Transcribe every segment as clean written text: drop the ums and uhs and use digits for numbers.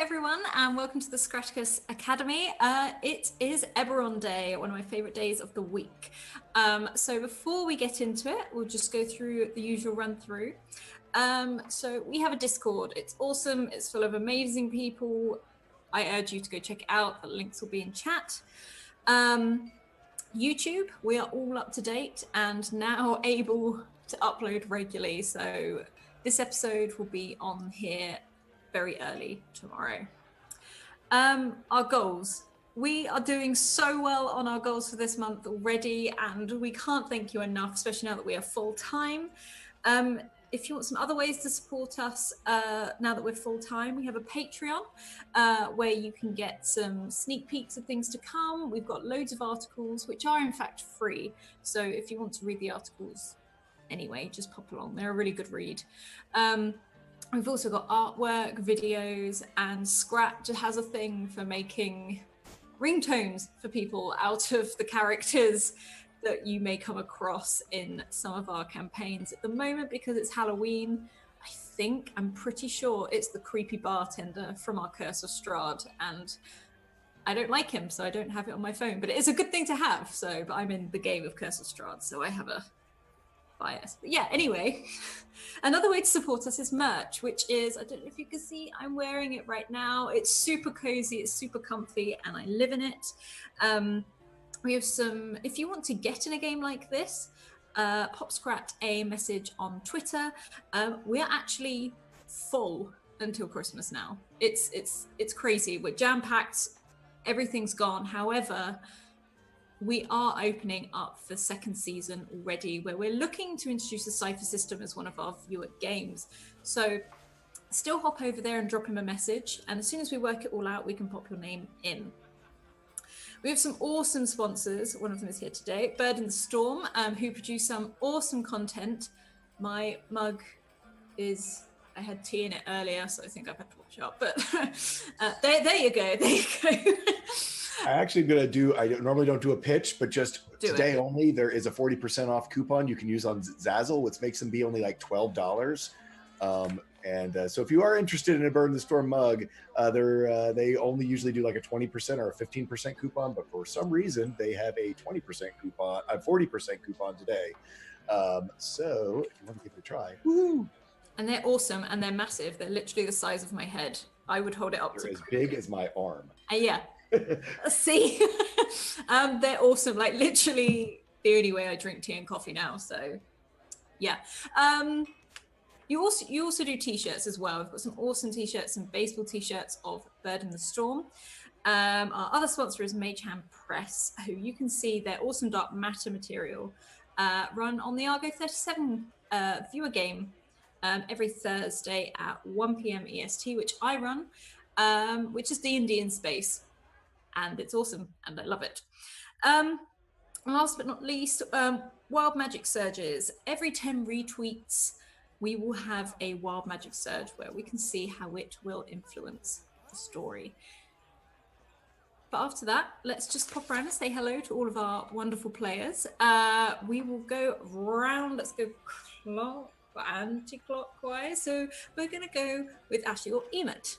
everyone, and welcome to the Scratchicus Academy. It is Eberron Day, one of my favourite days of the week. So before we get into it, we'll just go through the usual run through. So we have a Discord. It's awesome. It's full of amazing people. I urge you to go check it out. The links will be in chat. YouTube, we are all up to date and now able to upload regularly. So this episode will be on here very early tomorrow. Our goals. We are doing so well on our goals for this month already, and we can't thank you enough, especially now that we are full-time. If you want some other ways to support us now that we're full-time, we have a Patreon where you can get some sneak peeks of things to come. We've got loads of articles, which are in fact free. So if you want to read the articles anyway, just pop along. They're a really good read. We've also got artwork, videos, and Scratch has a thing for making ringtones for people out of the characters that you may come across in some of our campaigns at the moment. Because it's Halloween, I'm pretty sure it's the creepy bartender from our Curse of Strahd, and I don't like him, so I don't have it on my phone, but it is a good thing to have. But I'm in the game of Curse of Strahd, so I have a bias. But yeah, anyway, another way to support us is merch, which is, I don't know if you can see, I'm wearing it right now. It's super cozy, it's super comfy, and I live in it. We have some, if you want to get in a game like this, pop Scrat a message on Twitter. We're actually full until Christmas now. It's crazy. We're jam-packed, everything's gone. However, we are opening up for second season already, where we're looking to introduce the Cyre system as one of our viewer games. So still hop over there and drop him a message, and as soon as we work it all out, we can pop your name in. We have some awesome sponsors. One of them is here today, Bird in the Storm, who produce some awesome content. My mug is, I had tea in it earlier, so I think I've had to wash up, but there you go, there you go. I actually going to do, I normally don't do a pitch, but just today only, there is a 40% off coupon you can use on Zazzle, which makes them be only like $12. So if you are interested in a Bird in the Storm mug, they only usually do like a 20% or a 15% coupon, but for some reason they have a 20% coupon, a 40% coupon today. So if you want to give it a try, woo! And they're awesome, and they're massive. They're literally the size of my head. I would hold it up. They're as big as my arm. Yeah. See, they're awesome. Like literally the only way I drink tea and coffee now. So, yeah. You also do t-shirts as well. We've got some awesome t-shirts and baseball t-shirts of Bird in the Storm. Our other sponsor is Magehand Press, who you can see their awesome dark matter material run on the Argo 37 viewer game every Thursday at 1 p.m. EST, which I run, which is D&D in space. And it's awesome, and I love it. Last but not least, Wild Magic Surges. Every 10 retweets, we will have a Wild Magic Surge where we can see how it will influence the story. But after that, let's just pop around and say hello to all of our wonderful players. We will go round, let's go anti-clockwise. So we're gonna go with Ashley or Emet.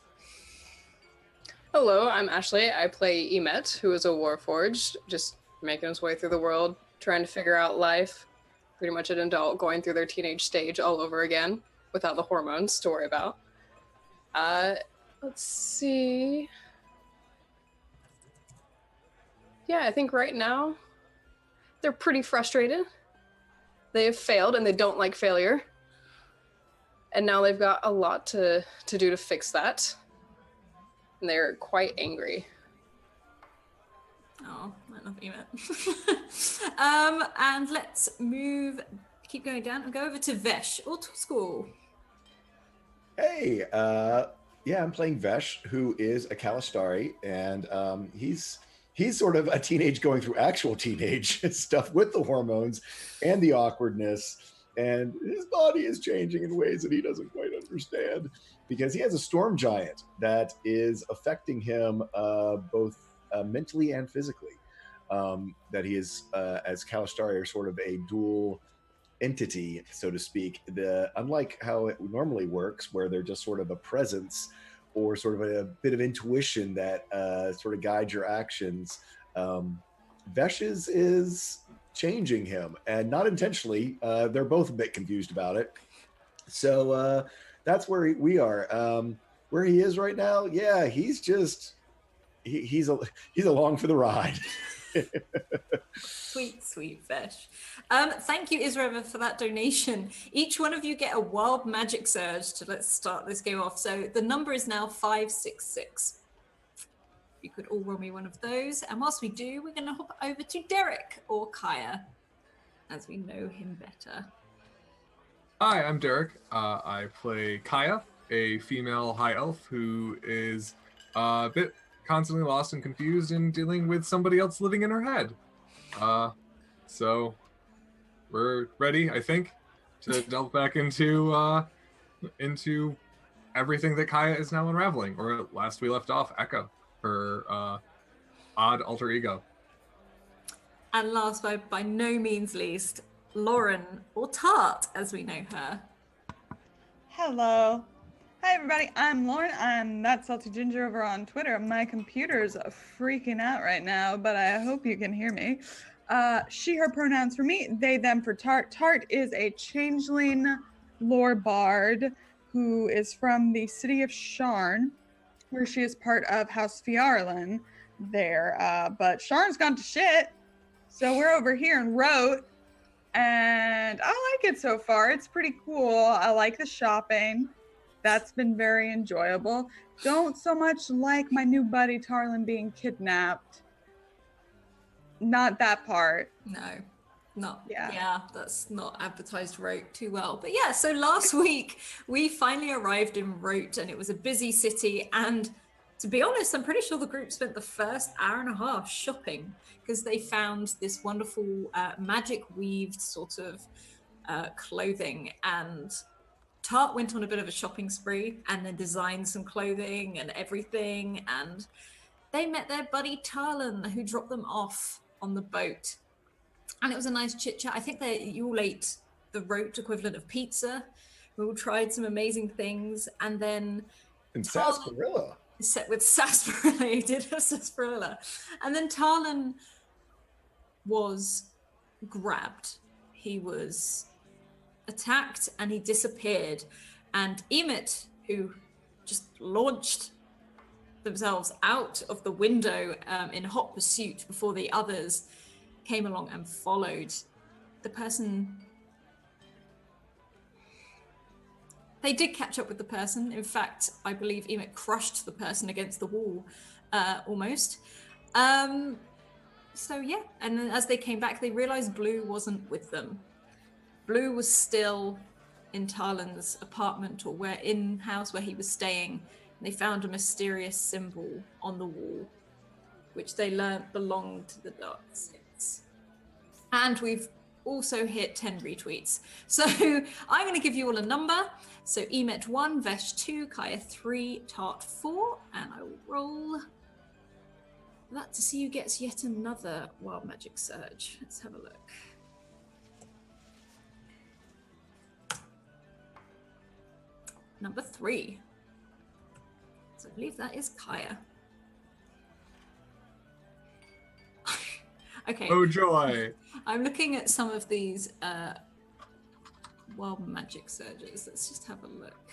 Hello, I'm Ashley. I play Emet, who is a Warforged, just making his way through the world, trying to figure out life. Pretty much an adult going through their teenage stage all over again, without the hormones to worry about. Let's see. Yeah, I think right now, they're pretty frustrated. They have failed, and they don't like failure. And now they've got a lot to do to fix that. And they're quite angry. Oh, I love Emet. And let's keep going down and go over to Vesh, or to school. Hey, yeah, I'm playing Vesh, who is a Kalistari, and he's sort of a teenage going through actual teenage stuff with the hormones and the awkwardness, and his body is changing in ways that he doesn't quite understand, because he has a storm giant that is affecting him both mentally and physically. That he is, as Kalistari, are sort of a dual entity, so to speak. Unlike how it normally works, where they're just sort of a presence or sort of a bit of intuition that sort of guides your actions. Vesh is changing him, and not intentionally. They're both a bit confused about it. So that's where we are. Where he is right now, yeah, he's just he's along for the ride. Sweet Vesh. Thank you, Israel, for that donation. Each one of you get a wild magic surge to let's start this game off. So the number is now 566. You could all roll me one of those. And whilst we do, we're going to hop over to Derek or Kaya, as we know him better. Hi, I'm Derek. I play Kaya, a female high elf who is a bit constantly lost and confused and dealing with somebody else living in her head. So we're ready, I think, to delve back into everything that Kaya is now unraveling. Or last we left off, Echo, her odd alter ego. And last, by no means least, Lauren, or Tart, as we know her. Hello. Hi, everybody. I'm Lauren. I'm That Salty Ginger over on Twitter. My computer's freaking out right now, but I hope you can hear me. She, her pronouns for me, they, them for Tart. Tart is a changeling lore bard who is from the city of Sharn, where she is part of House Fiarlan there. But Sharn's gone to shit, so we're over here in Rote, and I like it so far. It's pretty cool. I like the shopping. That's been very enjoyable. Don't so much like my new buddy Tarlin being kidnapped. Not that part. No, yeah, that's not advertised Rote too well. But yeah, so last week we finally arrived in Rote, and it was a busy city. And to be honest, I'm pretty sure the group spent the first hour and a half shopping, because they found this wonderful magic weaved sort of clothing, and Tart went on a bit of a shopping spree and then designed some clothing and everything, and they met their buddy Tarlan, who dropped them off on the boat. And it was a nice chit chat. I think you all ate the Rote equivalent of pizza. We all tried some amazing things, and then And sarsaparilla. Set with sarsaparilla, he did have sarsaparilla, and then Tarlan was grabbed. He was attacked and he disappeared, and Emmet, who just launched themselves out of the window in hot pursuit before the others came along and followed. The person, they did catch up with the person. In fact, I believe Emmet crushed the person against the wall almost. So yeah, and then as they came back, they realized Blue wasn't with them. Blue was still in Tarlan's apartment, or where in house where he was staying. And they found a mysterious symbol on the wall, which they learnt belonged to the Dark Six. And we've also hit 10 retweets. So I'm going to give you all a number. So Emmet 1, Vesh 2, Kaya 3, Tart 4, and I will roll that to see who gets yet another Wild Magic Surge. Let's have a look. Number 3. So I believe that is Kaya. Okay. Oh joy! I'm looking at some of these Wild Magic Surges. Let's just have a look.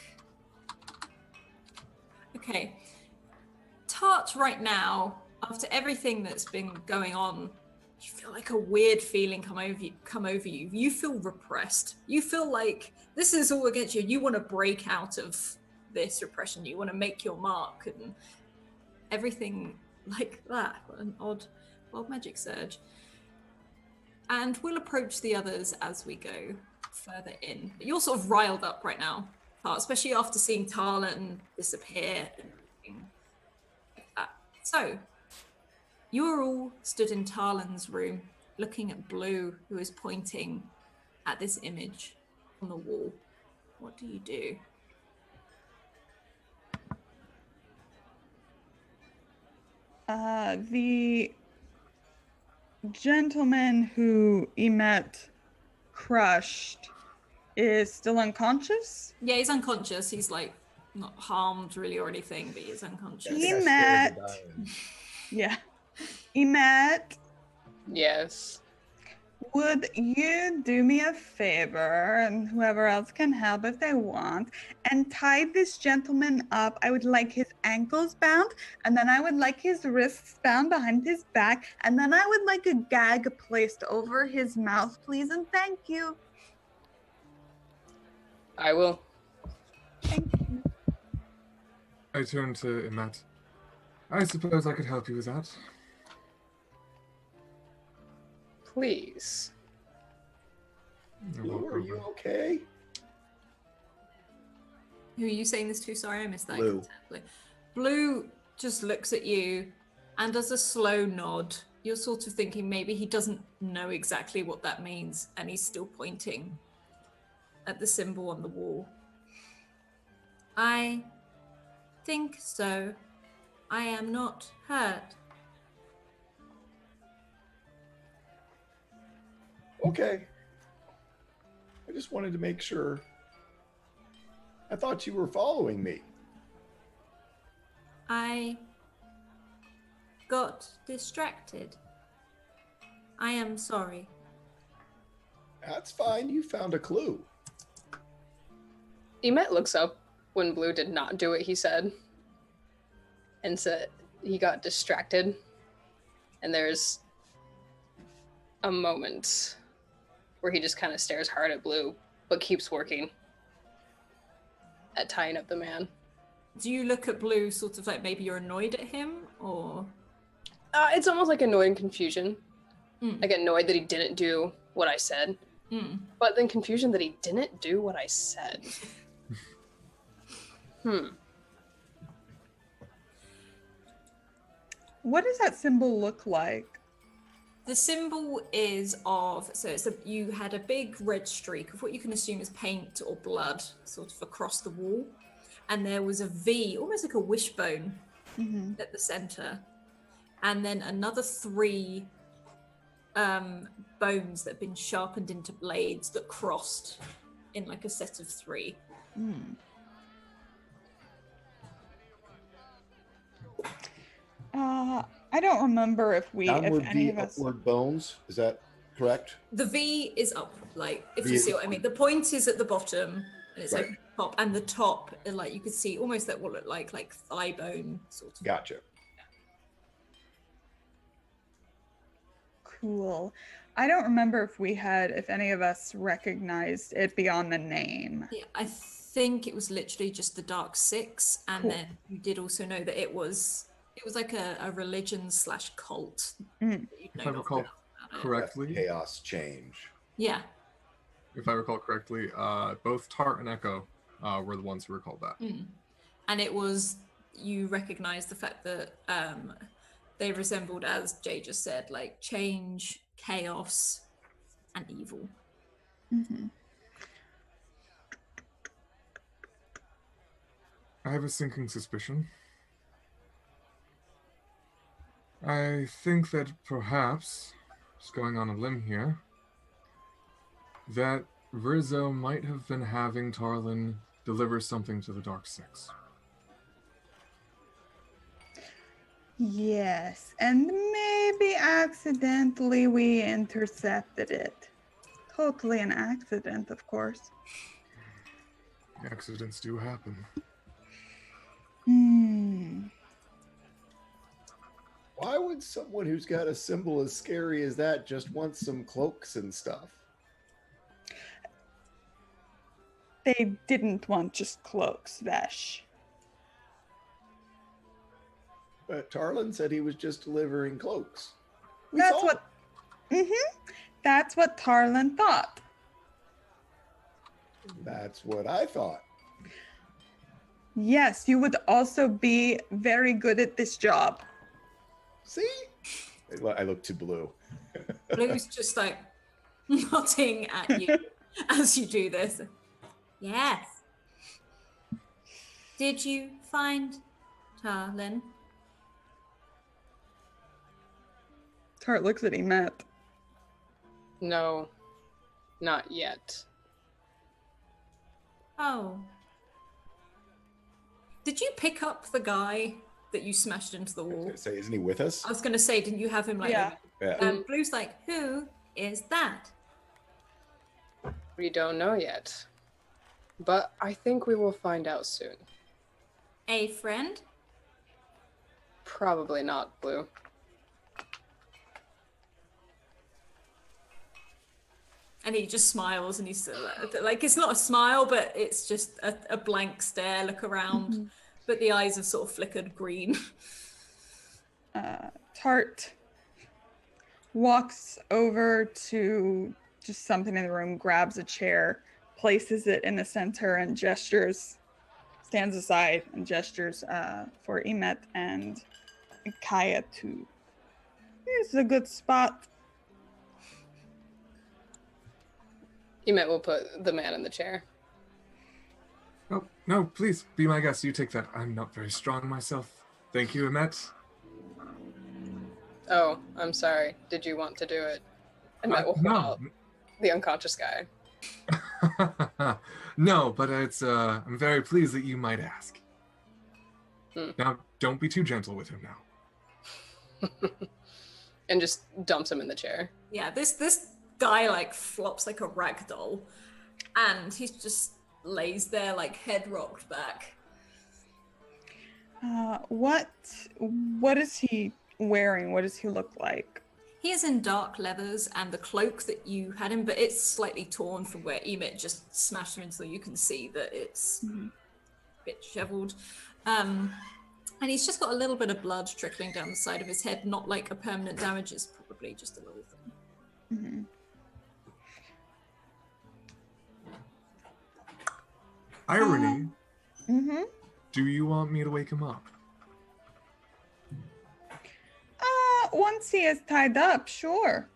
Okay. Tart right now, after everything that's been going on, you feel like a weird feeling come over you. You feel repressed. You feel like this is all against you. You want to break out of this repression. You want to make your mark and everything like that. What an odd Wild Magic Surge. And we'll approach the others as we go further in. But you're sort of riled up right now, especially after seeing Tarlan disappear and everything like that. So, you're all stood in Tarlan's room, looking at Blue, who is pointing at this image on the wall. What do you do? The gentleman who Emmet crushed is still unconscious? Yeah, he's unconscious. He's like not harmed really or anything, but he's unconscious. Yeah, I think I scared the Emet. dying. Yeah. Emet, Yes. would you do me a favor, and whoever else can help if they want, and tie this gentleman up? I would like his ankles bound, and then I would like his wrists bound behind his back, and then I would like a gag placed over his mouth, please, and thank you. I will. Thank you. I turn to Emet. I suppose I could help you with that. Please. I Blue, walk are you over. okay? Who are you saying this to? Sorry, I missed that. Blue. Blue just looks at you and does a slow nod. You're sort of thinking maybe he doesn't know exactly what that means, and he's still pointing at the symbol on the wall. I think so. I am not hurt. Okay. I just wanted to make sure. I thought you were following me. I got distracted. I am sorry. That's fine. You found a clue. Emet looks up when Blue did not do what he said and said he got distracted. And there's a moment where he just kind of stares hard at Blue, but keeps working at tying up the man. Do you look at Blue sort of like maybe you're annoyed at him, or? It's almost like annoyed and confusion. Mm. Like annoyed that he didn't do what I said, but then confusion that he didn't do what I said. What does that symbol look like? The symbol is of, so it's you had a big red streak of what you can assume is paint or blood sort of across the wall. And there was a V, almost like a wishbone at the center. And then another 3 bones that have been sharpened into blades that crossed in like a set of 3. I don't remember if Downward any V, of us. upward bones. Is that correct? The V is up, like, if V you is see what I mean. The point is at the bottom, and it's Right. like top, and the top, like, you could see almost that what looked like thigh bone sort of. Gotcha. Cool. I don't remember if any of us recognized it beyond the name. Yeah, I think it was literally just the Dark Six, and Cool. then you did also know that it was like a religion / cult. Mm. that you'd If I known of recall about it. correctly, Chaos change. Yeah. if I recall correctly, both Tart and Echo were the ones who recalled that. And it was, you recognize the fact that they resembled, as Jay just said, like change, chaos, and evil. I have a sinking suspicion. I think that perhaps, just going on a limb here, that Rizzo might have been having Tarlin deliver something to the Dark Six. Yes, and maybe accidentally we intercepted it. Totally an accident, of course. Accidents do happen. Why would someone who's got a symbol as scary as that just want some cloaks and stuff? They didn't want just cloaks, Vesh. But Tarlin said he was just delivering cloaks. That's what Tarlin thought. That's what I thought. Yes, you would also be very good at this job. See? I look to Blue. Blue's just like nodding at you as you do this. Yes. Did you find Tarlin? Tart looks at Emet. No, not yet. Oh. Did you pick up the guy that you smashed into the I was wall? gonna say, isn't he with us? I was going to say, didn't you have him like? Yeah. Yeah. And Blue's like, who is that? We don't know yet. But I think we will find out soon. A friend? Probably not, Blue. And he just smiles, and he's like, it's not a smile, but it's just a blank stare, look around. But the eyes have sort of flickered green. Tart walks over to just something in the room, grabs a chair, places it in the center, and gestures, stands aside and gestures for Emet and Kaya to. This is a good spot. Emet will put the man in the chair. Oh, no, please, be my guest. You take that. I'm not very strong myself. Thank you, Emet. Oh, I'm sorry. Did you want to do it? Emet will hold No. out the unconscious guy. No, but it's I'm very pleased that you might ask. Now, don't be too gentle with him now. And just dumps him in the chair. Yeah, this guy like flops like a rag doll, and he just lays there like head rocked back. What is he wearing? What does he look like? He is in dark leathers and the cloak that you had him, but it's slightly torn from where Emet just smashed him in, so you can see that it's a bit disheveled. And he's just got a little bit of blood trickling down the side of his head, not like a permanent damage, it's probably just a little thing. Irony. Do you want me to wake him up? Once he is tied up, sure.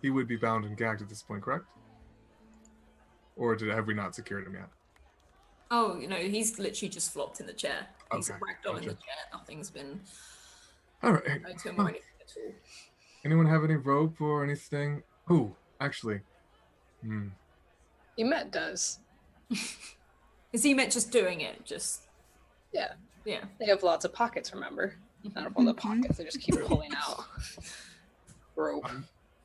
He would be bound and gagged at this point, correct? Or have we not secured him yet? Oh, he's literally just flopped in the chair. He's Okay, ragdoll in the gotcha. chair. Nothing's been All right. done to him or anything at all. Anyone have any rope or anything? Oh, actually. Emet does. Is Emet just doing it? Yeah. Yeah. They have lots of pockets, remember? Out of all the pockets, they just keep pulling out rope.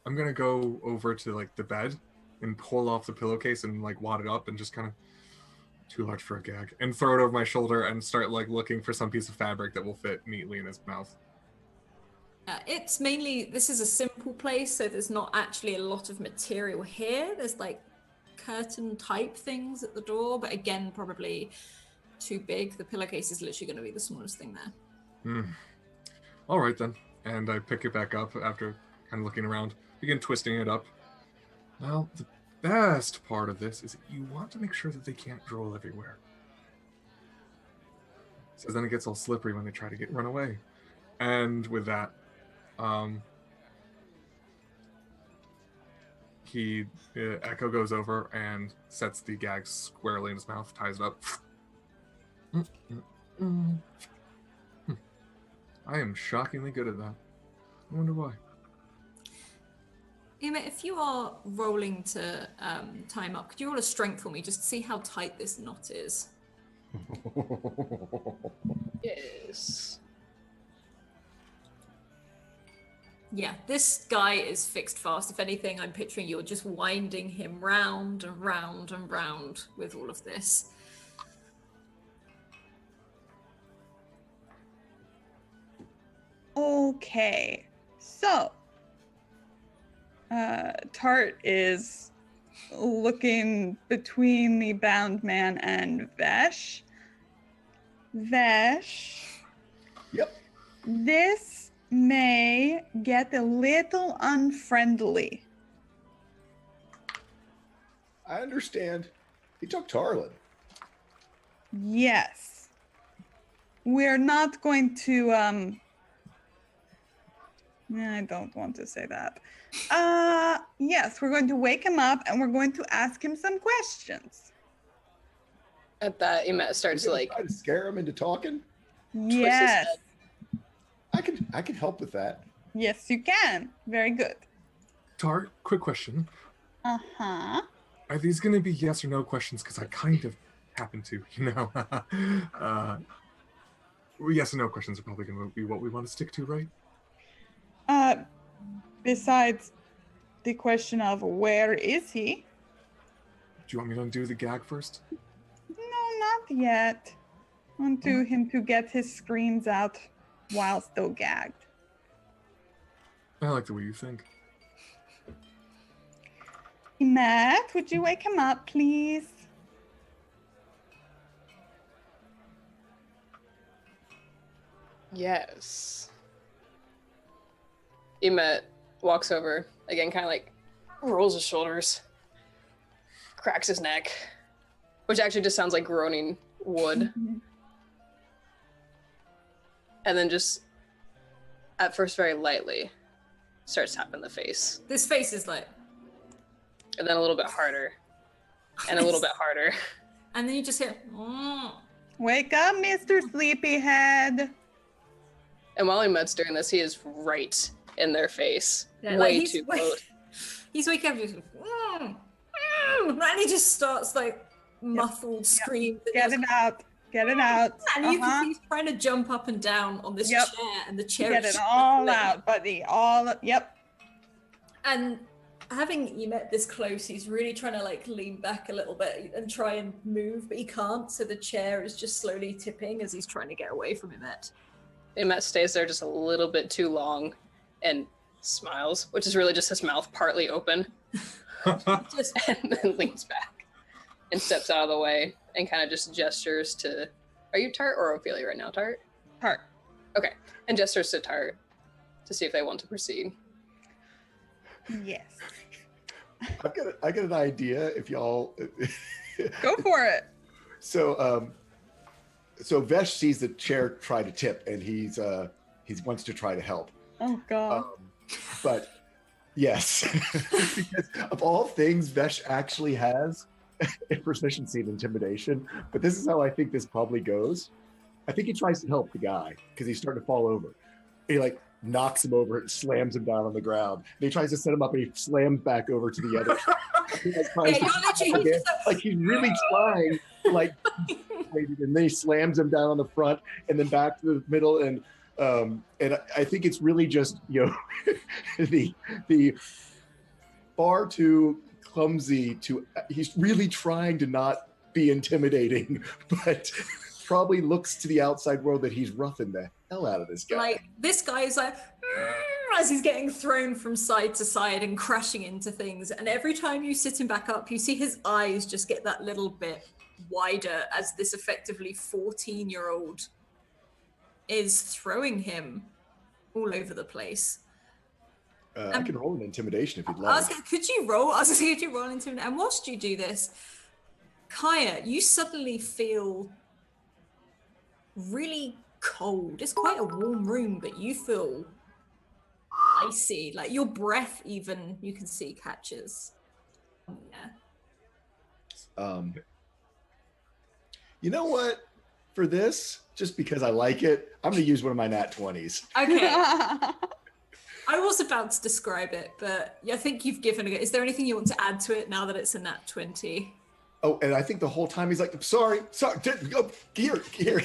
I'm gonna go over to like the bed and pull off the pillowcase and like wad it up and just kind of too large for a gag and throw it over my shoulder and start like looking for some piece of fabric that will fit neatly in his mouth. It's mainly, this is a simple place, so there's not actually a lot of material here. There's like curtain type things at the door, but again, probably too big. The pillowcase is literally going to be the smallest thing there. All right then. And I pick it back up after kind of looking around, begin twisting it up. Well, the best part of this is that you want to make sure that they can't drool everywhere. So then it gets all slippery when they try to run away. And with that, Echo goes over and sets the gag squarely in his mouth, ties it up. I am shockingly good at that. I wonder why. Emet, if you are rolling to tie him up, could you roll a strength for me just to see how tight this knot is? Yes. Yeah, this guy is fixed fast. If anything, I'm picturing you're just winding him round and round and round with all of this. Okay, so Tart is looking between the bound man and Vesh. Vesh, Yep. this may get a little unfriendly. I understand. He took Tarlin. Yes. We're not going to, I don't want to say that. Yes, we're going to wake him up and we're going to ask him some questions. At that, Emet starts to You're like gonna try to scare him into talking. his Yes. head. I can help with that. Yes, you can. Very good. Tart, quick question. Uh-huh. Are these going to be yes or no questions? Because I kind of happen to, yes and no questions are probably going to be what we want to stick to, right? Besides the question of where is he? Do you want me to undo the gag first? No, not yet. I want him to get his screams out while still gagged. I like the way you think. Matt, would you wake him up, please? Yes. Emet walks over, again, kind of like rolls his shoulders, cracks his neck, which actually just sounds like groaning wood. And then just, at first very lightly, starts tapping the face. This face is like... And then a little bit harder. And a little bit harder. And then you just hear... Wake up, Mr. Sleepyhead. And while Emet's doing this, he is right in their face. Yeah, way like too close. He's waking up and he just starts like muffled screams. Get it out. Get it out. And you can see he's trying to jump up and down on this chair, and the chair Get is it all out, buddy. Yep. And having Emet this close, he's really trying to like lean back a little bit and try and move, but he can't. So the chair is just slowly tipping as he's trying to get away from Emet. Emet stays there just a little bit too long and smiles, which is really just his mouth partly open. And then leans back and steps out of the way and kind of just gestures to... Are you Tart or Ophelia right now, Tart? Tart. Okay. And gestures to Tart to see if they want to proceed. Yes. I got an idea if y'all... Go for it. So Vesh sees the chair try to tip, and he wants to try to help. Oh God. But yes, because of all things, Vesh actually has a proficiency in intimidation. But this is how I think this probably goes. I think he tries to help the guy because he's starting to fall over. He like knocks him over and slams him down on the ground. And he tries to set him up, and he slams back over to the other. Like he's really trying, like, and then he slams him down on the front, and then back to the middle, and I think it's really just the far too clumsy to. He's really trying to not be intimidating, but probably looks to the outside world that he's roughing the hell out of this guy. Like this guy is like as he's getting thrown from side to side and crashing into things, and every time you sit him back up, you see his eyes just get that little bit wider as this effectively 14-year-old is throwing him all over the place. I can roll an intimidation if you'd like. Could you roll? I was going to say, could you roll intimidation? And whilst you do this, Kaya, you suddenly feel really cold. It's quite a warm room, but you feel icy. Like your breath even, you can see catches. Yeah. You know what? For this, just because I like it, I'm going to use one of my nat 20s. Okay. I was about to describe it, but I think you've given it. Is there anything you want to add to it now that it's a nat 20? Oh, and I think the whole time he's like, sorry, here,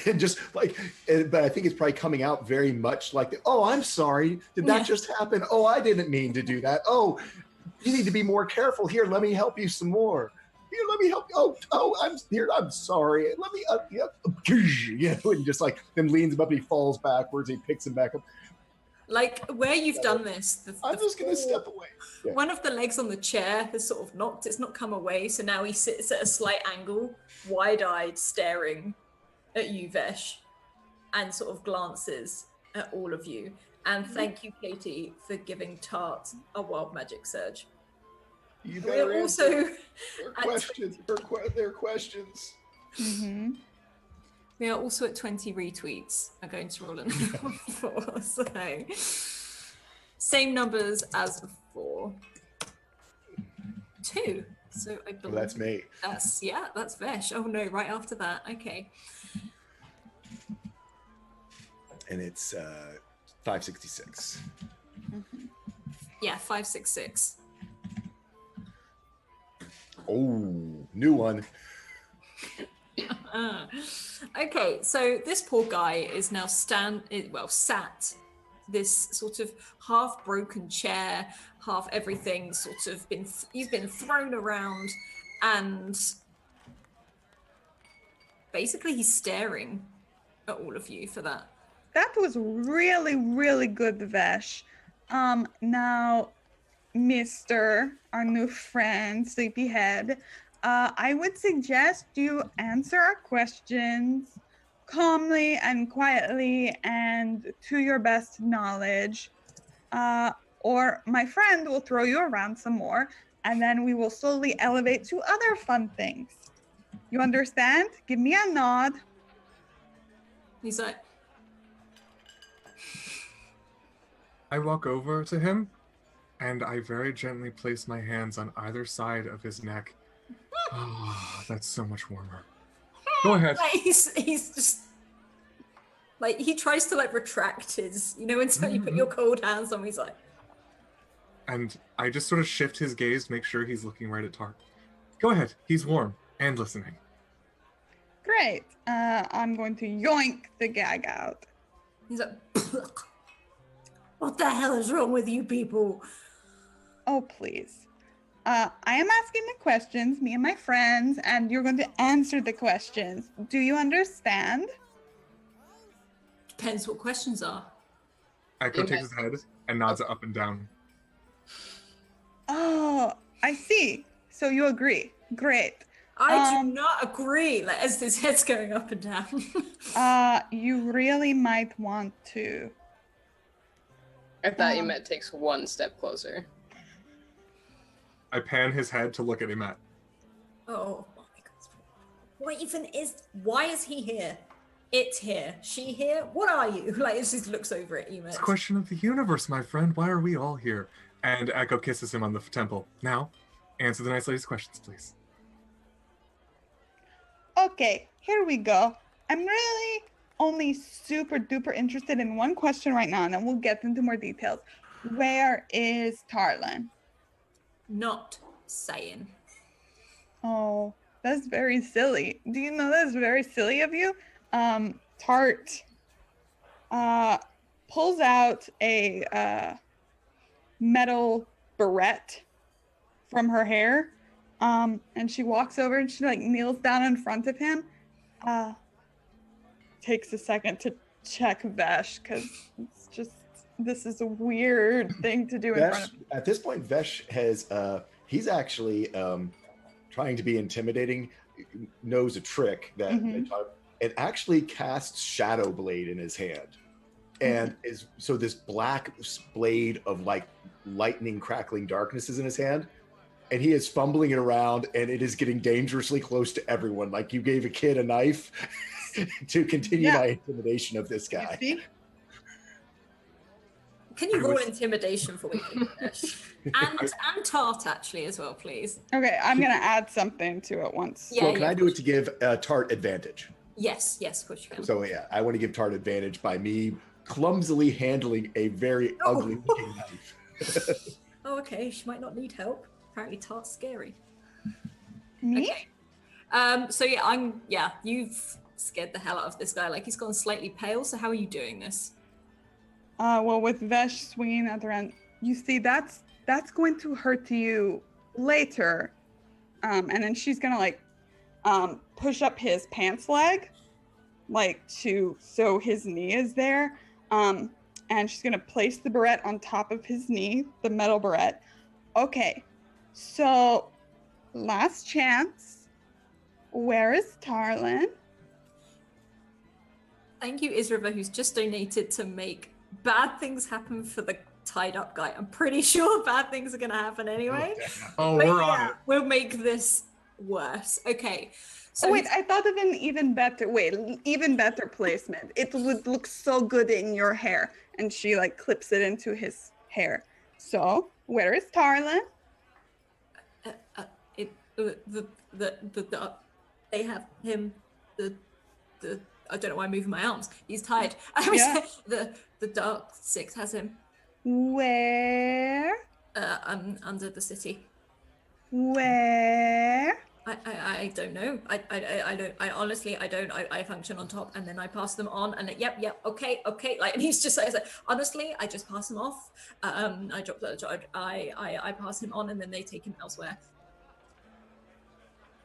and just like, but I think it's probably coming out very much like, oh, I'm sorry. Did that just happen? Oh, I didn't mean to do that. Oh, you need to be more careful. Here, let me help you some more. Here, let me help you. Oh, I'm here. I'm sorry. Let me, and just like, then leans him up and he falls backwards. He picks him back up. Like where you've done this, I'm just going to step away. Yeah. One of the legs on the chair has sort of knocked, it's not come away. So now he sits at a slight angle, wide-eyed, staring at you, Vesh, and sort of glances at all of you. And thank you, Katie, for giving Tart a wild magic surge. You better also their questions. Mm-hmm. We are also at 20 retweets. I'm going to roll in for. So same numbers as before. 2. So I believe that's me. That's Vesh. Oh no, right after that. Okay. And it's 566. Mm-hmm. Yeah, 566. Oh, new one. Okay, so this poor guy is now sat this sort of half broken chair, half everything sort of he's been thrown around, and basically he's staring at all of you for that. That was really, really good, Vesh. Now, Mr. our new friend, Sleepyhead, I would suggest you answer our questions calmly and quietly and to your best knowledge. Or my friend will throw you around some more, and then we will slowly elevate to other fun things. You understand? Give me a nod. He's like, I walk over to him, and I very gently place my hands on either side of his neck. Oh, that's so much warmer. Go ahead. like he's just like he tries to like retract his, until you put your cold hands on him, he's like, And I just sort of shift his gaze, make sure he's looking right at Tart. Go ahead. He's warm and listening. Great. I'm going to yoink the gag out. he's like, what the hell is wrong with you people? Oh, please. I am asking the questions, me and my friends, and you're going to answer the questions. Do you understand? Depends what questions are. Echo takes his head and nods it up and down. Oh, I see. So you agree. Great. I do not agree, like as his head's going up and down. You really might want to. I thought Emet takes one step closer. I pan his head to look at Emet. Oh my god. Why is he here? It's here. She here? What are you? Like, it just looks over at Emet. It's a question of the universe, my friend. Why are we all here? And Echo kisses him on the temple. Now, answer the nice lady's questions, please. Okay, here we go. I'm really only super duper interested in one question right now, and then we'll get into more details. Where is Tarlan? Not saying. Oh, that's very silly. Do you know that's very silly of you? Tart pulls out a metal barrette from her hair, and she walks over and she like kneels down in front of him. Takes a second to check Vesh because it's just this is a weird thing to do in front of him. At this point, Vesh has he's actually trying to be intimidating, knows a trick that and actually casts Shadow Blade in his hand. And is so this black blade of like lightning crackling darkness is in his hand, and he is fumbling it around, and it is getting dangerously close to everyone. Like you gave a kid a knife to continue my intimidation of this guy. You see? Can you roll intimidation for me, Fish? and Tart actually as well, please. Okay, I'm gonna add something to it once. Yeah, Well, can I do it to give Tart advantage? Yes, of course you can. So yeah, I want to give Tart advantage by me clumsily handling a very ugly looking knife. Oh, okay. She might not need help. Apparently, Tart's scary. Me? Okay. So you've scared the hell out of this guy. Like he's gone slightly pale. So how are you doing this? Well, with Vesh swinging at the end, you see that's going to hurt you later. And then she's gonna like push up his pants leg, like so his knee is there. And she's gonna place the barrette on top of his knee, the metal barrette. Okay, so last chance. Where is Tarlan? Thank you, Israva, who's just donated to make bad things happen for the tied up guy. I'm pretty sure bad things are gonna happen anyway. Oh, But we're on it. We'll make this worse. Okay. So Oh wait, I thought of an even better placement. It would look so good in your hair. And she like clips it into his hair. So where is Tarlan? They have him. I don't know why I'm moving my arms. He's tied. Yeah. The Dark Six has him. Where? Under the city. Where? I don't know. I don't. I honestly, I don't. I function on top, and then I pass them on, and yep, okay. Like, and he's just like, honestly, I just pass him off. I drop the. I pass him on, and then they take him elsewhere.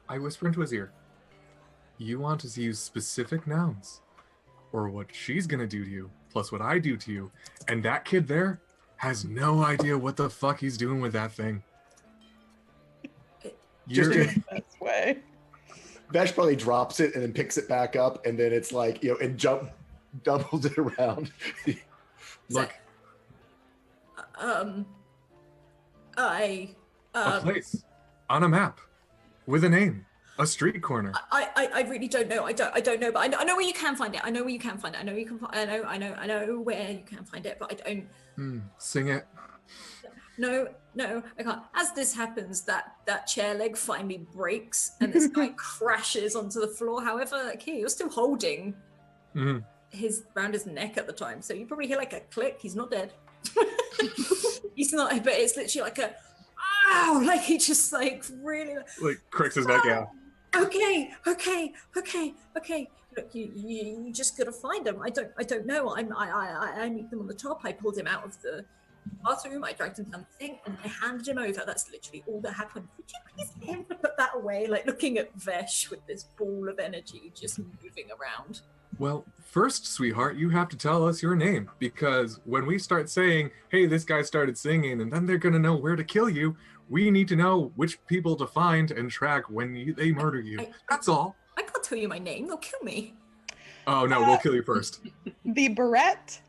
I whisper into his ear. You want to use specific nouns, or what she's gonna do to you, plus what I do to you, and that kid there has no idea what the fuck he's doing with that thing. Just You're in That's way. Vesh probably drops it and then picks it back up, and then it's like, and doubles it around. look, I a place on a map with a name, a street corner. I really don't know. I don't know, but I know where you can find it. I know where you can find it. I know you can. I know where you can find it, but I don't. Sing it. No, I can't. As this happens, that chair leg finally breaks, and this guy crashes onto the floor. However, like, you're still holding his around his neck at the time, so you probably hear like a click. He's not dead. He's not, but it's literally like a ow, like he just like really Like cracks his neck out. Okay. Look, you just gotta find him. I don't know. I meet them on the top. I pulled him out of the bathroom. I dragged him down the thing, and I handed him over. That's literally all that happened. Would you please get him to put that away? Like looking at Vesh with this ball of energy just moving around. Well, first, sweetheart, you have to tell us your name, because when we start saying, hey, this guy started singing, and then they're going to know where to kill you, we need to know which people to find and track when they murder you. That's all. I can't tell you my name. They'll kill me. Oh, no, we'll kill you first. The barrette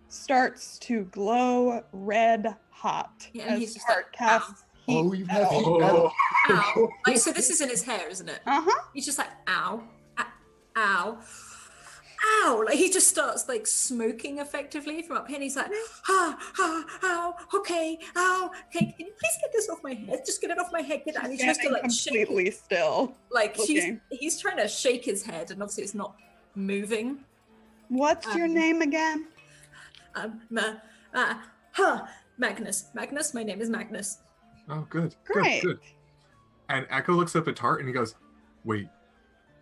starts to glow red hot Yeah, and as he's just Hart like, casts heat. Oh, you have heat Oh. metal. Ow. Like, so this is in his hair, isn't it? Uh-huh. He's just like, ow, ow, ow. Like he just starts like smoking effectively from up here. And he's like, okay, can you please get this off my head? Just get it off my head. Get it. And he tries to like shake completely still. like looking. he's trying to shake his head, and obviously it's not moving. What's your name again? Magnus. My name is Magnus. Oh, good. Great. Good. And Echo looks up at Tart and he goes, wait,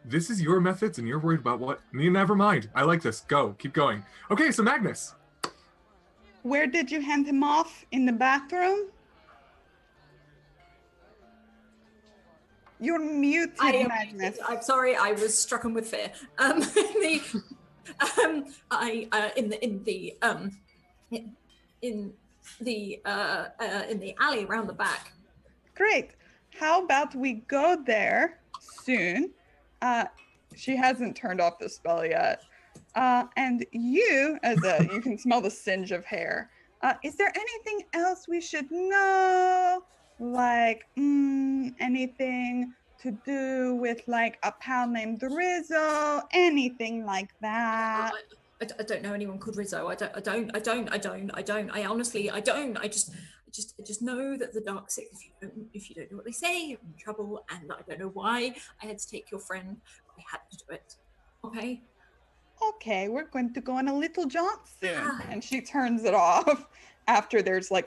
this is your methods and you're worried about what? Never mind. I like this. Go. Keep going. Okay, so Magnus. Where did you hand him off? In the bathroom? You're muted, Magnus. I'm sorry, I was strucken with fear. In the alley around the back. Great. How about we go there soon? She hasn't turned off the spell yet. And you, you can smell the singe of hair. Is there anything else we should know? Like, anything to do with like a pal named Rizzo? Anything like that? I don't know anyone called Rizzo. I honestly don't. I just know that the dark six, if you don't know what they say, you're in trouble, and I don't know why I had to take your friend, but I had to do it. Okay? Okay, we're going to go on a little jaunt soon. And she turns it off after there's a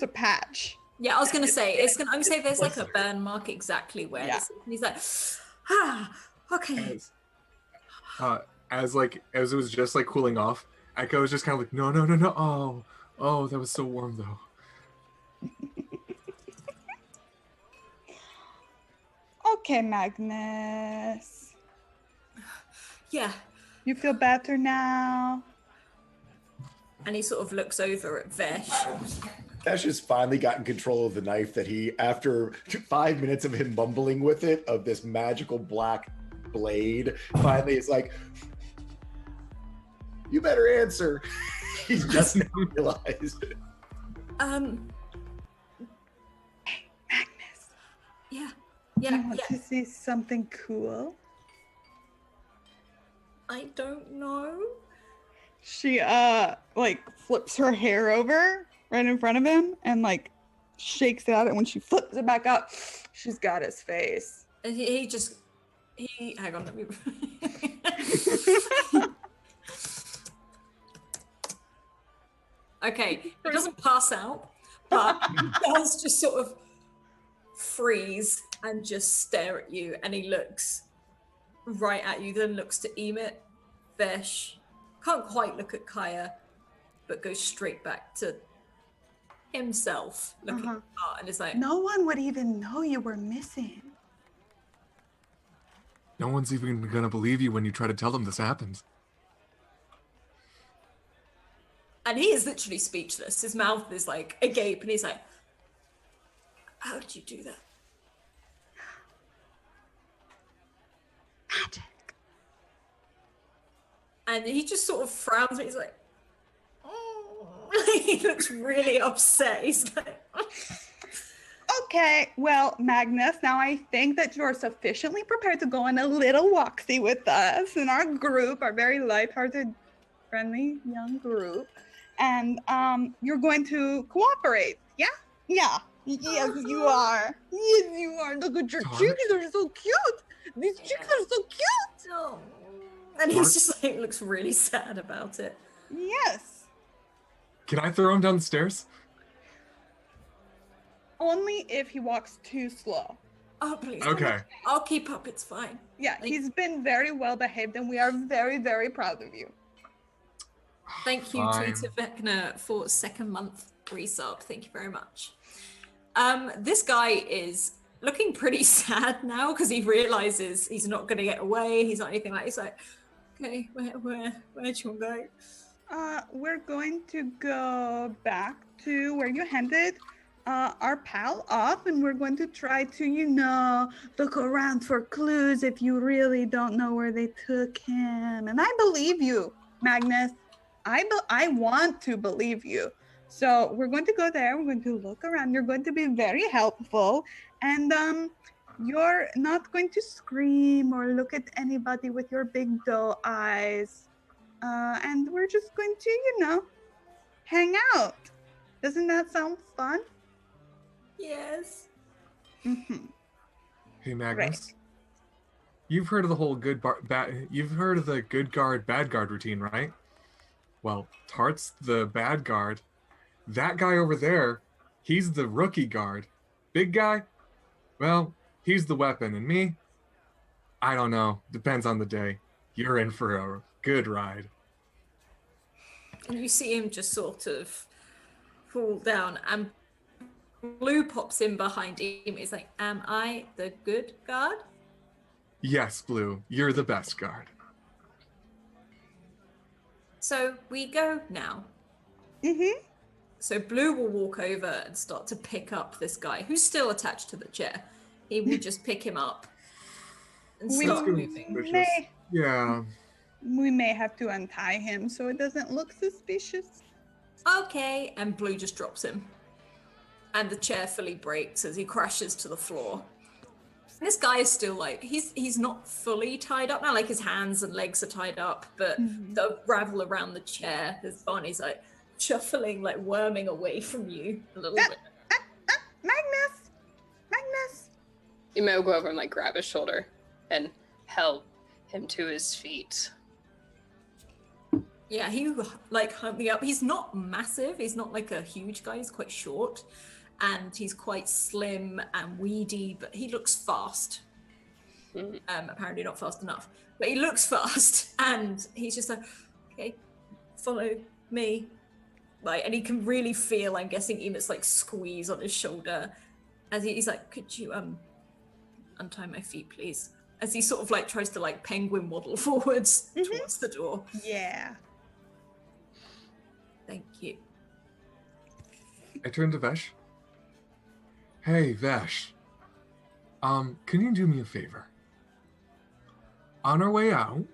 patch. Yeah, I was gonna say I'm gonna say there's like a burn mark exactly where this is. And he's like, okay. As it was just like cooling off, Echo was just kind of like, no. Oh, that was so warm though. Okay, Magnus. Yeah. You feel better now? And he sort of looks over at Vesh. Vesh has finally gotten control of the knife that he, after 5 minutes of him mumbling with it, of this magical black blade, finally it's like, you better answer. He's just now realized. Magnus. Yeah. You want to see something cool? I don't know. She flips her hair over right in front of him and like shakes it out, and when she flips it back up, she's got his face. And he hang on, let me okay, he doesn't pass out, but he does just sort of freeze and just stare at you. And he looks right at you, then looks to Emmet, Vesh, can't quite look at Kaya, but goes straight back to himself, looking at Art, and is like, No one would even know you were missing. No one's even gonna believe you when you try to tell them this happens. and he is literally speechless. His mouth is like agape, and he's like, how did you do that? Magic. And he just sort of frowns, and he's like, he looks really upset. He's like, Okay, well, Magnus, now I think that you're sufficiently prepared to go on a little walksy with us in our group, our very lighthearted, friendly young group. And you're going to cooperate, yeah? Yeah. Yes, you are. Yes, you are. Look at your cheeks, they're so cute. These cheeks are so cute. oh. And he's just like, looks really sad about it. Yes. Can I throw him down the stairs? Only if he walks too slow. Oh, please. Okay. I'll keep up, it's fine. Yeah, he's been very well behaved, and we are very, very proud of you. Thank you Fine. to Vecna for second month resub. Thank you very much. This guy is looking pretty sad now because he realizes he's not going to get away. He's not anything like. He's like, okay, where'd you go? We're going to go back to where you handed our pal off, and we're going to try to, look around for clues if you really don't know where they took him. And I believe you, Magnus. I want to believe you. So we're going to go there. We're going to look around. You're going to be very helpful. And you're not going to scream or look at anybody with your big doe eyes. And we're just going to, hang out. Doesn't that sound fun? Yes. Mm-hmm. Hey Magnus, you've heard of the whole you've heard of the good guard bad guard routine, right? Well, Tart's the bad guard. That guy over there, he's the rookie guard. Big guy, well, he's the weapon, and me, I don't know. Depends on the day. You're in for a good ride. And you see him just sort of fall down, and Blue pops in behind him. He's like, am I the good guard? Yes, Blue, you're the best guard. So we go now. Mm-hmm. So Blue will walk over and start to pick up this guy who's still attached to the chair. He will just pick him up and start moving. Yeah. We may have to untie him so it doesn't look suspicious. Okay, and Blue just drops him. And the chair fully breaks as he crashes to the floor. This guy is still like, he's not fully tied up now, like his hands and legs are tied up, but the gravel around the chair, his body's like shuffling, like worming away from you a little bit. Magnus! You may go over and grab his shoulder and help him to his feet. Yeah, he humped me up. He's not massive. He's not like a huge guy. He's quite short, and he's quite slim and weedy. But he looks fast. Apparently not fast enough, but he looks fast. And he's just like, okay, follow me. And he can really feel. I'm guessing Emet's squeeze on his shoulder, as he's like, could you untie my feet, please? As he sort of tries to penguin waddle forwards towards the door. Yeah. Thank you. I turn to Vesh. Hey, Vesh. Can you do me a favor? On our way out,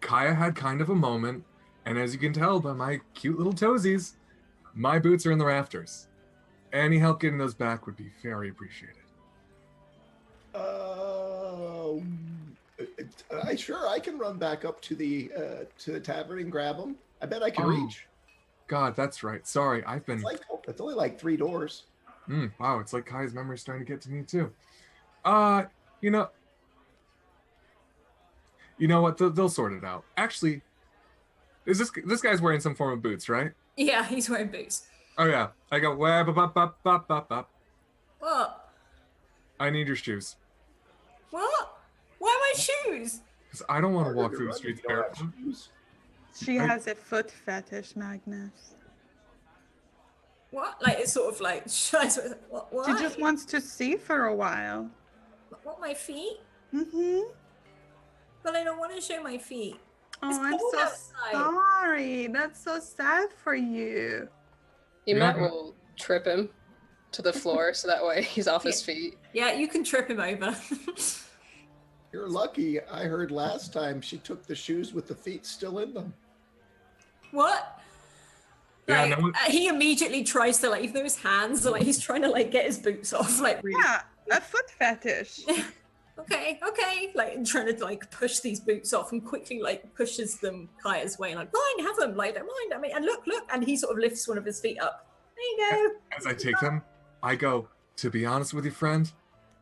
Kaya had kind of a moment, and as you can tell by my cute little toesies, my boots are in the rafters. Any help getting those back would be very appreciated. I can run back up to the tavern and grab them. I bet I can reach. God, that's right. Sorry, I've been... It's only 3 doors. Wow, it's like Kaya's memory's starting to get to me too. You know what? They'll sort it out. Actually, is this guy's wearing some form of boots, right? Yeah, he's wearing boots. Oh yeah. I go web up. What? I need your shoes. What? Why my shoes? Because I don't want to walk Harder through the run if streets you don't have barefoot. shoes. She has a foot fetish, Magnus. What? Like it's sort of like what? She just wants to see for a while. What, my feet? Mm-hmm. But I don't want to show my feet. It's Oh, I'm cold so outside. sorry. That's so sad for you. Emet Yeah. will trip him to the floor so that way he's off his feet. Yeah, you can trip him over. You're lucky. I heard last time she took the shoes with the feet still in them. What? Yeah, Like, no one- he immediately tries to like, even though his hands are like, he's trying to like get his boots off, like really. Yeah, a foot fetish. Okay, like trying to like push these boots off and quickly like pushes them Kaya's way, like fine, have them, like don't mind. I mean, and look, and he sort of lifts one of his feet up. There you go. As I take them, I go, to be honest with you, friend,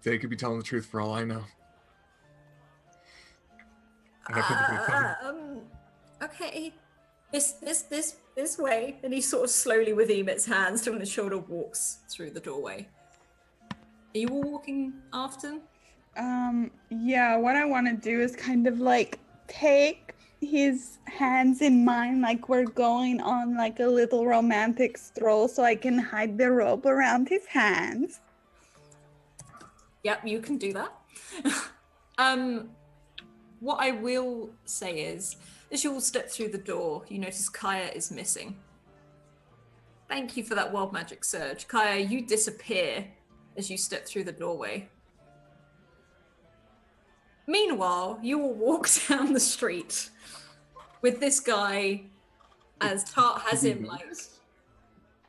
they could be telling the truth for all I know. And I put the boots on. Okay. This way. And he sort of slowly with Emet's hands still on his shoulder walks through the doorway. Are you all walking after? Yeah, what I want to do is kind of like take his hands in mine, like we're going on like a little romantic stroll, so I can hide the rope around his hands. Yep, you can do that. What I will say is, as you all step through the door, you notice Kaya is missing. Thank you for that wild magic surge. Kaya, you disappear as you step through the doorway. Meanwhile, you will walk down the street with this guy, as Tart has him, like...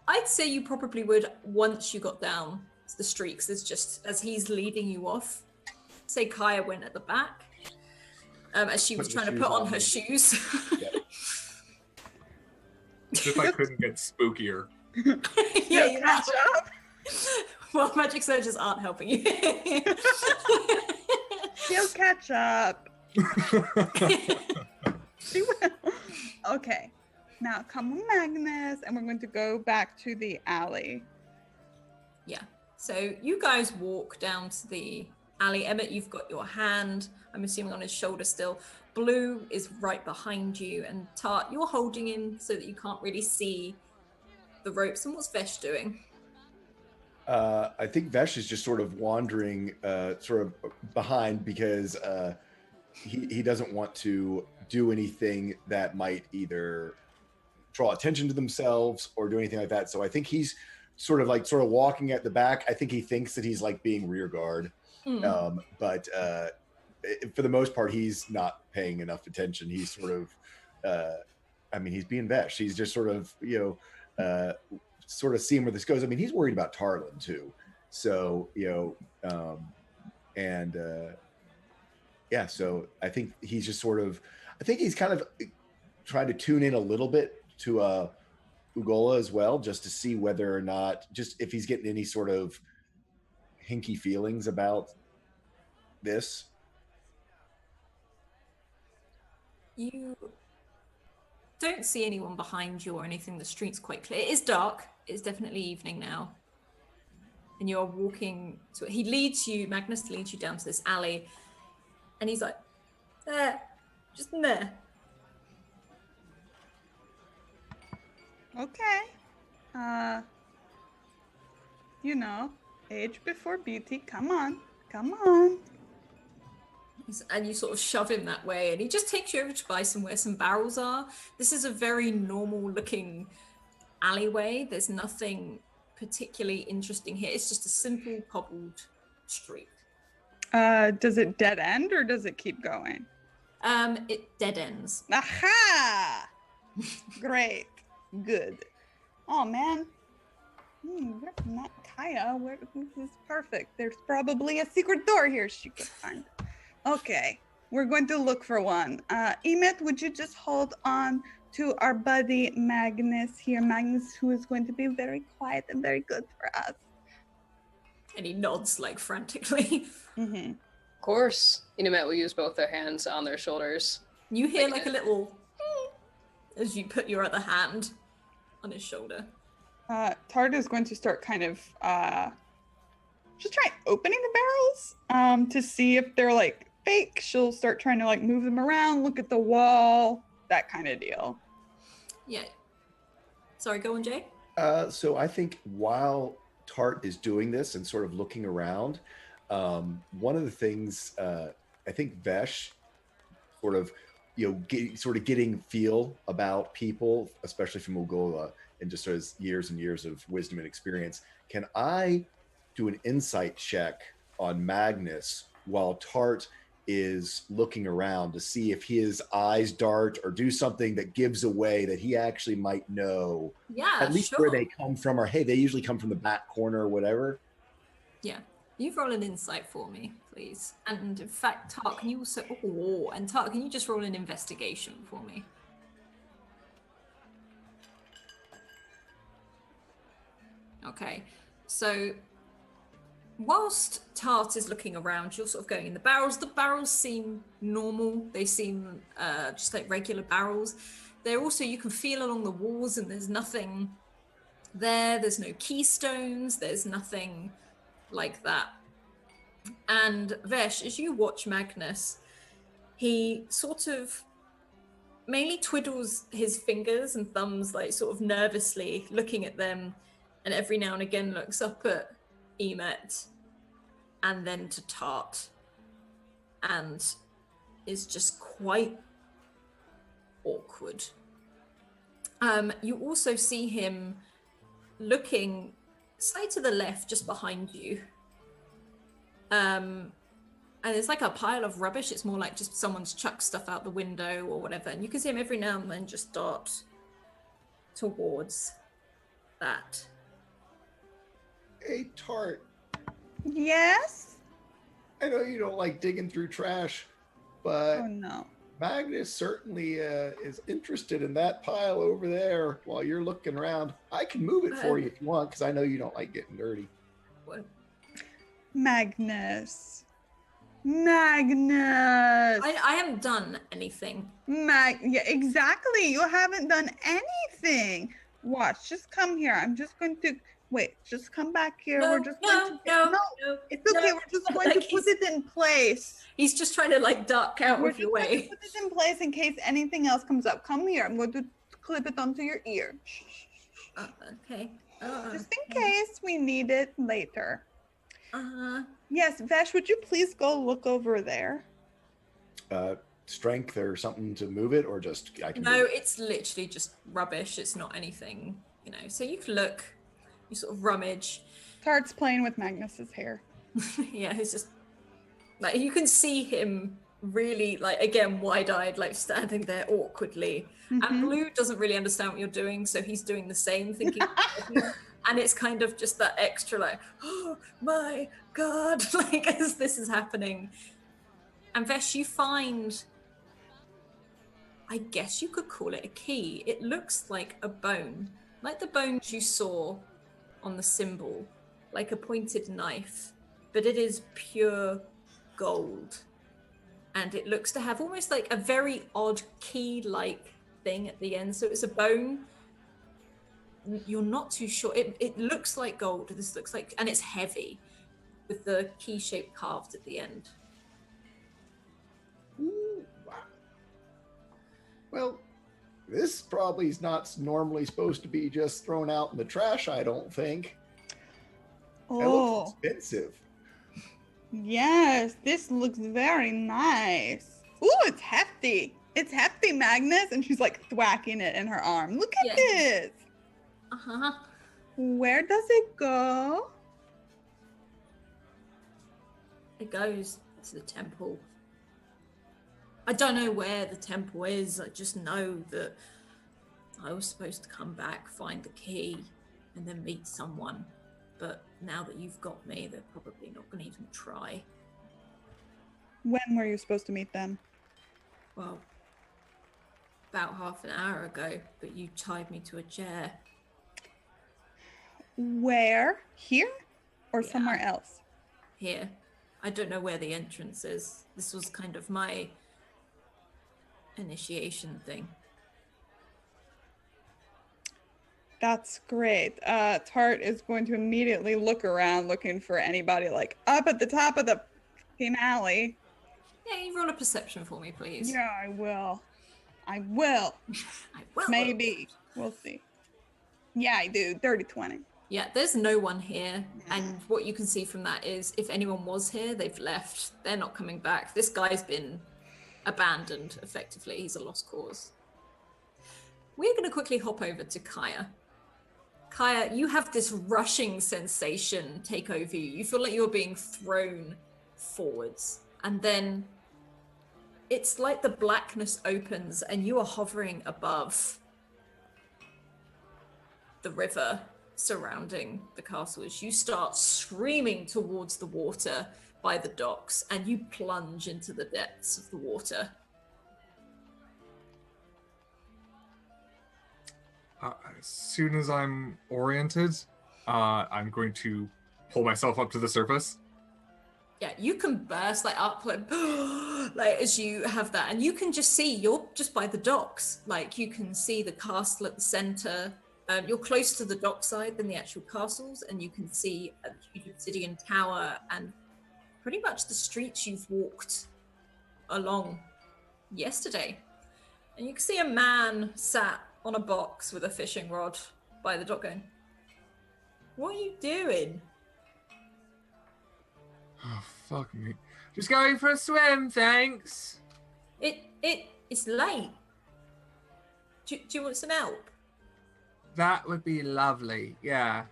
I'd say you probably would once you got down the street, 'cause it's just, as he's leading you off. Say Kaya went at the back, as she was Put the trying to shoes put on on. her shoes. Yep. As if I couldn't get spookier. Yeah, you catch up. Well, magic surges aren't helping you. She'll catch up. She will. Okay. Now come on, Magnus, and we're going to go back to the alley. Yeah. So you guys walk down to the alley. Emmett, you've got your hand, I'm assuming, on his shoulder still. Blue is right behind you, and Tart, you're holding him so that you can't really see the ropes. And what's Vesh doing? I think Vesh is just sort of wandering sort of behind because he doesn't want to do anything that might either draw attention to themselves or do anything like that. So I think he's sort of walking at the back. I think he thinks that he's like being rear guard. But for the most part, he's not paying enough attention. He's sort of, he's being Vesh. He's just sort of, sort of seeing where this goes. I mean, he's worried about Tarlin too. So, so I think he's just sort of, I think he's kind of trying to tune in a little bit to Ugola as well, just to see whether or not, just if he's getting any sort of hinky feelings about this. You don't see anyone behind you or anything. The street's quite clear. It is dark. It's definitely evening now. And you're walking to it. Magnus leads you down to this alley. And he's like, there, just in there. Okay. Age before beauty. Come on. And you sort of shove him that way, and he just takes you over to Bison where some barrels are. This is a very normal looking alleyway. There's nothing particularly interesting here. It's just a simple cobbled street. Does it dead end or does it keep going? It dead ends. Aha! Great. Good. Oh man. Not Kaya. This is perfect. There's probably a secret door here she could find. Okay, we're going to look for one. Emet, would you just hold on to our buddy Magnus here? Magnus, who is going to be very quiet and very good for us. And he nods like frantically. Mm-hmm. Of course, Emet will use both their hands on their shoulders. You hear like a little as you put your other hand on his shoulder. Tard is going to start kind of she'll try opening the barrels to see if they're like fake. She'll start trying to like move them around, look at the wall, that kind of deal. Yeah. Sorry, go on, Jay. So I think while Tart is doing this and sort of looking around, one of the things I think Vesh sort of, getting feel about people, especially from Ugola, and just his years and years of wisdom and experience. Can I do an insight check on Magnus while Tart is looking around to see if his eyes dart or do something that gives away that he actually might know at least where they come from, or hey, they usually come from the back corner or whatever? Yeah. You roll an insight for me, please. And in fact, Tart, can you also... Oh, and Tart, can you just roll an investigation for me? Okay. So, whilst Tart is looking around, you're sort of going in the barrels. The barrels seem normal. They seem just like regular barrels. They're also... You can feel along the walls and there's nothing there. There's no keystones. There's nothing like that. And Vesh, as you watch Magnus, he sort of mainly twiddles his fingers and thumbs, like sort of nervously looking at them, and every now and again looks up at Emet and then to Tart, and is just quite awkward. You also see him looking slightly to the left, just behind you. And it's like a pile of rubbish. It's more like just someone's chucked stuff out the window or whatever. And you can see him every now and then just dart towards that. Hey, Tart. Yes? I know you don't like digging through trash, but Oh no. Magnus certainly is interested in that pile over there while you're looking around. I can move it for you if you want, because I know you don't like getting dirty. What? Magnus. I haven't done anything. Yeah, exactly. You haven't done anything. Watch, just come here. I'm just going to wait. Just come back here. We're just going to no. It's okay. We're just going to put it in place. He's just trying to like duck out We're of just your going to way. put it in place in case anything else comes up. Come here. I'm going to clip it onto your ear. Okay. Just in case we need it later. Uh-huh. Yes, Vesh, would you please go look over there? Strength or something to move it, or just I can No, move it? it's literally just rubbish. It's not anything, So you can look, you sort of rummage. Tart's playing with Magnus's hair. Yeah, he's just like, you can see him really like, again, wide-eyed, like standing there awkwardly. And Blue doesn't really understand what you're doing, so he's doing the same, thinking and it's kind of just that extra like, oh my god, like as this is happening. And Vesh, you find, I guess you could call it a key. It looks like a bone, like the bones you saw on the symbol, like a pointed knife, but it is pure gold. And it looks to have almost like a very odd key-like thing at the end. So it's a bone. You're not too sure. It looks like gold. This looks like, and it's heavy with the key shape carved at the end. Ooh, wow. Well, this probably is not normally supposed to be just thrown out in the trash, I don't think. That looks expensive. Yes, this looks very nice. Ooh, it's hefty. It's hefty, Magnus. And she's like thwacking it in her arm. Look at this. Uh-huh. Where does it go? It goes to the temple. I don't know where the temple is. I just know that I was supposed to come back, find the key, and then meet someone. But now that you've got me, they're probably not going to even try. When were you supposed to meet them? Well, about half an hour ago, but you tied me to a chair. Where? Here? Or Yeah. somewhere else? Here. I don't know where the entrance is. This was kind of my initiation thing. That's great. Tart is going to immediately look around looking for anybody like up at the top of the fucking alley. Yeah, you roll a perception for me, please. Yeah, I will. I will. I will. Maybe. We'll see. Yeah, I do. 30-20. Yeah, there's no one here. And what you can see from that is if anyone was here, they've left. They're not coming back. This guy's been abandoned, effectively. He's a lost cause. We're going to quickly hop over to Kaya. Kaya, you have this rushing sensation take over you. You feel like you're being thrown forwards. And then it's like the blackness opens and you are hovering above the river surrounding the castle as you start screaming towards the water by the docks and you plunge into the depths of the water. As soon as I'm oriented, I'm going to pull myself up to the surface. Yeah, you can burst like up like, like as you have that, and you can just see you're just by the docks. Like you can see the castle at the center. You're closer to the dockside than the actual castles, and you can see a huge obsidian tower and pretty much the streets you've walked along yesterday. And you can see a man sat on a box with a fishing rod by the dock going, "What are you doing?" Oh, fuck me. Just going for a swim, thanks. It's late. Do you want some help? That would be lovely, yeah.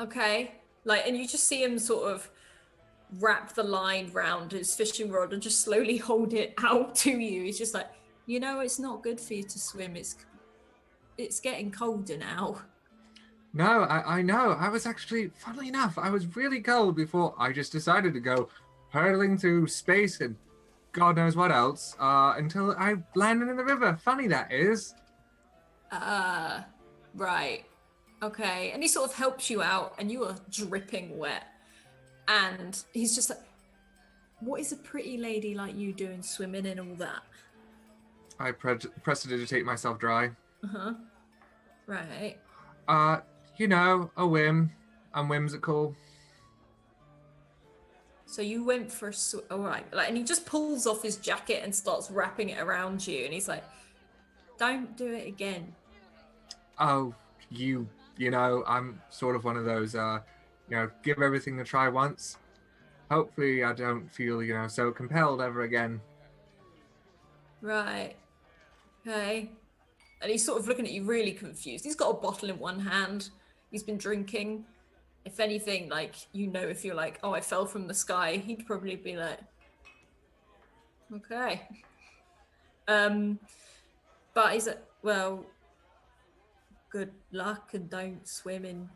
Okay. Like, and you just see him sort of wrap the line round his fishing rod and just slowly hold it out to you. He's just like, it's not good for you to swim. It's getting colder now. No, I know. I was actually, funnily enough, I was really cold before I just decided to go hurtling through space and God knows what else, until I landed in the river. Funny that is. Right. Okay. And he sort of helps you out and you are dripping wet. And he's just like, what is a pretty lady like you doing swimming in all that? I prestidigitate myself dry. Uh-huh. Right. A whim. I'm whimsical. So you went for all right. Like, and he just pulls off his jacket and starts wrapping it around you. And he's like, don't do it again. Oh, I'm sort of one of those, give everything a try once. Hopefully I don't feel, so compelled ever again. Right. Okay. And he's sort of looking at you really confused. He's got a bottle in one hand. He's been drinking. If anything, if you're like, oh, I fell from the sky, he'd probably be like, okay. But he's like, well, good luck and don't swim in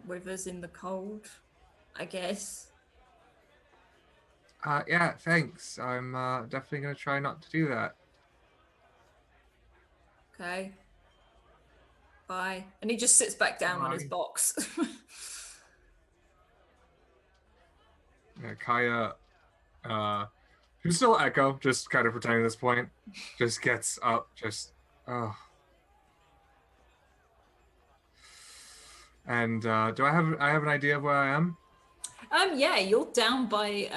rivers in the cold, I guess. Yeah, thanks. I'm definitely going to try not to do that. Okay. Bye. And he just sits back down on his box. Yeah, Kaya, who's still Echo, just kind of pretending at this point, just gets up, And do I have an idea of where I am? Yeah, you're down by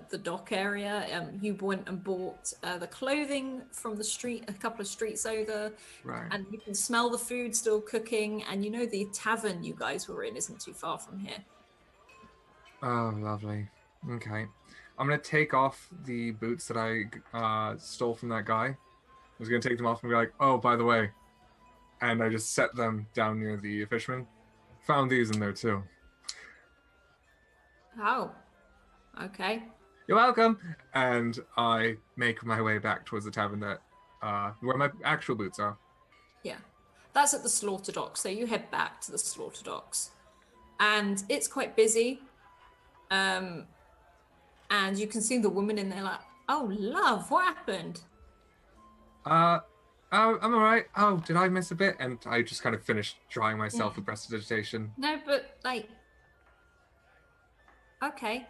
the dock area. You went and bought the clothing from the street, a couple of streets over. Right. And you can smell the food still cooking. And the tavern you guys were in isn't too far from here. Oh, lovely. Okay. I'm going to take off the boots that I stole from that guy. I was going to take them off and be like, oh, by the way. And I just set them down near the fisherman. Found these in there, too. Oh, okay. You're welcome. And I make my way back towards the tavern that where my actual boots are. Yeah, that's at the slaughter docks. So you head back to the slaughter docks, and it's quite busy. And you can see the woman in there like, oh, love, what happened? Oh, I'm all right. Oh, did I miss a bit? And I just kind of finished drying myself with prestidigitation. No, but okay.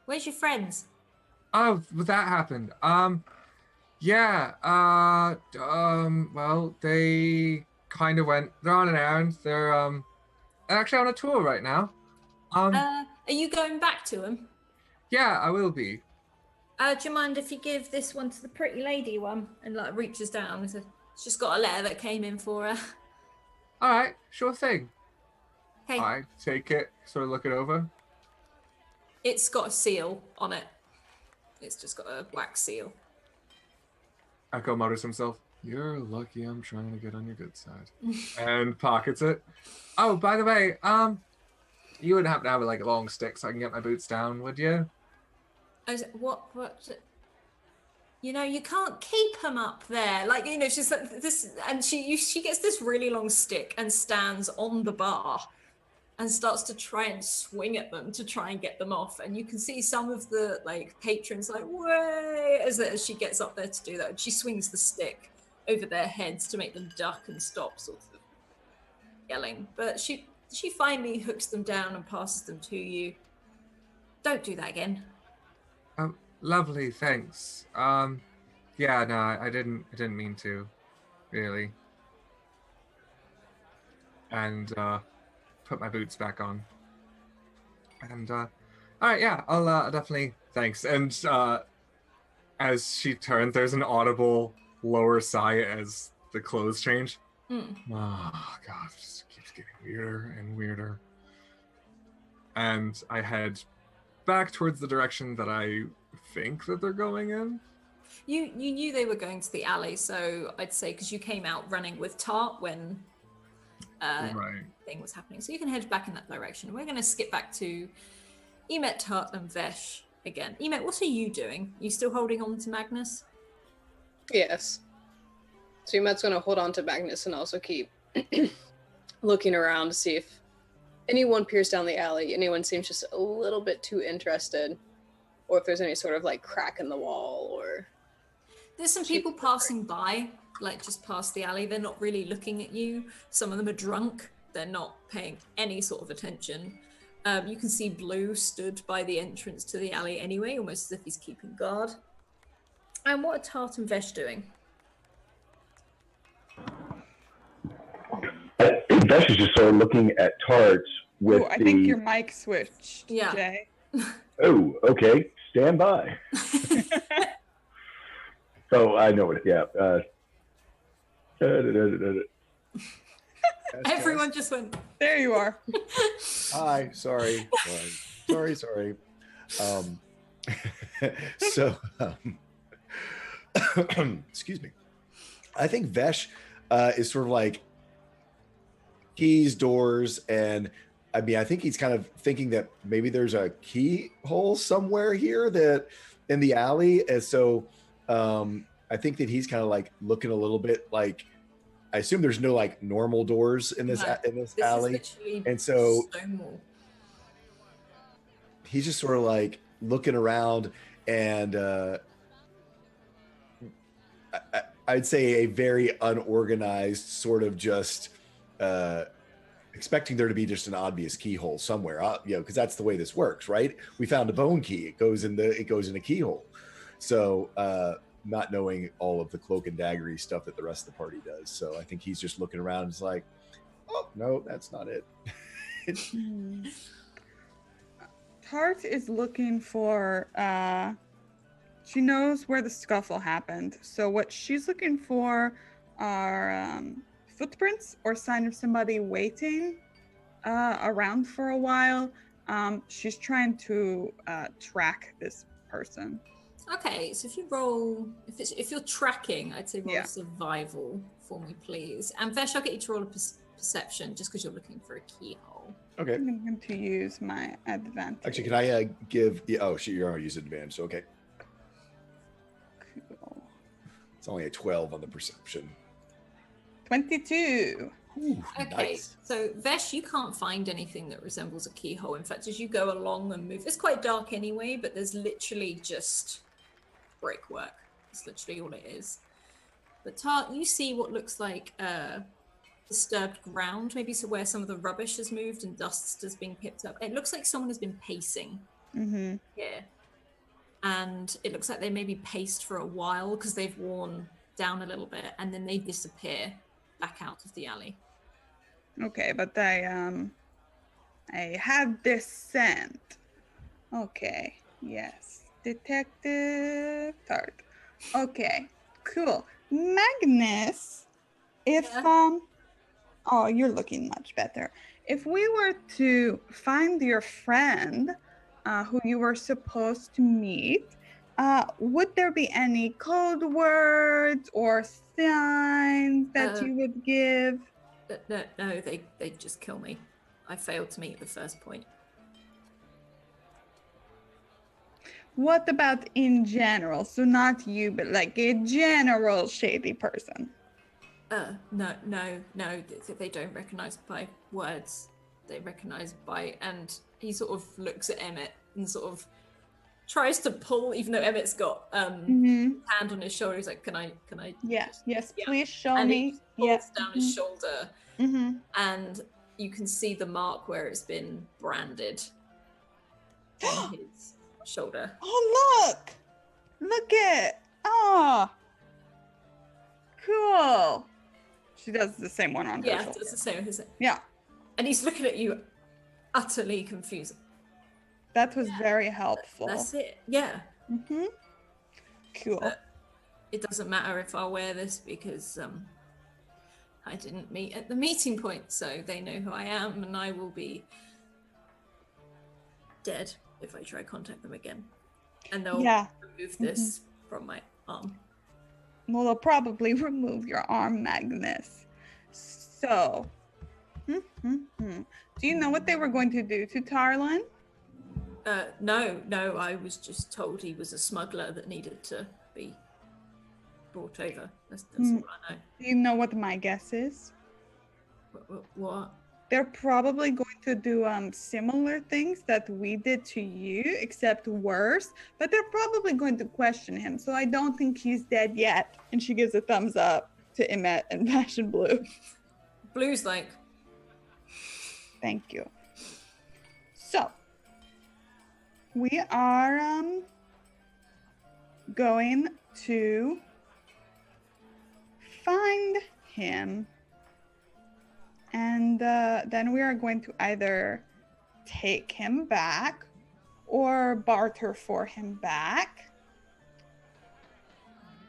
Where's your friends? Oh, that happened. Yeah, well, they kind of they're on an errand. They're actually on a tour right now. Are you going back to him? Yeah, I will be. Do you mind if you give this one to the pretty lady one? And like reaches down and says, she's got a letter that came in for her. All right, sure thing. Hey, I take it, sort of look it over. it's got a seal on it. It's just got a wax seal. Echo mutters to himself, "You're lucky I'm trying to get on your good side." And pockets it. Oh, by the way, you wouldn't happen to have like a long stick so I can get my boots down, would you? I was, what? You know, you can't keep them up there. Like, you know, she's like this, and she gets this really long stick and stands on the bar and starts to try and swing at them to try and get them off. And you can see some of the like patrons like, way, as she gets up there to do that. And she swings the stick over their heads to make them duck and stop sort of yelling. But she finally hooks them down and passes them to you. Don't do that again. Oh, lovely, thanks. Yeah, no, I didn't mean to, really. And put my boots back on. And all right, yeah, I'll definitely thanks. And as she turns, there's an audible lower sigh as the clothes change. Mm. Oh god, it just keeps getting weirder and weirder. And I head back towards the direction that I think that they're going in. You knew they were going to the alley, so I'd say because you came out running with Tart when Right. thing was happening, so you can head back in that direction. We're going to skip back to Emet, Tart, and Vesh again. Emet, what are you doing? You still holding on to Magnus? Yes. So Emet's going to hold on to Magnus and also keep looking around to see if anyone peers down the alley, anyone seems just a little bit too interested, or if there's any sort of like crack in the wall or... There's some people passing by, like just past the alley. They're not really looking at you. Some of them are drunk. They're not paying any sort of attention. You can see Blue stood by the entrance to the alley anyway, almost as if he's keeping guard. And what are Tart and Vesh doing? Vesh is just sort of looking at Tarts with I think your mic switched, Yeah. Jay. Oh, okay. Stand by. Oh, I know it. Yeah. Everyone just went. There you are. Hi, sorry. So, excuse me. I think Vesh is sort of like keys, doors, and I mean, I think he's kind of thinking that maybe there's a keyhole somewhere here that in the alley. And so I think that he's kind of like looking a little bit like, I assume there's no like normal doors in this alley. And so he's just sort of like looking around and I'd say a very unorganized sort of just expecting there to be just an obvious keyhole somewhere, you know, because that's the way this works, right? We found a bone key; it goes in a keyhole. So, not knowing all of the cloak and daggery stuff that the rest of the party does, so I think he's just looking around. And is like, oh no, that's not it. Tart is looking for. She knows where the scuffle happened, so what she's looking for are footprints or sign of somebody waiting around for a while. She's trying to track this person. Okay, so if you roll, if you're tracking, I'd say roll Yeah. survival for me, please. And Vesh, I'll get you to roll a perception just because you're looking for a keyhole. Okay. I'm going to use my advantage. Actually, can I give? Yeah, oh, you're already using advantage. So okay, Cool. it's only a 12 on the perception. 22. Ooh, Okay, nice. so Vesh, you can't find anything that resembles a keyhole. In fact, as you go along and move, it's quite dark anyway, but there's literally just brickwork. That's literally all it is. But Tart, you see what looks like disturbed ground, maybe so where some of the rubbish has moved and dust has been picked up. It looks like someone has been pacing Mm-hmm. here. and it looks like they maybe paced for a while because they've worn down a little bit, and then they disappear back out of the alley. Okay, but I have this scent. Okay, yes. Detective Tart. Okay, cool. Magnus, if oh, you're looking much better. If we were to find your friend who you were supposed to meet, would there be any code words or signs that you would give? No, they just kill me. I failed to meet the first point. What about in general? So not you, but like a general shady person. No, they don't recognize by words. They recognize by, and he sort of looks at Emmett and sort of tries to pull, even though Emmett's got hand on his shoulder. He's like, "Can I?" Yes, Yeah. please show and me. He pulls down his shoulder, Mm-hmm. and you can see the mark where it's been branded on his shoulder. Oh, look it. Oh, cool. She does the same one on her shoulder. It's the same. Yeah. And he's looking at you, utterly confused. That was very helpful. That's it. Yeah. Mm-hmm. Cool. But it doesn't matter if I wear this because I didn't meet at the meeting point, so they know who I am, and I will be dead if I try to contact them again. And they'll remove this from my arm. Well, they'll probably remove your arm, Magnus. So, do you know what they were going to do to Tarlin? No, I was just told he was a smuggler that needed to be brought over. That's all I know. Do you know what my guess is? What? They're probably going to do similar things that we did to you, except worse. But they're probably going to question him, so I don't think he's dead yet. And she gives a thumbs up to Emmett and Passion Blue. Blue's like, thank you. So we are going to find him, and then we are going to either take him back or barter for him back,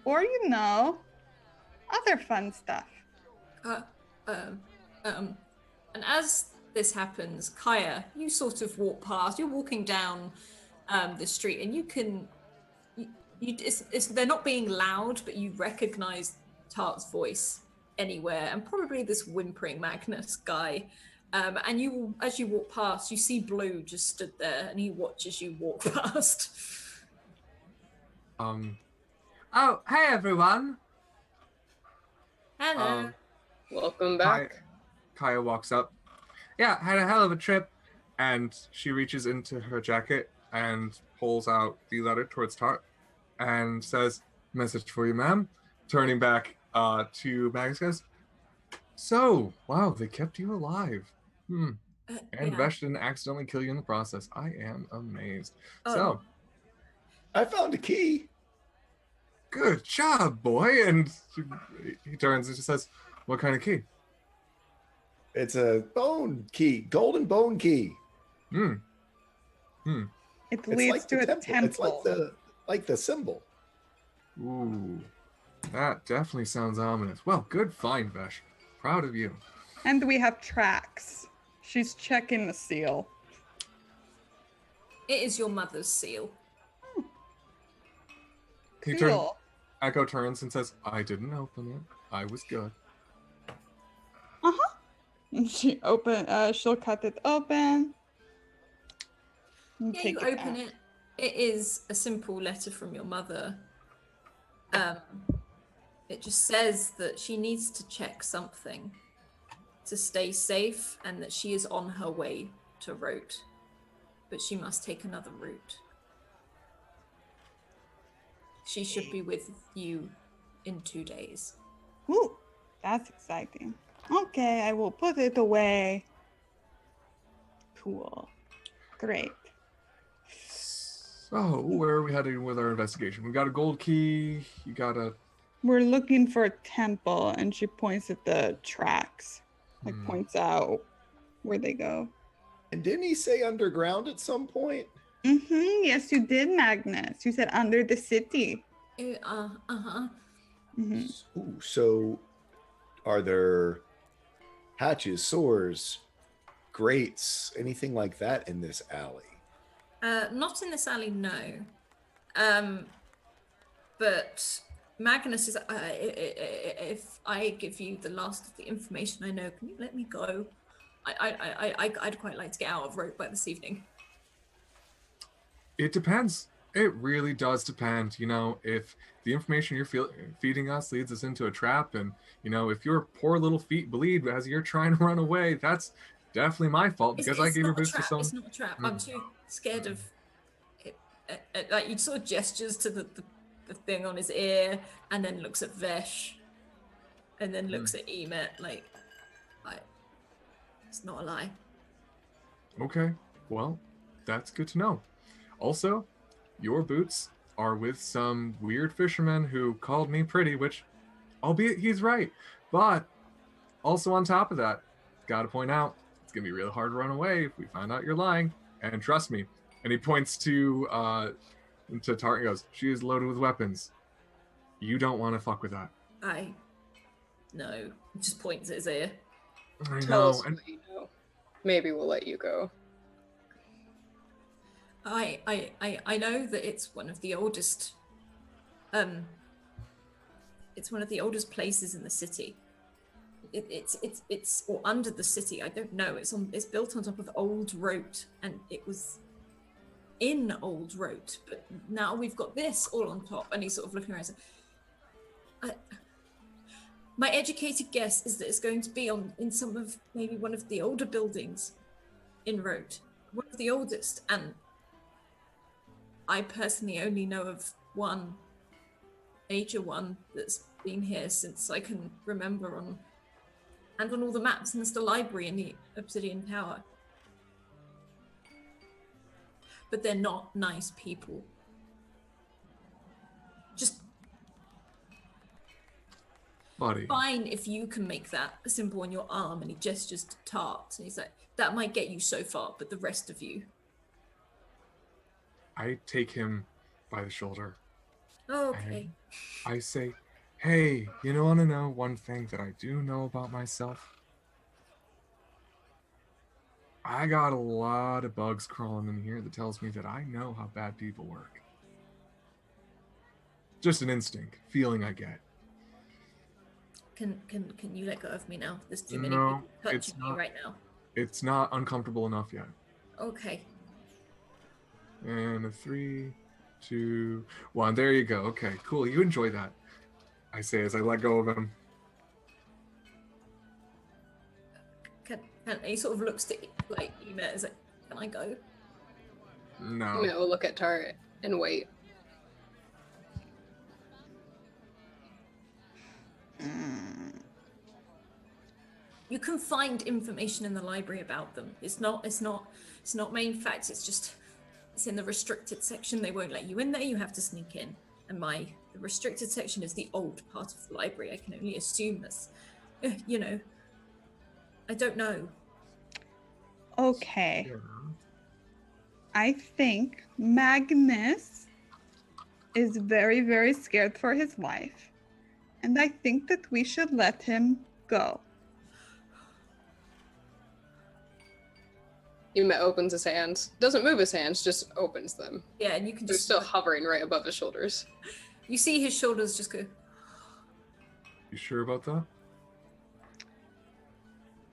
or other fun stuff. And as this happens, Kaya, you sort of walk past. You're walking down the street, and you can, they're not being loud, but you recognize Tart's voice anywhere, and probably this whimpering Magnus guy. And you, as you walk past, you see Blue just stood there, and he watches you walk past. Oh, hey everyone. Hello. Welcome back. Kaya walks up. Yeah, had a hell of a trip. And she reaches into her jacket and pulls out the letter towards Tart and says, "Message for you, ma'am." Turning back to Magus, goes, "So, wow, they kept you alive. And Vesh didn't accidentally kill you in the process. I am amazed." So, I found a key. "Good job, boy." And he turns and she says, "What kind of key?" It's a bone key, golden bone key. It leads to a temple. It's like the symbol. Ooh, that definitely sounds ominous. Well, good find, Vesh. Proud of you. And we have tracks. She's checking the seal. It is your mother's seal. Cool. Echo turns and says, "I didn't open it. I was good." And she'll cut it open. And You open it. It is a simple letter from your mother. It just says that she needs to check something to stay safe, and that she is on her way to Rote, but she must take another route. She should be with you in 2 days. Ooh, that's exciting. Okay, I will put it away. Cool. Great. Oh, where are we heading with our investigation? We got a gold key. You got a. We're looking for a temple, and she points at the tracks, like points out where they go. And didn't he say underground at some point? Mm-hmm. Yes, you did, Magnus. You said under the city. Uh-huh. Mm-hmm. Ooh, so are there hatches, sores, grates, anything like that in this alley? Not in this alley, no. But Magnus is. If I give you the last of the information I know, can you let me go? I'd quite like to get out of rope by this evening. It depends. It really does depend. You know, if the information you're feeding us leads us into a trap, and you know, if your poor little feet bleed as you're trying to run away, that's definitely my fault because I gave your boots to someone. It's not a trap. I'm too scared of it. Like he sort of gestures to the thing on his ear, and then looks at Vesh, and then looks at Emet. Like, it's not a lie. Okay, well, that's good to know. Also, your boots are with some weird fisherman who called me pretty, which, albeit he's right, but also on top of that, gotta point out, it's gonna be really hard to run away if we find out you're lying. And trust me. And he points to Tart and goes, "She is loaded with weapons. You don't want to fuck with that." No. Just points at his ear. I Tell know. us what you know. Maybe we'll let you go. I know that it's one of the oldest. It's one of the oldest places in the city. It's or under the city. I don't know. It's built on top of old rote, and it was in old rote. But now we've got this all on top, and he's sort of looking around. My educated guess is that it's going to be in some of maybe one of the older buildings in rote, one of the oldest, and I personally only know of one major one that's been here since I can remember on all the maps, and there's the library in the Obsidian Tower. But they're not nice people. Just Buddy. Fine if you can make that a symbol on your arm, and he gestures to Tart, and he's like, that might get you so far, but the rest of you. I take him by the shoulder. Okay. I say, "Hey, you want to know one thing that I do know about myself? I got a lot of bugs crawling in here that tells me that I know how bad people work. Just an instinct, feeling I get." Can you let go of me now? There's too many No, people touching me right now. It's not uncomfortable enough yet. Okay. And a 3, 2, 1. There you go. Okay, cool. You enjoy that, I say as I let go of him. Can he sort of looks to like Emet, is like, can I go? No. Emet will look at Tart and wait. You can find information in the library about them. It's not main facts. It's in the restricted section. They won't let you in there. You have to sneak in. And the restricted section is the old part of the library. I can only assume this. I don't know. Okay. Yeah. I think Magnus is very, very scared for his life. And I think that we should let him go. Emet opens his hands. Doesn't move his hands, just opens them. Yeah, and you can They're just still hovering right above his shoulders. You see his shoulders just go. You sure about that?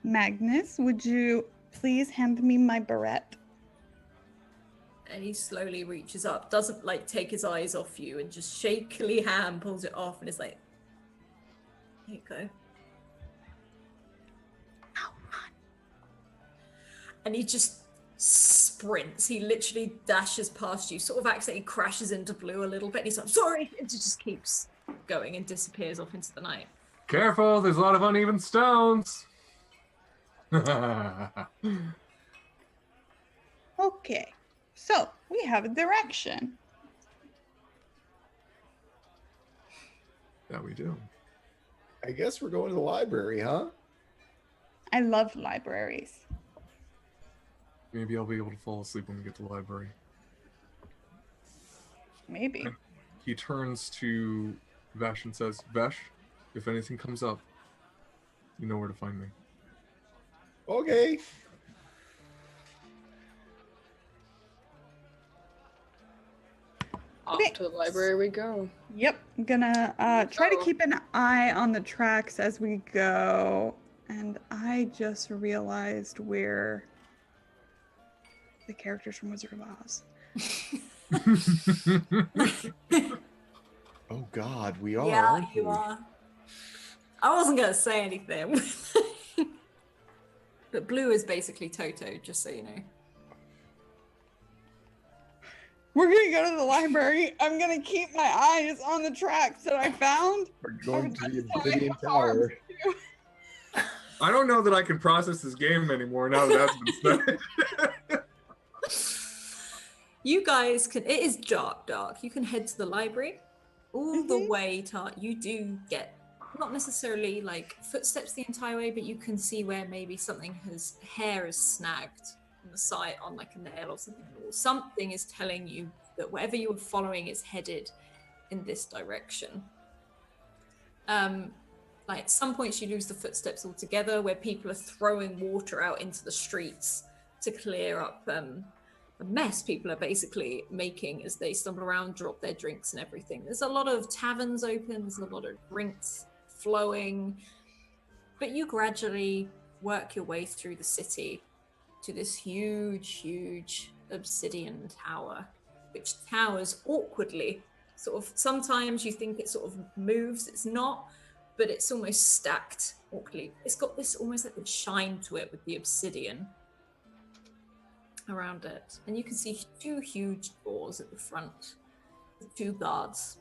Magnus, would you please hand me my beret? And he slowly reaches up, doesn't like take his eyes off you, and just shakily hand pulls it off, and is like, "Here you go." Now run. And he just sprints. He literally dashes past you, sort of accidentally crashes into Blue a little bit. And he's like, "Sorry," and just keeps going and disappears off into the night. Careful, there's a lot of uneven stones. Okay. So we have a direction. That we do. I guess we're going to the library, huh? I love libraries. Maybe I'll be able to fall asleep when we get to the library. Maybe. He turns to Vesh and says, Vesh, if anything comes up, you know where to find me. Okay. Off to the library we go. Yep. I'm gonna try to keep an eye on the tracks as we go. And I just realized we're the characters from Wizard of Oz. Oh God, we are. Yeah, aren't you we? are. I wasn't gonna say anything. But Blue is basically Toto, just so you know. We're gonna go to the library. I'm gonna keep my eyes on the tracks that I found. We're going to the I would Obsidian like to harm Tower. you. I don't know that I can process this game anymore now that that's been said. You guys can. It is dark. You can head to the library. All the way, you do get not necessarily like footsteps the entire way, but you can see where maybe hair is snagged on the side on like a nail or something. Or something is telling you that whatever you were following is headed in this direction. Like at some points you lose the footsteps altogether, where people are throwing water out into the streets to clear up the mess people are basically making as they stumble around, drop their drinks and everything. There's a lot of taverns open, there's a lot of drinks flowing, but you gradually work your way through the city to this huge obsidian tower, which towers awkwardly. Sort of, sometimes you think it sort of moves, it's not, but it's almost stacked awkwardly. It's got this almost like a shine to it with the obsidian around it. And you can see two huge doors at the front with two guards.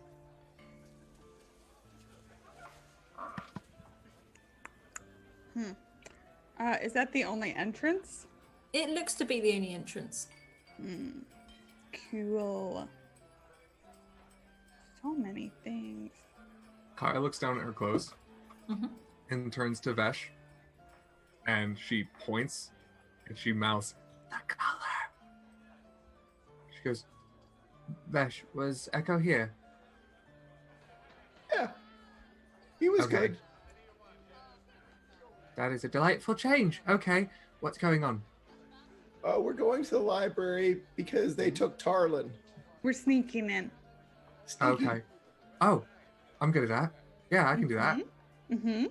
Is that the only entrance? It looks to be the only entrance. Cool. So many things. Kaya looks down at her clothes and turns to Vesh, and she points and she mouths, "The color." She goes, "Vesh, was Echo here?" Yeah. He was Okay. good. That is a delightful change. Okay, what's going on? We're going to the library because they took Tarlin. We're sneaking in. Sneaky. Okay. Oh, I'm good at that. Yeah, I can do that. Mm-hmm.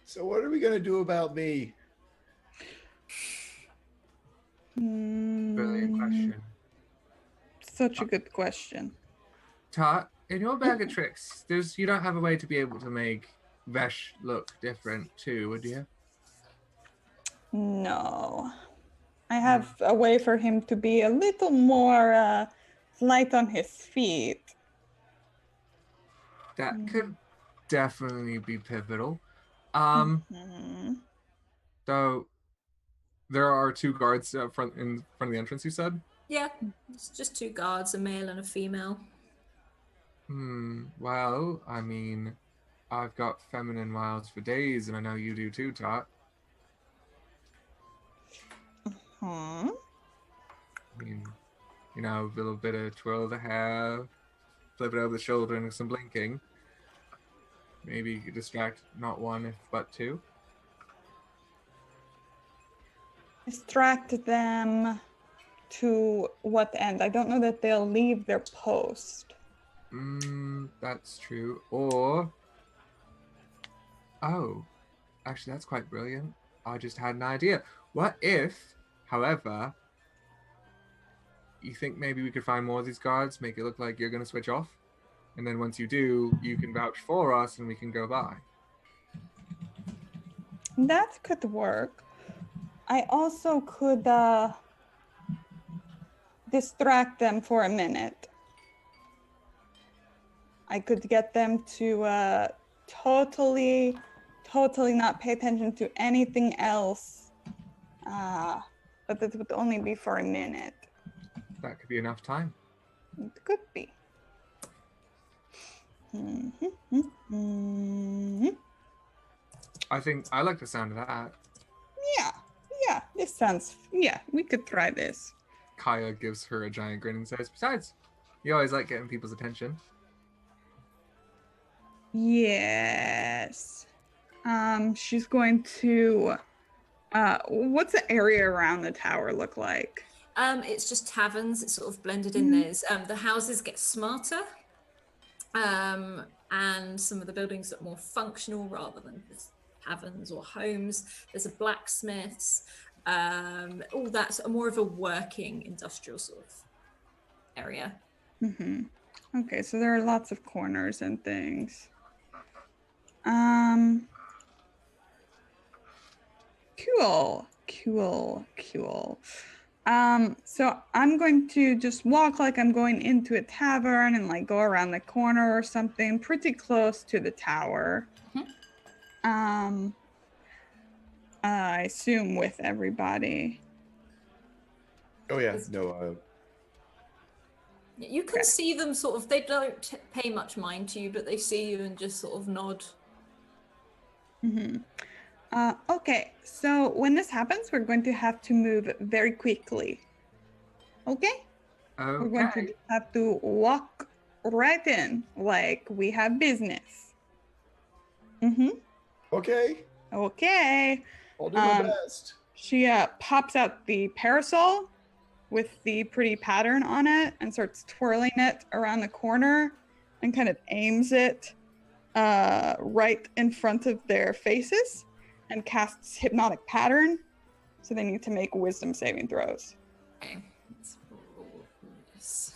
So what are we gonna do about me? Brilliant question. Such a good question. Tot, in your bag of tricks, you don't have a way to be able to make Vesh look different too, would you? No. I have a way for him to be a little more light on his feet. That could definitely be pivotal. So there are two guards in front of the entrance, you said? Yeah, it's just two guards, a male and a female. Well, I mean, I've got feminine wiles for days, and I know you do too, Tot. I mean, you know, a little bit of twirl of the hair, flip it over the shoulder, and some blinking. Maybe you could distract not one, but two. Distract them to what end? I don't know that they'll leave their post. That's true. Or... Oh, actually, that's quite brilliant. I just had an idea. What if, however, you think maybe we could find more of these guards, make it look like you're going to switch off? And then once you do, you can vouch for us and we can go by. That could work. I also could distract them for a minute. I could get them to totally not pay attention to anything else but it would only be for a minute. That could be enough time. It could be. I think I like the sound of that. Yeah, this sounds, yeah, we could try this. Kaya gives her a giant grin and says, besides, you always like getting people's attention. Yes. She's going to, what's the area around the tower look like? It's just taverns. It's sort of blended in. There's the houses get smarter, and some of the buildings look more functional rather than just taverns or homes. There's a blacksmith's, all that sort of more of a working industrial sort of area. Okay, so there are lots of corners and things. Cool. So I'm going to just walk like I'm going into a tavern and like go around the corner or something pretty close to the tower. I assume with everybody. Oh yeah, no. You can see them sort of, they don't pay much mind to you, but they see you and just sort of nod. Okay, so when this happens, we're going to have to move very quickly. Okay? We're going to have to walk right in like we have business. Okay, Okay. I'll do my best. She pops out the parasol with the pretty pattern on it and starts twirling it around the corner and kind of aims it right in front of their faces and casts hypnotic pattern. So they need to make wisdom saving throws. Okay, let's roll this.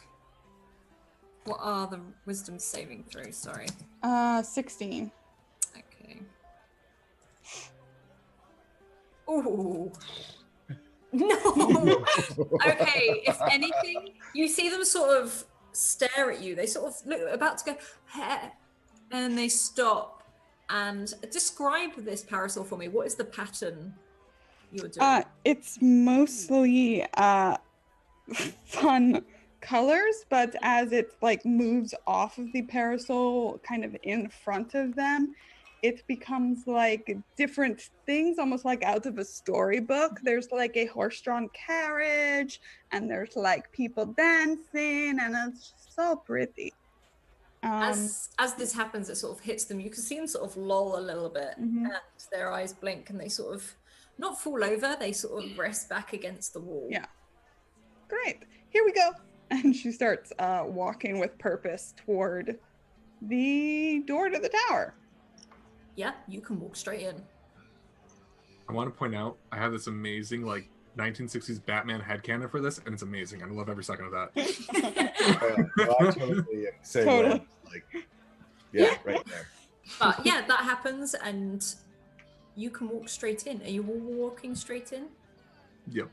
What are the wisdom saving throws? Sorry. 16. Okay. Ooh. No. Okay, if anything, you see them sort of stare at you. They sort of look about to go, "Heh," and they stop. And describe this parasol for me. What is the pattern you're doing? It's mostly fun colors, but as it like moves off of the parasol kind of in front of them, it becomes like different things, almost like out of a storybook. There's like a horse-drawn carriage, and there's like people dancing, and it's so pretty. As this happens, it sort of hits them. You can see them sort of loll a little bit, and their eyes blink, and they sort of not fall over. They sort of rest back against the wall. Yeah. Great. Here we go. And she starts walking with purpose toward the door to the tower. Yeah, you can walk straight in. I want to point out, I have this amazing, like, 1960s Batman headcanon for this, and it's amazing. I love every second of that. Well, I totally say Totally. like, yeah, right there. But yeah, that happens, and you can walk straight in. Are you all walking straight in? Yep.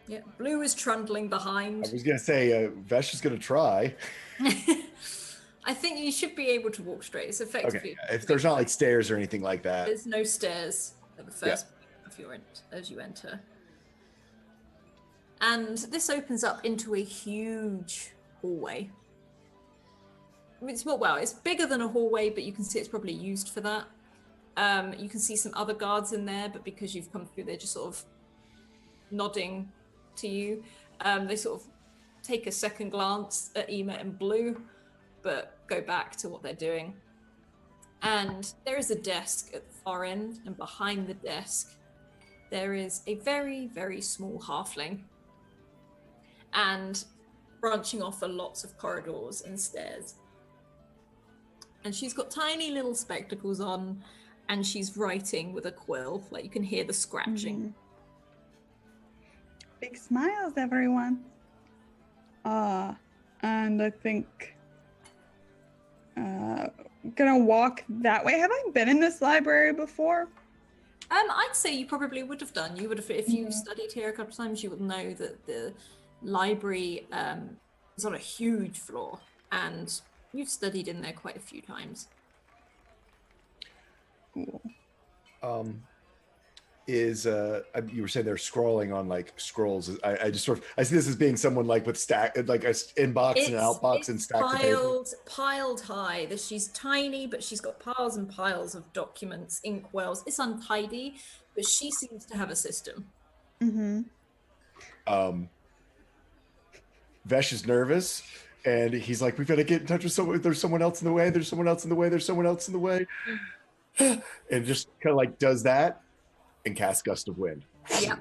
Yeah. Blue is trundling I behind. was gonna say Vesh is gonna try. I think you should be able to walk straight. It's effectively. Okay, if there's not like stairs or anything like that. There's no stairs at the first point as you enter. And this opens up into a huge hallway. It's it's bigger than a hallway, but you can see it's probably used for that. You can see some other guards in there, but because you've come through, they're just sort of nodding to you. They sort of take a second glance at Ema and Blue, but go back to what they're doing. And there is a desk at the far end, and behind the desk, there is a very, very small halfling. And branching off are lots of corridors and stairs. And she's got tiny little spectacles on, and she's writing with a quill. Like you can hear the scratching. Big smiles, everyone. And I think gonna walk that way. Have I been in this library before? I'd say you probably would have done. You would have, if you studied here a couple of times, you would know that the library is on a huge floor, and you've studied in there quite a few times. Cool. is you were saying they're scrolling on like scrolls. I just sort of I see this as being someone like with stack like a inbox and an outbox and stacks of paper. Piled high. That she's tiny, but she's got piles and piles of documents, ink wells. It's untidy, but she seems to have a system. Mm-hmm. Vesh is nervous, and he's like, "We've got to get in touch with someone. There's someone else in the way. There's someone else in the way. There's someone else in the way," and just kind of like does that and casts gust of wind. Yeah,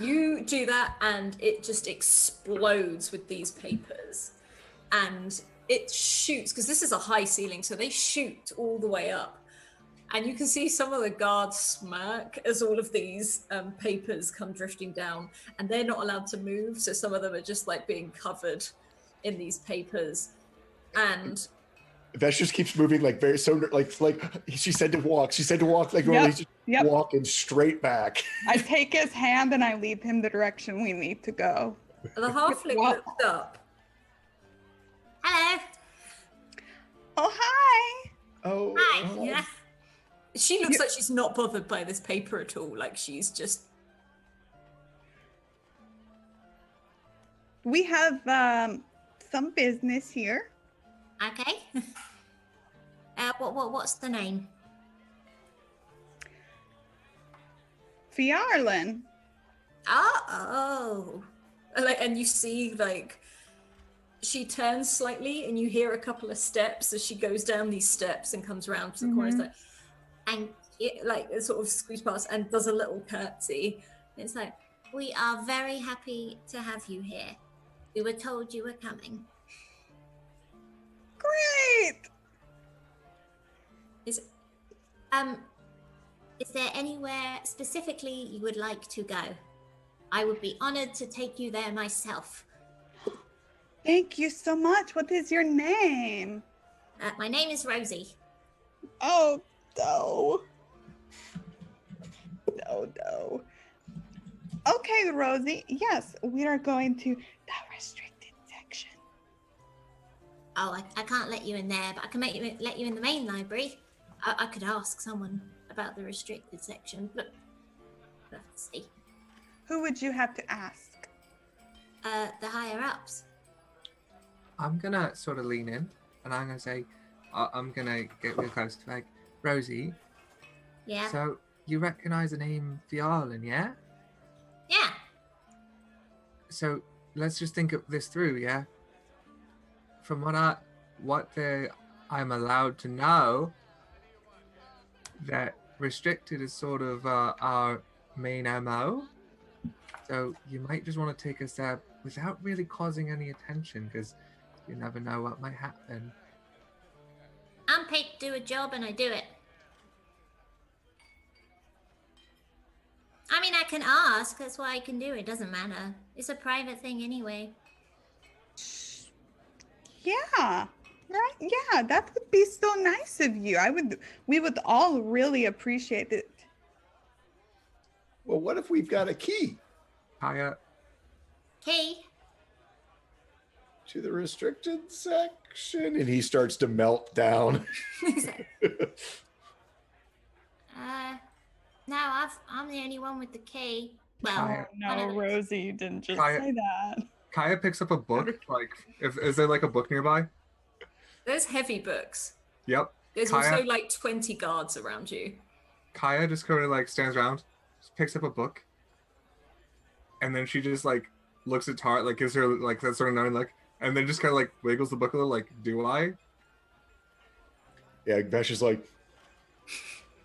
you do that, and it just explodes with these papers, and it shoots because this is a high ceiling, so they shoot all the way up. And you can see some of the guards smirk as all of these papers come drifting down, and they're not allowed to move. So some of them are just like being covered in these papers. And Vesh just keeps moving like very so like she said to walk. She said to walk like normally he's just walking straight back. I take his hand and I lead him the direction we need to go. The halfling looks up. Hello. Oh, hi. Oh, Hi. Yeah. She looks like she's not bothered by this paper at all. Like she's just. We have some business here. Okay. What's the name? Fjarlin. Oh. And you see like she turns slightly, and you hear a couple of steps as she goes down these steps and comes around to the corner. It's like, And it, like it sort of squeezes past and does a little curtsy. it's like, we are very happy to have you here. We were told you were coming. Great. Is there anywhere specifically you would like to go? I would be honored to take you there myself. Thank you so much. What is your name? My name is Rosie. Oh, no. No. Okay, Rosie. Yes, we are going to the restricted section. Oh, I can't let you in there, but I can let you in the main library. I could ask someone about the restricted section. Look, let's see. Who would you have to ask? The higher ups. I'm gonna sort of lean in, and I'm gonna say, I'm gonna get real close to like, Rosie. Yeah. So you recognize the name Fjarlin, yeah? Yeah. So let's just think of this through, yeah? From what I'm allowed to know, that restricted is sort of our main MO. So you might just want to take a step without really causing any attention, because you never know what might happen. I'm paid to do a job, and I do it. I mean, I can ask. That's what I can do. It doesn't matter. It's a private thing anyway. Yeah. Right? Yeah, that would be so nice of you. We would all really appreciate it. Well, what if we've got a key Kaya, Key? to the restricted section? And he starts to melt down. No, I'm the only one with the key. Well, Kaya. one of No, the- Rosie, you didn't just Kaya- say that. Kaya picks up a book. Like, is there like a book nearby? There's heavy books. Yep. There's Kaya- also like 20 guards around you. Kaya just kind of like stands around, just picks up a book, and then she just like looks at Tart, like gives her like that sort of knowing look, and then just kind of like wiggles the book a little, like, "Do I?" Yeah, Vesh is like,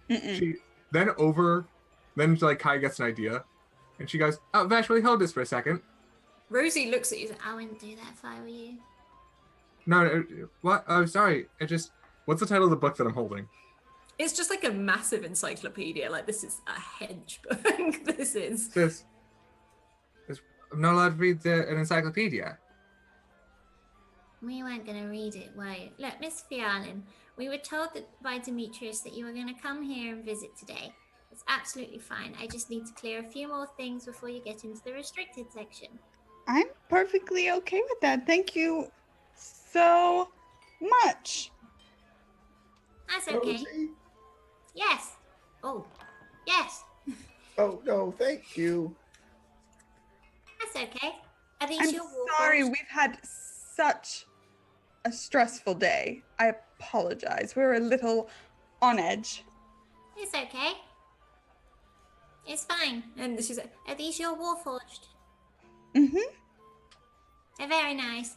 She then like Kaya gets an idea, and she goes, "Oh, Vesh, will you hold this for a second?" Rosie looks at you. I wouldn't do that if I were you. No, what? Oh, sorry. What's the title of the book that I'm holding? It's just like a massive encyclopedia. Like this is a hedge book. This. I'm not allowed to read an encyclopedia. We weren't going to read it, were you? Look, Miss Fjarlin, we were told by Demetrius that you were going to come here and visit today. It's absolutely fine. I just need to clear a few more things before you get into the restricted section. I'm perfectly okay with that. Thank you so much. That's okay. Rosie? Yes. Oh, yes. Oh, no, thank you. That's okay. Are these I'm your sorry, warforged? we've had such a stressful day. I apologize. We're a little on edge. It's okay. It's fine. And she's like, Are these your warforged? Mm-hmm. They're very nice.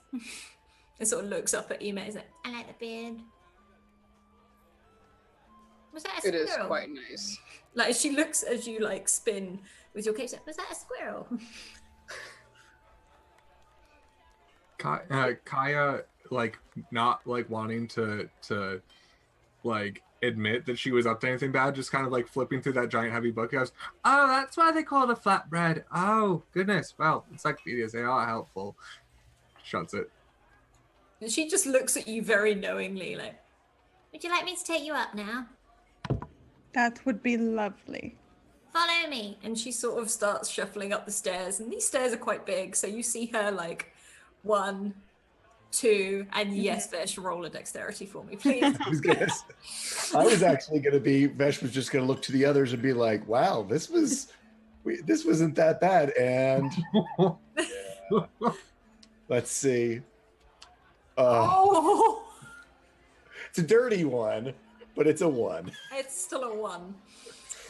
and sort of looks up at Ema. Is like, I like the beard. Was that a It squirrel? is quite nice. like she looks as you like spin with your cape. Was that a squirrel? Kaya, like, not like wanting to like admit that she was up to anything bad, just kind of like flipping through that giant heavy book. Goes, oh, that's why they call it a flatbread. Oh goodness, well, encyclopedias, they are helpful. Shuts it. And she just looks at you very knowingly, like, Would you like me to take you up now? That would be lovely. Follow me. and she sort of starts shuffling up the stairs. And these stairs are quite big, so you see her like 1, 2, and yes, Vesh, roll a dexterity for me, please. I was actually gonna be. Vesh was just gonna look to the others and be like, "Wow, this wasn't that bad." And let's see. Oh, It's a dirty one, but it's a 1. it's still a 1.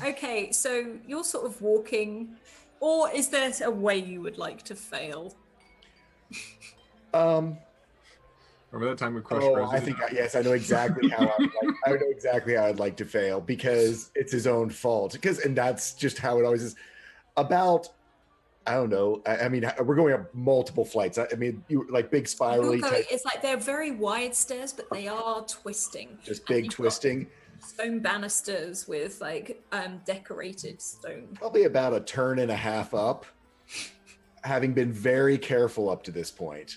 Okay, so you're sort of walking, or is there a way you would like to fail? Remember that time we crushed Oh, Rosie? I think yes, I know exactly how I know exactly how I'd like to fail because it's his own fault. And that's just how it always is. About, I don't know. I mean, we're going up multiple flights. I mean, you like big spirally type, It's like they're very wide stairs, but they are twisting. just And big you've got twisting. stone banisters with like decorated stone. Probably about a turn and a half up. Having been very careful up to this point,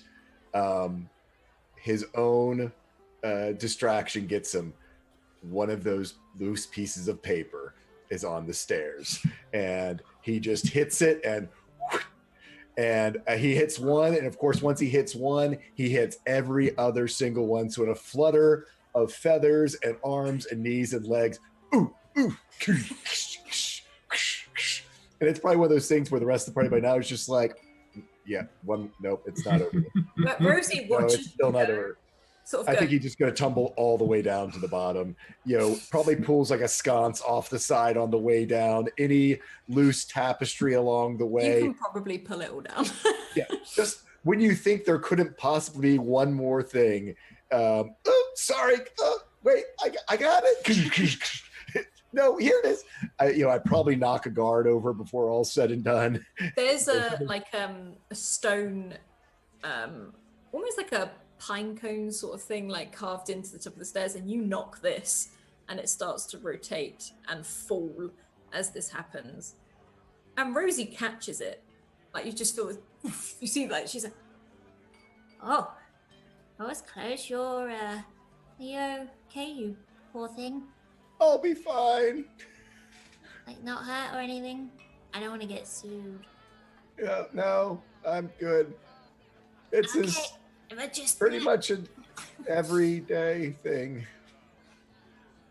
his own distraction gets him. One of those loose pieces of paper is on the stairs, and he just hits it, and he hits one, and of course, once he hits one, he hits every other single one. So in a flutter of feathers and arms and knees and legs, ooh, ooh, and it's probably one of those things where the rest of the party by now is just like, yeah, one, nope, it's not over. But Rosie No, watches it's still you not go, over. sort of I go, think he's just going to tumble all the way down to the bottom. Probably pulls like a sconce off the side on the way down. Any loose tapestry along the you way. can probably pull it all down. Yeah, just when you think there couldn't possibly be one more thing. Oh, sorry. Oh, wait, I got it. No, here it is. I'd probably knock a guard over before all's said and done. There's a stone, almost like a pine cone sort of thing, like carved into the top of the stairs, and you knock this, and it starts to rotate and fall as this happens. And Rosie catches it, like you just feel, you see, like she's like, Oh, that was close. Are you okay, you poor thing? I'll be fine. Like, not hurt or anything? I don't want to get sued. Yeah, no, I'm good. It's Okay, his but just pretty much an everyday thing.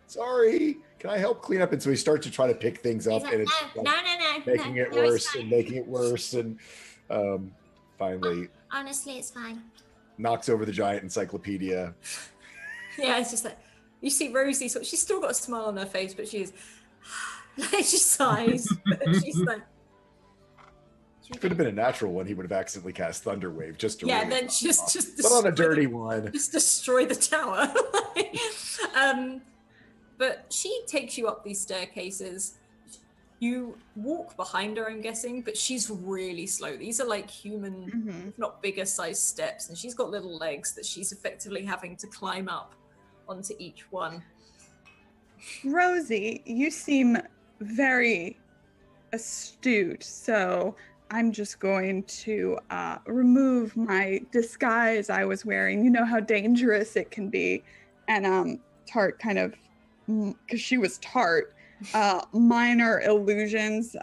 Sorry, can I help clean up? And so he starts to try to pick things up, and it's no, like making it no, it's worse fine. and making it worse, and finally Honestly, it's fine. knocks over the giant encyclopedia. yeah, it's just like, you see Rosie, she's still got a smile on her face, but she's, like, she sighs, but she's like, Could have been a natural one. He would have accidentally cast Thunderwave just to yeah, really then knock just off. But on a dirty one. just destroy the tower. But she takes you up these staircases. You walk behind her, I'm guessing, but she's really slow. These are like human, if not bigger sized steps, and she's got little legs that she's effectively having to climb up onto each one. Rosie, you seem very astute, so I'm just going to remove my disguise I was wearing. You know how dangerous it can be. And Tart kind of, because she was Tart, minor illusions,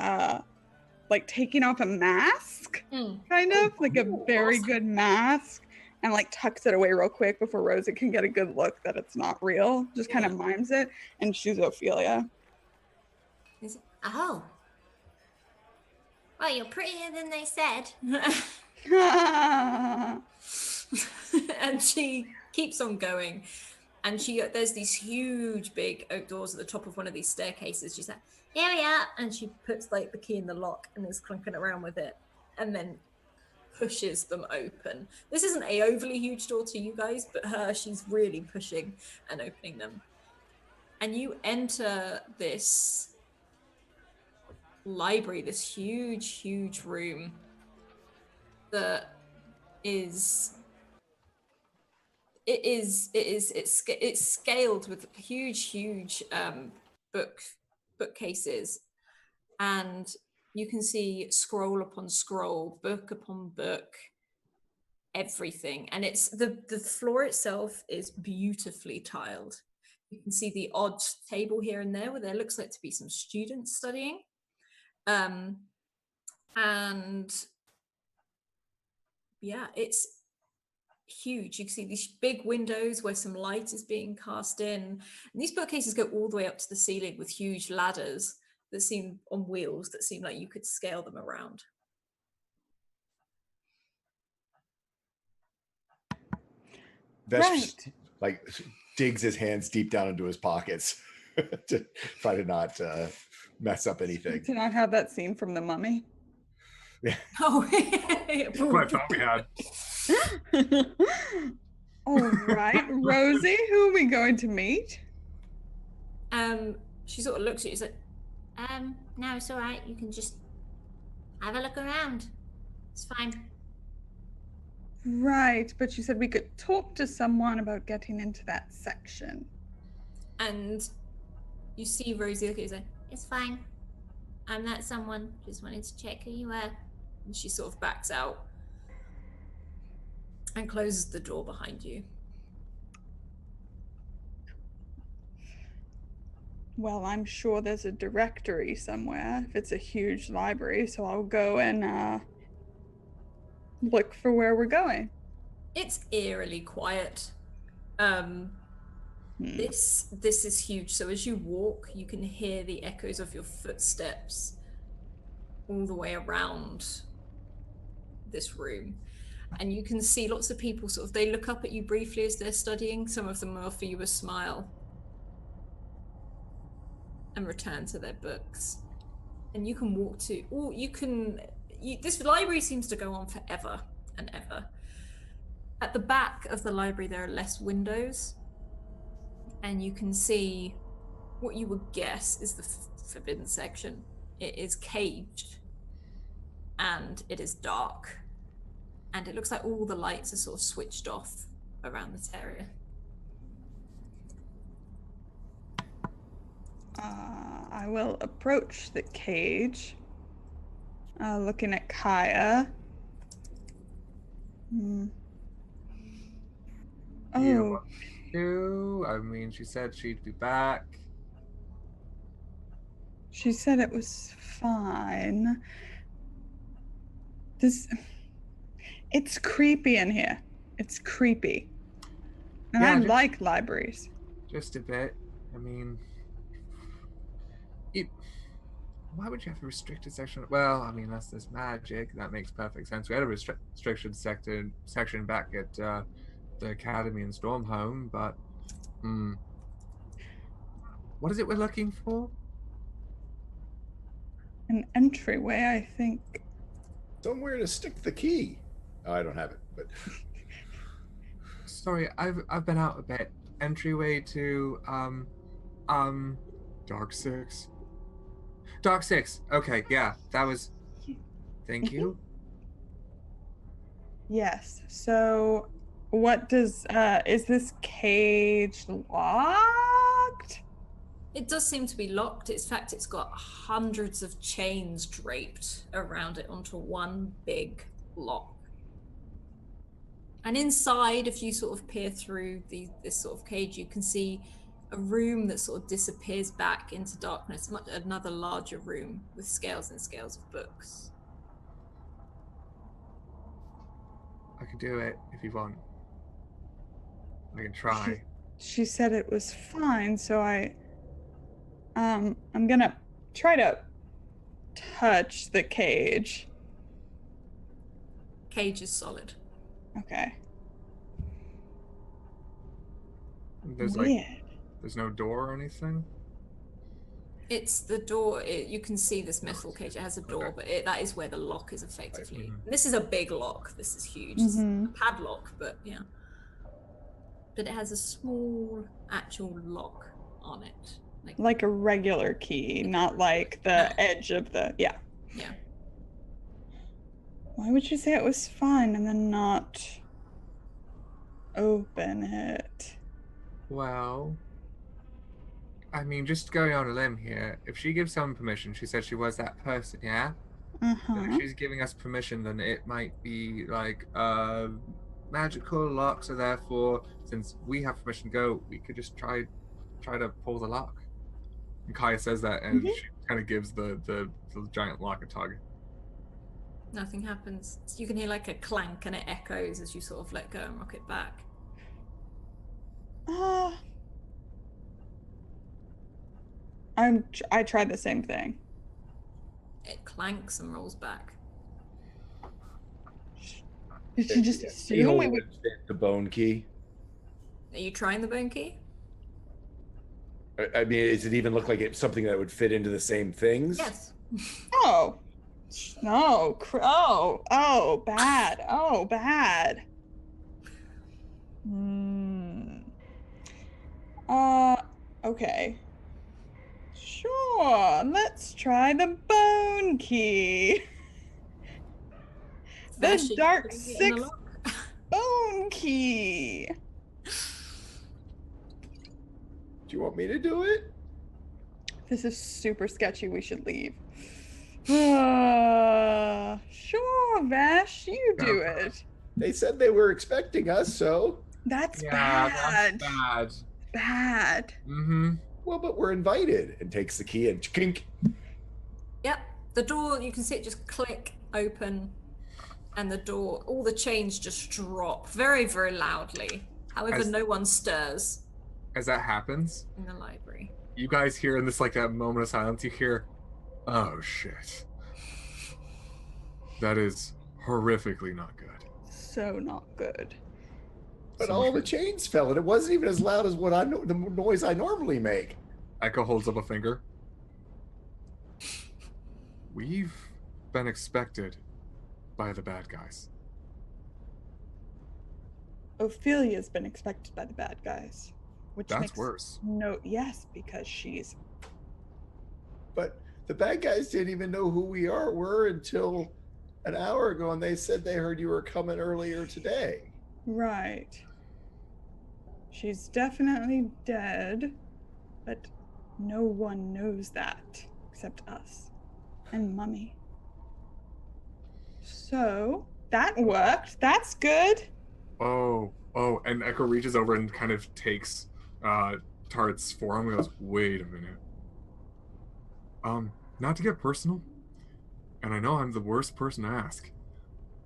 like taking off a mask, kind of, like a very good mask, and like tucks it away real quick before Rosie can get a good look that it's not real. Just kind of mimes it, and she's Ophelia. Oh, Well, you're prettier than they said. And she keeps on going. And there's these huge big oak doors at the top of one of these staircases. She's like, here we are. And she puts like the key in the lock and is clunking around with it. And then pushes them open. This isn't a overly huge door to you guys, but she's really pushing and opening them. And you enter this library, this huge room that is it's scaled with huge bookcases, and you can see scroll upon scroll, book upon book, everything. And it's the floor itself is beautifully tiled. You can see the odd table here and there where there looks like to be some students studying. And yeah, it's huge. You can see these big windows where some light is being cast in. And these bookcases go all the way up to the ceiling with huge ladders that seem on wheels that seem like you could scale them around. Vesh like digs his hands deep down into his pockets to try to not mess up anything. To not have that scene from The Mummy. Yeah. Oh, What I thought we had. All right, Rosie, who are we going to meet? She sort of looks at you. She's like, no, it's all right. You can just have a look around. It's fine. Right, but you said we could talk to someone about getting into that section. And you see Rosie look at you and say, it's fine. I'm that someone. Just wanted to check who you were. And she sort of backs out and closes the door behind you. Well, I'm sure there's a directory somewhere if it's a huge library, so I'll go and look for where we're going. It's eerily quiet. This is huge. So as you walk, you can hear the echoes of your footsteps all the way around this room. And you can see lots of people sort of, they look up at you briefly as they're studying. Some of them offer you a smile and return to their books. And you can walk to, or this library seems to go on forever and ever. At the back of the library, there are less windows, and you can see what you would guess is the forbidden section. It is caged, and it is dark, and it looks like all the lights are sort of switched off around this area. I will approach the cage, looking at Kaya. Oh. I mean, she said she'd be back. She said it was fine. It's creepy in here. It's creepy. And Yeah, I like libraries. Just a bit. I mean, why would you have a restricted section? Well, I mean, that's this magic. That makes perfect sense. We had a restricted section back at the Academy in Stormhome, but what is it we're looking for? An entryway, I think. Somewhere to stick the key. Oh, I don't have it, but Sorry, I've been out a bit. Entryway to Dark Six. Dark Six. Okay, yeah, that was. Thank you. Yes. So, what does is this cage locked? It does seem to be locked. In fact, it's got hundreds of chains draped around it onto one big lock. And inside, if you sort of peer through this sort of cage, you can see a room that sort of disappears back into darkness, another larger room with scales and scales of books. I can do it if you want. I can try. She said it was fine, so I'm gonna try to touch the cage. Cage is solid. Okay. There's Weird. there's no door or anything? It's the door. You can see this metal cage. It has a door, but that is where the lock is effectively. Mhm. This is a big lock. This is huge. It's a padlock, but yeah. But it has a small actual lock on it. Like a regular key, not like the edge of the... Yeah. Yeah. Why would you say it was fine and then not open it? Well, I mean, just going on a limb here, if she gives someone permission, she said she was that person, yeah? Then if she's giving us permission, then it might be like magical lock, so therefore, since we have permission to go, we could just try to pull the lock. And Kaya says that, and she kind of gives the giant lock a tug. Nothing happens. So you can hear like a clank, and it echoes as you sort of let go and rock it back. I tried the same thing. It clanks and rolls back. Did she just He assume we holds would... the bone key. Are you trying the bone key? I mean, does it even look like it's something that would fit into the same things? Yes. Oh. No. Oh, bad. Oh, bad. Okay. Sure, let's try the bone key. The Dark Six bone key. Do you want me to do it? This is super sketchy. We should leave. Sure, Vash, you do it. They said they were expecting us, so. That's Yeah, bad. that's bad. Bad. Mm-hmm. Well, but we're invited. And takes the key and kink. Yep. The door, you can see it just click open, and the door, all the chains just drop very, very loudly. However, no one stirs As that happens, in the library. you guys hear in this like a moment of silence, you hear, "Oh shit. That is horrifically not good." So not good. But all the chains fell, and it wasn't even as loud as the noise I normally make. Echo holds up a finger. We've been expected by the bad guys. Ophelia's been expected by the bad guys. Which That's makes worse. Yes, because she's... But the bad guys didn't even know who we were until an hour ago, and they said they heard you were coming earlier today. Right. She's definitely dead, but no one knows that except us and Mummy. So that worked. That's good. Oh, and Echo reaches over and kind of takes Tart's forearm and goes, "Wait a minute. Not to get personal, and I know I'm the worst person to ask,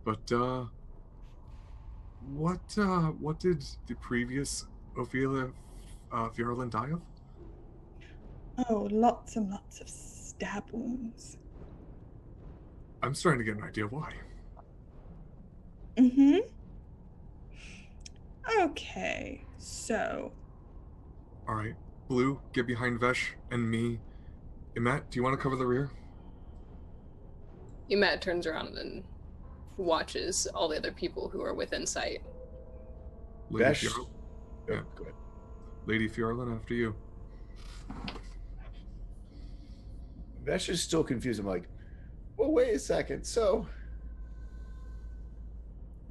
but what did the previous Ophelia Fjarlin die of?" Oh, lots and lots of stab wounds. I'm starting to get an idea why. Okay, so... All right, Blue, get behind Vesh and me. Matt, do you want to cover the rear? Matt turns around and watches all the other people who are within sight. Lady Vesh. Fjarlin? Oh, Yeah. go ahead. Lady Fjarlin, after you. Vesh is still confused. I'm like, well, wait a second. So,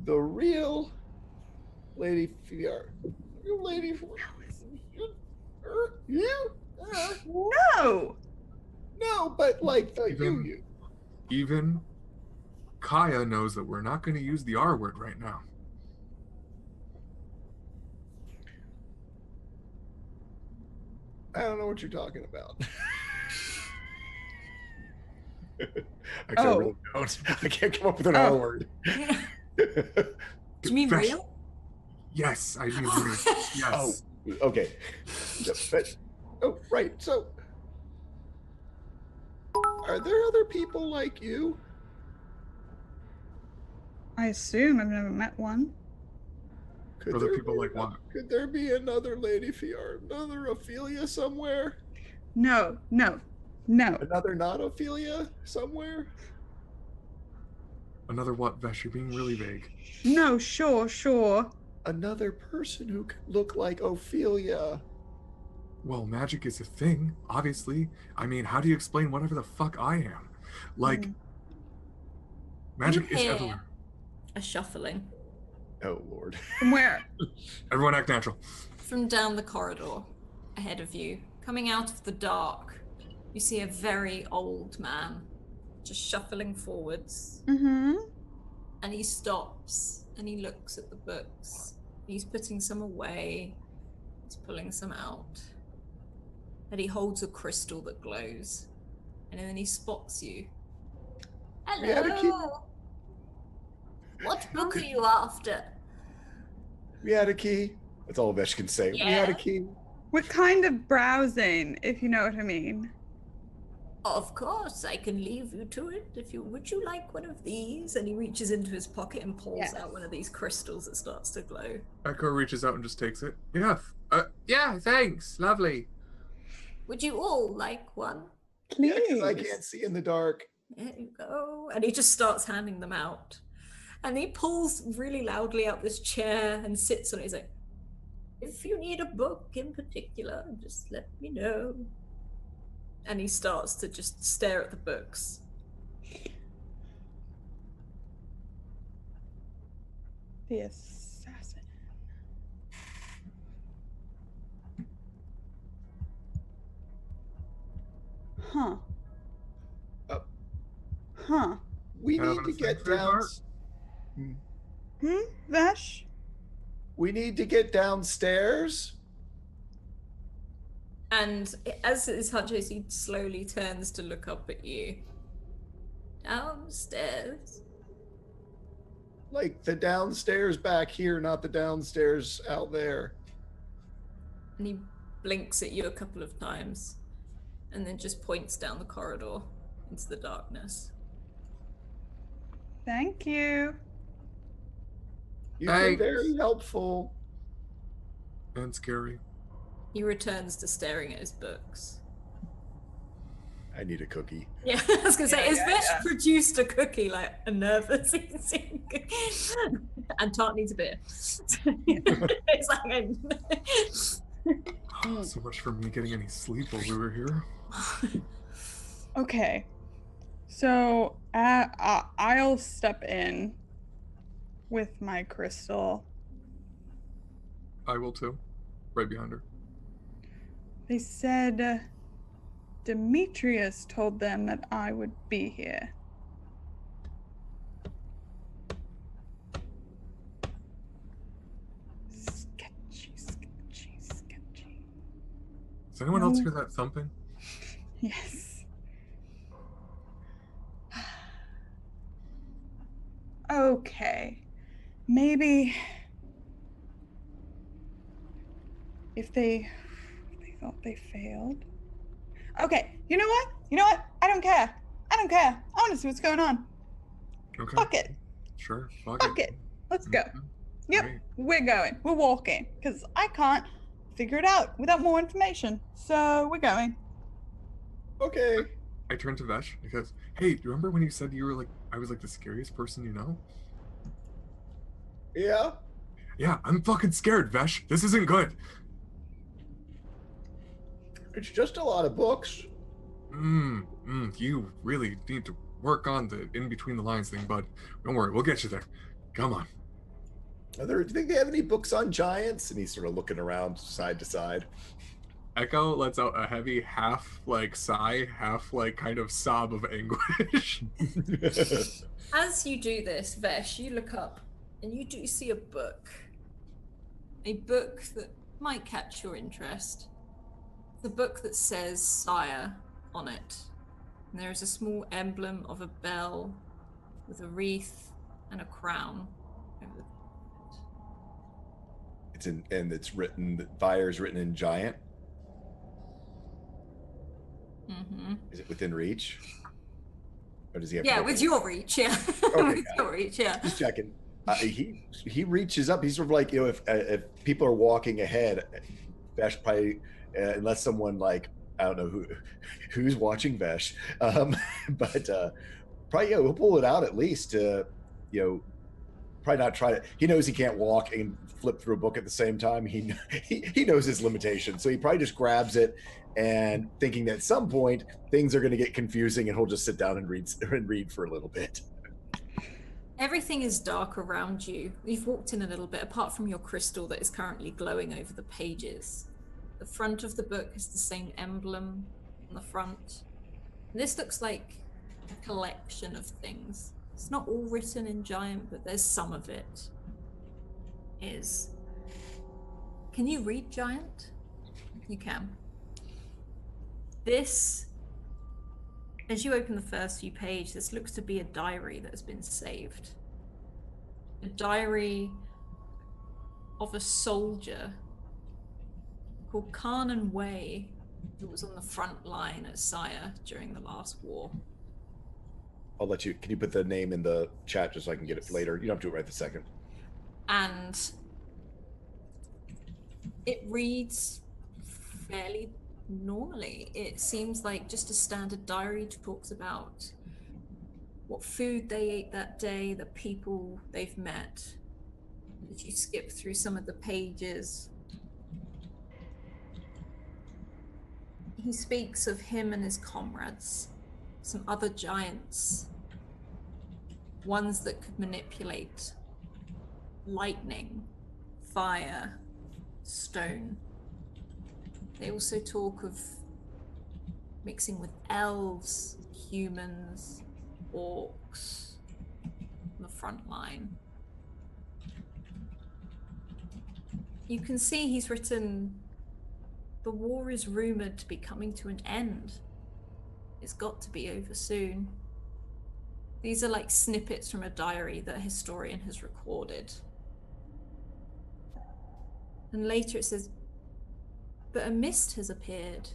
the real Lady No, but like you. Even Kaya knows that we're not going to use the R word right now. I don't know what you're talking about. Actually, I really don't. I can't come up with an R word. Do you mean Vesh. real? Yes, I do. Yes. Oh, okay. But, right. So, Are there other people like you? I assume I've never met one. Could Other there people be like what? Could there be another Lady Fiora, another Ophelia somewhere? No. Another not Ophelia somewhere? Another what, Vesh? You're being really vague. No, sure. Another person who could look like Ophelia. Well, magic is a thing, obviously. I mean, how do you explain whatever the fuck I am? Like, magic is hear everywhere. a shuffling Oh, Lord. From where? Everyone act natural. from down the corridor ahead of you. Coming out of the dark, you see a very old man just shuffling forwards. Mm-hmm. And he stops and he looks at the books. He's putting some away. He's pulling some out. And he holds a crystal that glows. And then he spots you. We had a key. Hello. What book are you after? We had a key. That's all Vesh can say. We had a Yeah. key. We're kind of browsing, if you know what I mean. Of course, I can leave you to it. Would you like one of these? And he reaches into his pocket and pulls Yes. out one of these crystals that starts to glow. Echo reaches out and just takes it. Yeah. Yeah, thanks. Lovely. Would you all like one? Yeah, Please. 'cause I can't see in the dark. There you go. And he just starts handing them out. And he pulls really loudly out this chair and sits on it. He's like, if you need a book in particular, just let me know. And he starts to just stare at the books. The assassin. Huh. Huh. We Having need a to thing get for your down. heart? Vesh? We need to get downstairs. And as his hunches, he slowly turns to look up at you. Downstairs. Like the downstairs back here, not the downstairs out there. And he blinks at you a couple of times. And then just points down the corridor into the darkness. Thank you. You've been Thanks. very helpful. And scary. He returns to staring at his books. I need a cookie. Yeah, I was gonna say, Yeah, is yeah, Vesh yeah. produced a cookie, like a nervous eating cookie? And Tart needs a beer. It's like So much for me getting any sleep while we were here. Okay. So I'll step in with my crystal. I will too. Right behind her. They said Demetrius told them that I would be here. Sketchy. Does anyone else No. hear that thumping? Yes. Okay. Maybe if they thought they failed. Okay, you know what? I don't care. I want to see what's going on. Okay. Fuck it. Sure. Fuck it. Let's go. Mhm. Yep, Great. we're going. We're walking. Because I can't figure it out without more information. So we're going. Okay. I turn to Vesh because, hey, do you remember when you said you were like, I was like the scariest person you know? Yeah. Yeah, I'm fucking scared, Vesh. This isn't good. It's just a lot of books. You really need to work on the in between the lines thing, bud. Don't worry, we'll get you there. Come on. Do you think they have any books on giants? And he's sort of looking around side to side. Echo lets out a heavy half like sigh, half like kind of sob of anguish. As you do this, Vesh, you look up and you do see a book. A book that might catch your interest. The book that says Cyre on it. And there is a small emblem of a bell with a wreath and a crown over the It's written, Vire's written in giant. Mm-hmm. Is it within reach? Or does he have Yeah, to with open your reach, yeah. Okay, With your reach, yeah. Just checking. He reaches up. He's sort of like, you know, if people are walking ahead, Vesh probably, unless someone like, I don't know who's watching Vesh, but probably, yeah, we'll pull it out at least to, you know, probably not try to. He knows he can't walk and flip through a book at the same time. He knows his limitations, so he probably just grabs it and thinking that at some point things are going to get confusing, and he'll just sit down and read for a little bit. Everything is dark around you. You've walked in a little bit, apart from your crystal that is currently glowing over the pages. The front of the book is the same emblem on the front. This looks like a collection of things. It's not all written in Giant, but there's some of it is. Can you read Giant? You can. This, as you open the first few pages, this looks to be a diary that has been saved. A diary of a soldier called Carnan Way, who was on the front line at Cyre during the last war. I'll let you. Can you put the name in the chat just so I can get it later? You don't have to do it right this second. And it reads fairly normally. It seems like just a standard diary. Talks about what food they ate that day, the people they've met. As you skip through some of the pages, he speaks of him and his comrades, some other giants, ones that could manipulate lightning, fire, stone. They also talk of mixing with elves, humans, orcs on the front line. You can see he's written, the war is rumored to be coming to an end. It's got to be over soon. These are like snippets from a diary that a historian has recorded. And later it says, but a mist has appeared.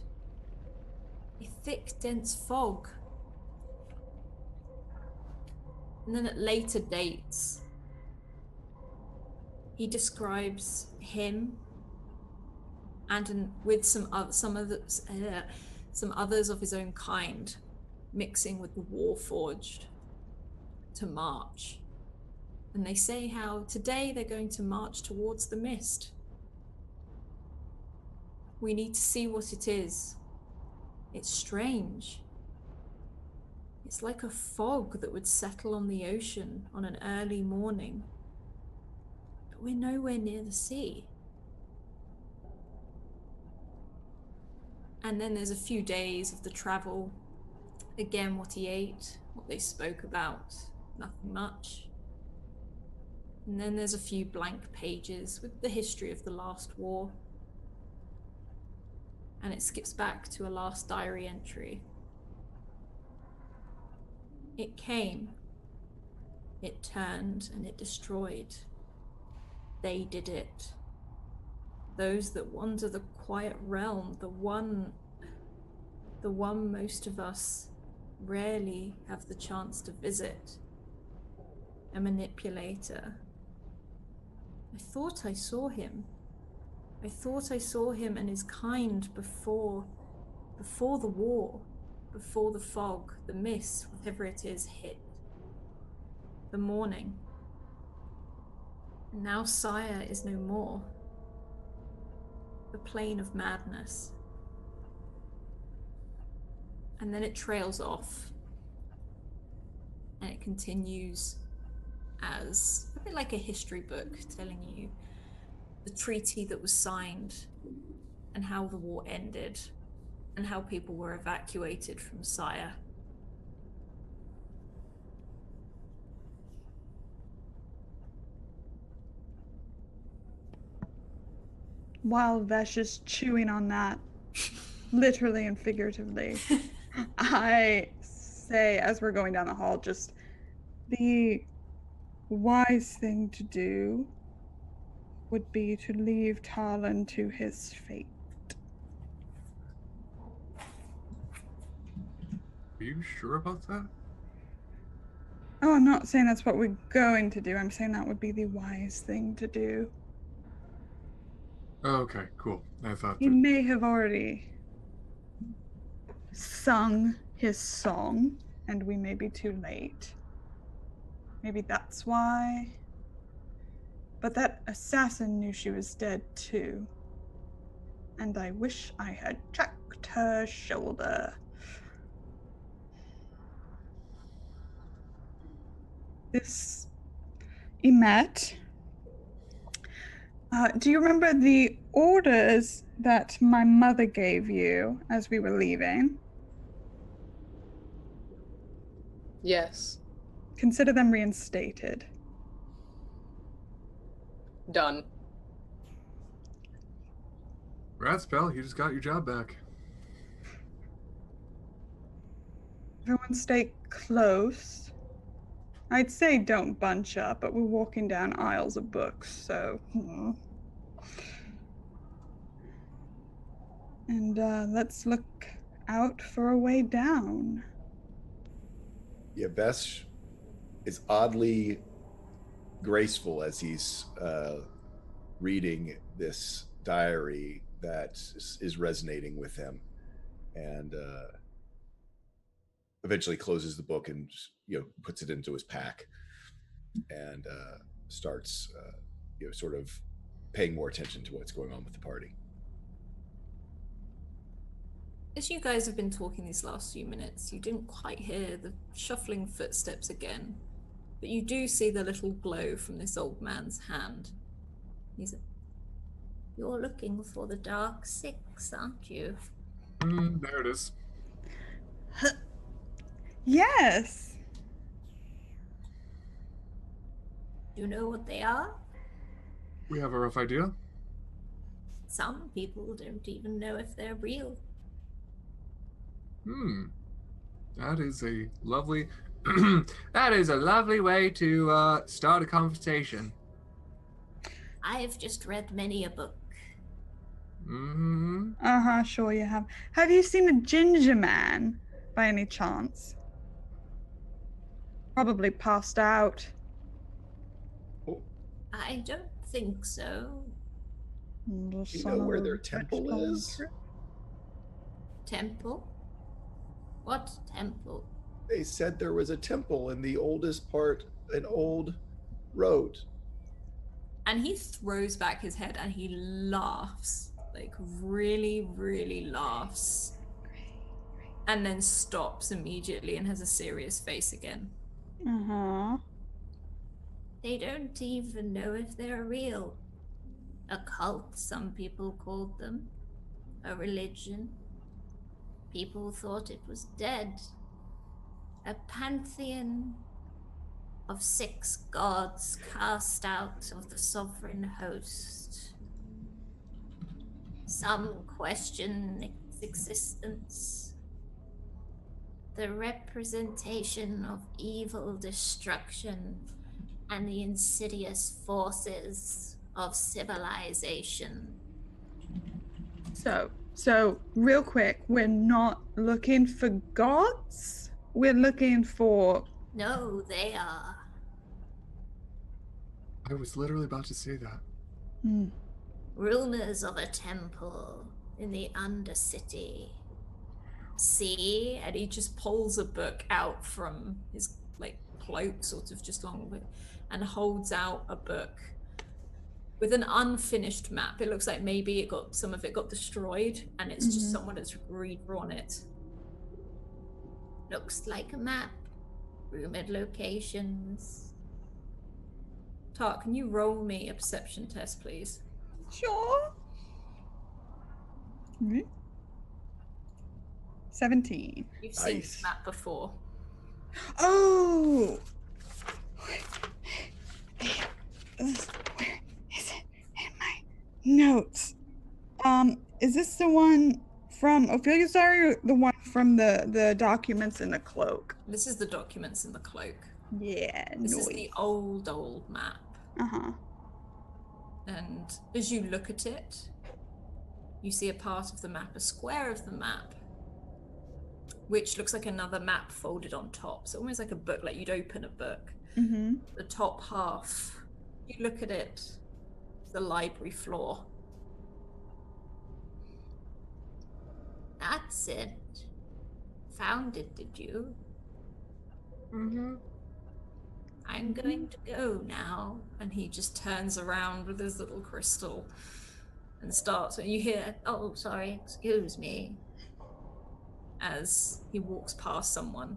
A thick, dense fog. And then at later dates, he describes him and with some others of his own kind, mixing with the Warforged to march. And they say how today they're going to march towards the mist. We need to see what it is. It's strange. It's like a fog that would settle on the ocean on an early morning. But we're nowhere near the sea. And then there's a few days of the travel. Again, what he ate, what they spoke about, nothing much. And then there's a few blank pages with the history of the last war. And it skips back to a last diary entry. It came, it turned, and it destroyed. They did it. Those that wander the quiet realm, the one most of us rarely have the chance to visit. A manipulator. I thought I saw him. I thought I saw him and his kind before the war, before the fog, the mist, whatever it is, hit. The morning. And now Cyre is no more. The plane of madness. And then it trails off. And it continues as a bit like a history book telling you the treaty that was signed and how the war ended and how people were evacuated from Cyre. While Vesh is chewing on that, literally and figuratively, I say, as we're going down the hall, just the wise thing to do would be to leave Talon to his fate. Are you sure about that? Oh, I'm not saying that's what we're going to do. I'm saying that would be the wise thing to do. Okay, cool. I thought He that. may have already sung his song, and we may be too late. Maybe that's why. But that assassin knew she was dead too. And I wish I had checked her shoulder. This Emet. Do you remember the orders that my mother gave you as we were leaving? Yes. Consider them reinstated. Done. Ratspell, you just got your job back. Everyone stay close. I'd say don't bunch up, but we're walking down aisles of books, so... And let's look out for a way down. Yeah, Vesh is oddly graceful as he's reading this diary that is resonating with him, and eventually closes the book and puts it into his pack and starts sort of paying more attention to what's going on with the party. As you guys have been talking these last few minutes, you didn't quite hear the shuffling footsteps again, but you do see the little glow from this old man's hand. He said, "You're looking for the Dark Six, aren't you?" There it is. Yes! Do you know what they are? We have a rough idea. Some people don't even know if they're real. That is a lovely that is a lovely way to start a conversation. I've just read many a book. Sure you have. Have you seen a ginger man by any chance? Probably passed out. I don't think so. Do you know where their temple is? Temple? What temple? They said there was a temple in the oldest part, an old road. And he throws back his head and he laughs, like really, really laughs. And then stops immediately and has a serious face again. They don't even know if they're real. A cult, some people called them. A religion. People thought it was dead. A pantheon of 6 gods cast out of the sovereign host. Some question its existence. The representation of evil destruction and the insidious forces of civilization. So real quick, we're not looking for gods? We're looking for... No, they are. I was literally about to say that. Rumors of a temple in the Undercity. See? And he just pulls a book out from his cloak, sort of just along with, and holds out a book with an unfinished map. It looks like maybe some of it got destroyed, and it's just someone has redrawn it. Looks like a map. Rumored locations. Tark, can you roll me a perception test, please? Sure. 17. You've seen this map before. Oh! Where is it in my notes? Is this the one from Ophelia's diary or the one from the documents in the cloak? This is the documents in the cloak. Yeah, This is the old map. And as you look at it, you see a part of the map, a square of the map, which looks like another map folded on top. So almost like a book, like you'd open a book. Mm-hmm. The top half, you look at it, the library floor. That's it. Found it, did you? Mm-hmm. I'm going to go now. And he just turns around with his little crystal and starts, and you hear, Oh, sorry, excuse me. as he walks past someone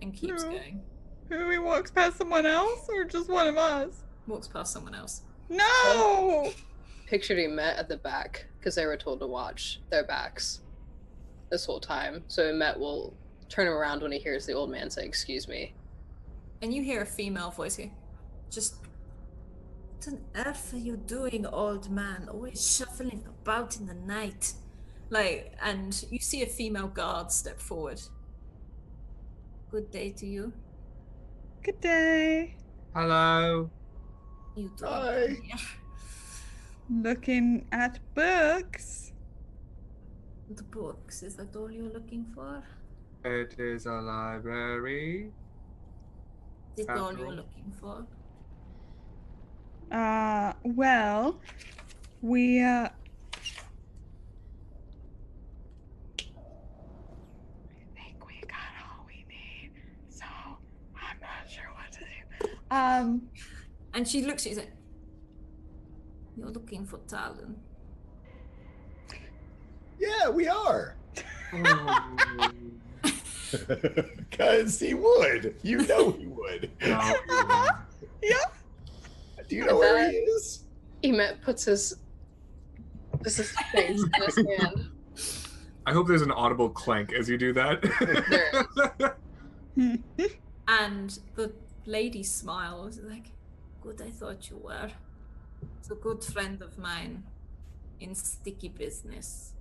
and keeps No. going. Who, he walks past someone else or just one of us? Walks past someone else. No! Pictured Emet at the back because they were told to watch their backs this whole time. So Emet will turn around when he hears the old man say, "Excuse me." And you hear a female voice here. Just, what on earth are you doing, old man? Always shuffling about in the night. Like, and you see a female guard step forward. Good day to you. Good day. Hello. You doing Hi. down here? Looking at books. The books, is that all you're looking for? It is a library. Is that all After you're all. looking for? Well, we, I think we got all we need, so I'm not sure what to do. And she looks at you and says, you're looking for Talon. Yeah, we are. Oh. Because he would. You know he would. No, Yep. Do you know where he is? Emet puts his face in his hand. I hope there's an audible clank as you do that. There And the lady smiles, like, good, I thought you were. It's a good friend of mine in sticky business.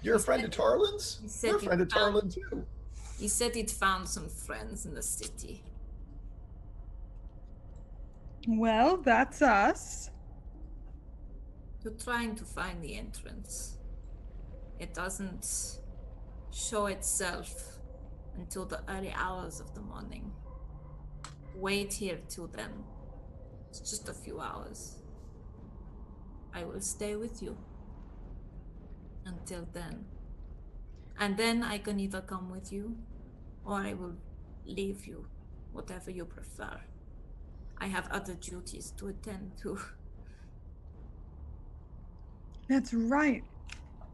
You're a friend of Tarlin's? He said You're a you friend of found- Tarlin too. He said he'd found some friends in the city. Well, that's us. You're trying to find the entrance. It doesn't show itself until the early hours of the morning. Wait here till then. It's just a few hours. I will stay with you until then. And then I can either come with you or I will leave you, whatever you prefer. I have other duties to attend to. That's right.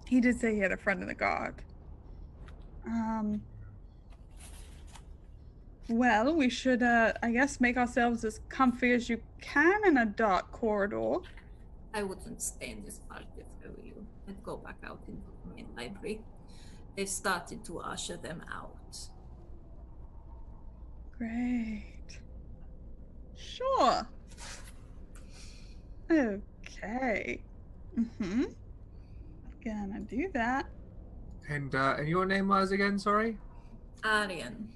He did say he had a friend in the guard. Well, we should, I guess, make ourselves as comfy as you can in a dark corridor. I wouldn't stay in this part if I were you. I'd go back out into the main library. They've started to usher them out. Great. Sure. Okay. Mm-hmm. Gonna do that. And your name was again, sorry? Aryan.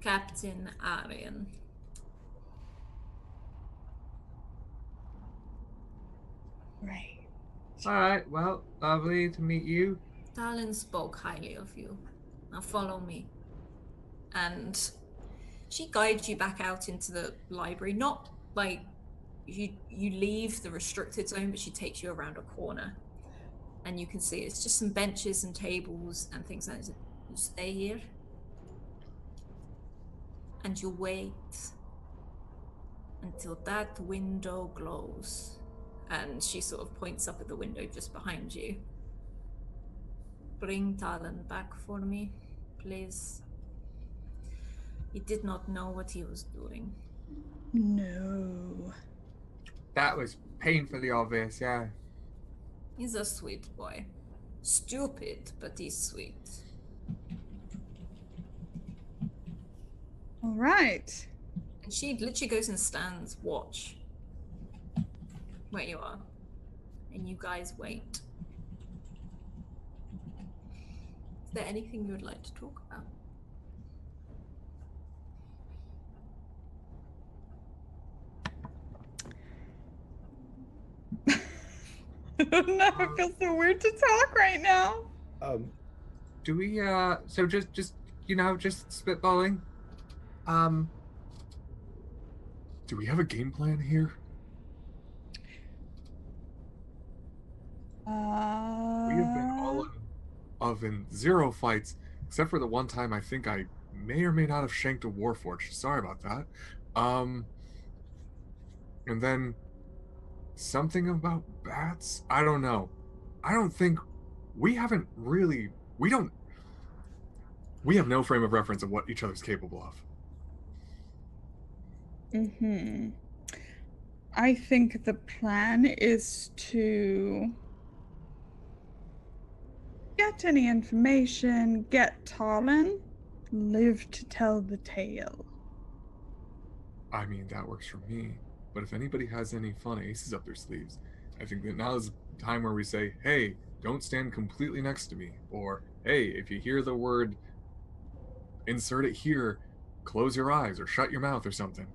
Captain Aryan. Right. Alright, well, lovely to meet you. Talon spoke highly of you. Now follow me. And she guides you back out into the library. Not like you leave the restricted zone, but she takes you around a corner. And you can see it's just some benches and tables and things like that. You stay here. And you wait until that window glows. And she sort of points up at the window just behind you. Bring Talon back for me, please. He did not know what he was doing. No. That was painfully obvious, yeah. He's a sweet boy. Stupid, but he's sweet. All right. And she literally goes and stands watch where you are. And you guys wait. Is there anything you would like to talk about? No, it feels so weird to talk right now. Do we so just just spitballing? Do we have a game plan here? We have been in zero fights, except for the one time I think I may or may not have shanked a warforged. Sorry about that. And then something about bats? I don't know. I don't think we haven't really we have no frame of reference of what each other's capable of. I think the plan is to get any information, get Talon, live to tell the tale. I mean, that works for me. But if anybody has any fun aces up their sleeves, I think that now is the time where we say, hey, don't stand completely next to me. Or, hey, if you hear the word, insert it here, close your eyes or shut your mouth or something.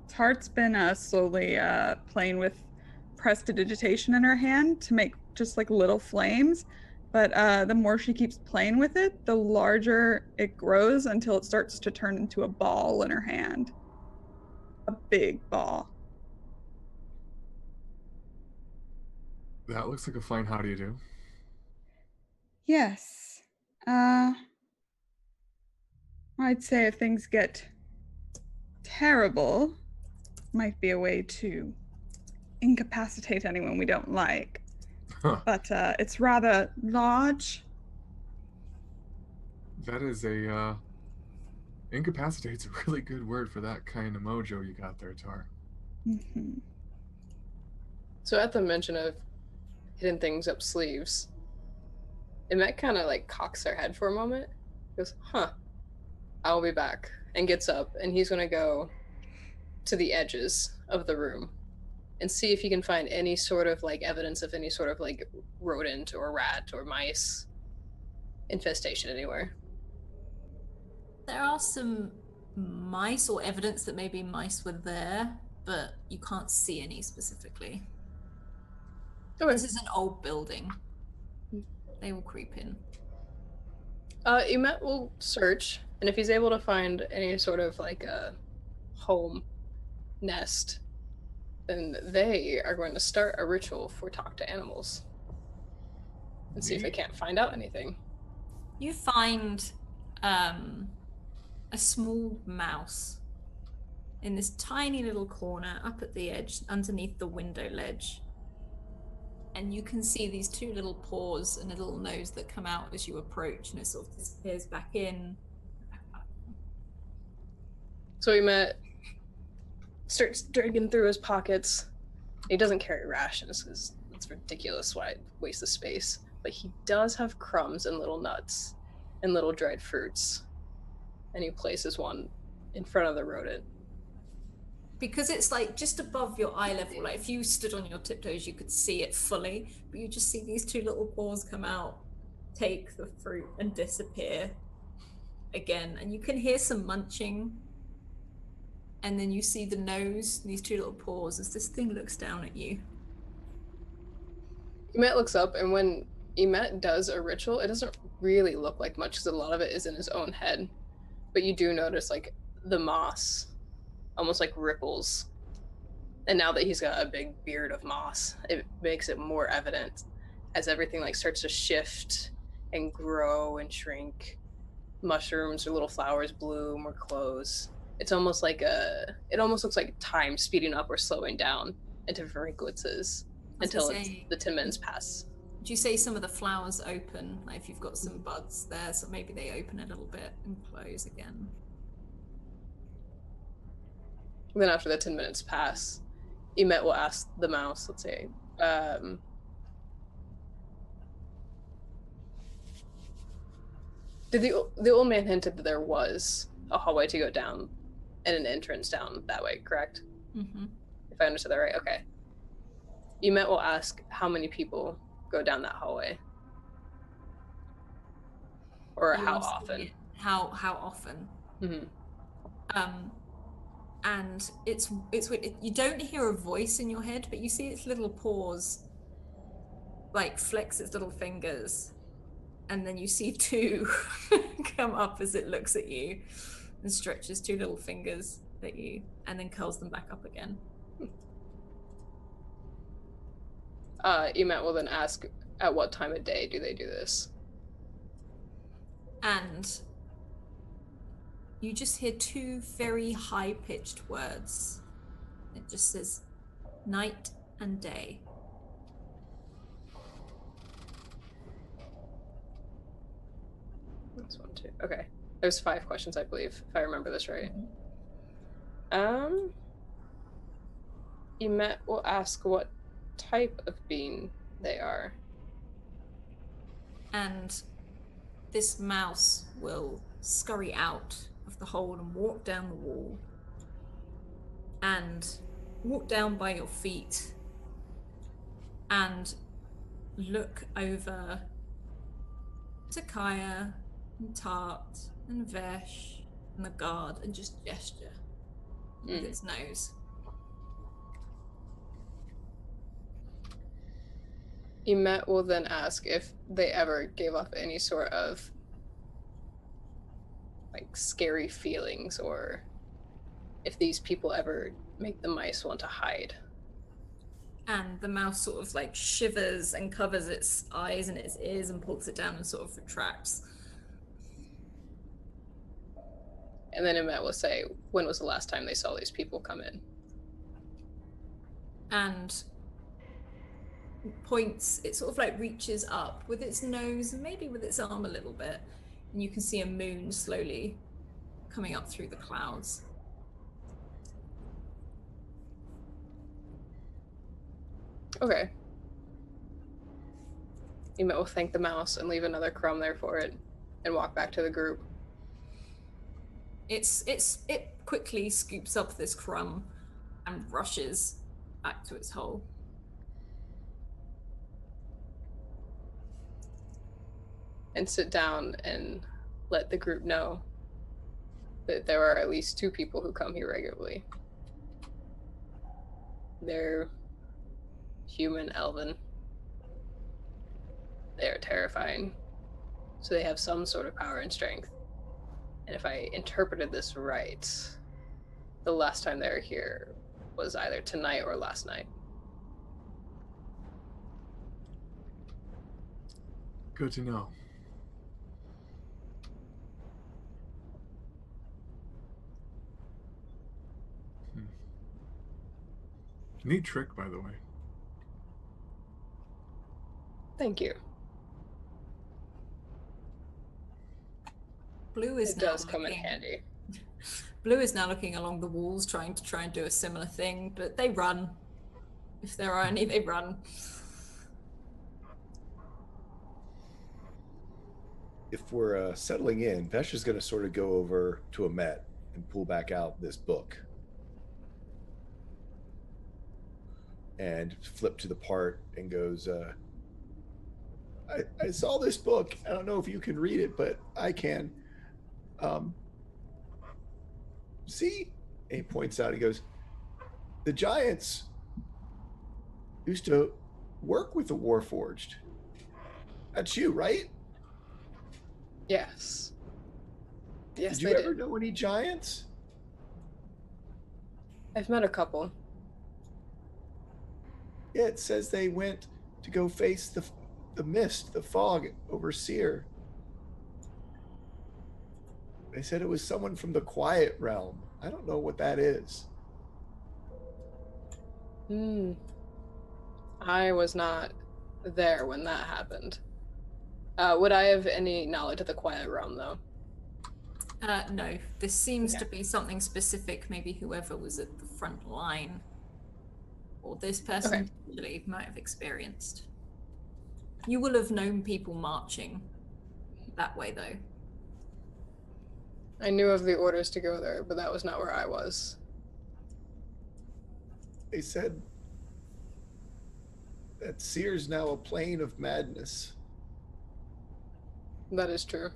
Tart's been slowly playing with prestidigitation in her hand to make just like little flames. But the more she keeps playing with it, the larger it grows until it starts to turn into a ball in her hand. A big ball. That looks like a fine how do you do. Yes. I'd say if things get terrible, might be a way to incapacitate anyone we don't like. Huh. But it's rather large. That is incapacitate's a really good word for that kind of mojo you got there, Tar. So at the mention of hidden things up sleeves, Emmett kind of like cocks her head for a moment. Goes, I'll be back. And gets up, and he's going to go to the edges of the room and see if he can find any sort of like evidence of any sort of like rodent or rat or mice infestation anywhere. There are some mice or evidence that maybe mice were there, but you can't see any specifically. Okay. This is an old building. They will creep in. Emet will search, and if he's able to find any sort of like a home nest, then they are going to start a ritual for talk to animals and see if they can't find out anything. You find a small mouse in this tiny little corner up at the edge underneath the window ledge. And you can see these two little paws and a little nose that come out as you approach, and it sort of disappears back in. So Emet starts digging through his pockets. He doesn't carry rations because it's ridiculous why waste the space. But he does have crumbs and little nuts and little dried fruits. And he places one in front of the rodent. Because it's like just above your eye level, like if you stood on your tiptoes, you could see it fully, but you just see these two little paws come out, take the fruit, and disappear again. And you can hear some munching. And then you see the nose, these two little paws, as this thing looks down at you. Emet looks up, and when Emet does a ritual, it doesn't really look like much because a lot of it is in his own head. But you do notice like the moss almost like ripples. And now that he's got a big beard of moss, it makes it more evident as everything like starts to shift and grow and shrink. Mushrooms or little flowers bloom or close. It's almost like it almost looks like time speeding up or slowing down into different glitzes until the 10 minutes pass. Would you say some of the flowers open? Like if you've got some buds there, so maybe they open a little bit and close again. And then after the 10 minutes pass, Emet will ask the mouse, let's say, did the old man hinted that there was a hallway to go down and an entrance down that way, correct? Mm-hmm. If I understood that right, okay. Emet will ask how many people go down that hallway. Or how often. How often? Mm-hmm. And it's you don't hear a voice in your head, but you see its little paws like flicks its little fingers, and then you see two come up as it looks at you and stretches two little fingers at you and then curls them back up again. Emet will then ask, at what time of day do they do this? And you just hear two very high-pitched words. It just says night and day. That's 1, 2. Okay. There's 5 questions, I believe, if I remember this right. Emet will ask what type of being they are. And this mouse will scurry out of the hole and walk down the wall and walk down by your feet and look over to Kaya and Tart and Vesh and the guard and just gesture with its nose. Emet will then ask if they ever gave off any sort of like scary feelings, or if these people ever make the mice want to hide. And the mouse sort of like shivers and covers its eyes and its ears and pulls it down and sort of retracts. And then Emet will say, when was the last time they saw these people come in? And points, it sort of like reaches up with its nose and maybe with its arm a little bit, and you can see a moon slowly coming up through the clouds. Okay. Emet will thank the mouse and leave another crumb there for it and walk back to the group. It quickly scoops up this crumb and rushes back to its hole. And sit down and let the group know that there are at least 2 people who come here regularly. They're human elven. They are terrifying. So they have some sort of power and strength. And if I interpreted this right, the last time they were here was either tonight or last night. Good to know. Neat trick, by the way. Thank you. Blue is It now does come in looking- handy. Blue is now looking along the walls, trying to do a similar thing, but they run. If there are any, they run. If we're settling in, Vesh is going to sort of go over to Emet and pull back out this book and flip to the part and goes, I saw this book. I don't know if you can read it, but I can. See? And he points out, he goes, the giants used to work with the Warforged. That's you, right? Yes. Yes, Did you ever know any giants? I've met a couple. Yeah, it says they went to go face the mist, the fog over Cyre. They said it was someone from the quiet realm. I don't know what that is. I was not there when that happened. Would I have any knowledge of the quiet realm, though? No, this seems to be something specific. Maybe whoever was at the front line, or this person particularly, might have experienced. You will have known people marching that way, though. I knew of the orders to go there, but that was not where I was. They said that Cyre's now a plane of madness. That is true.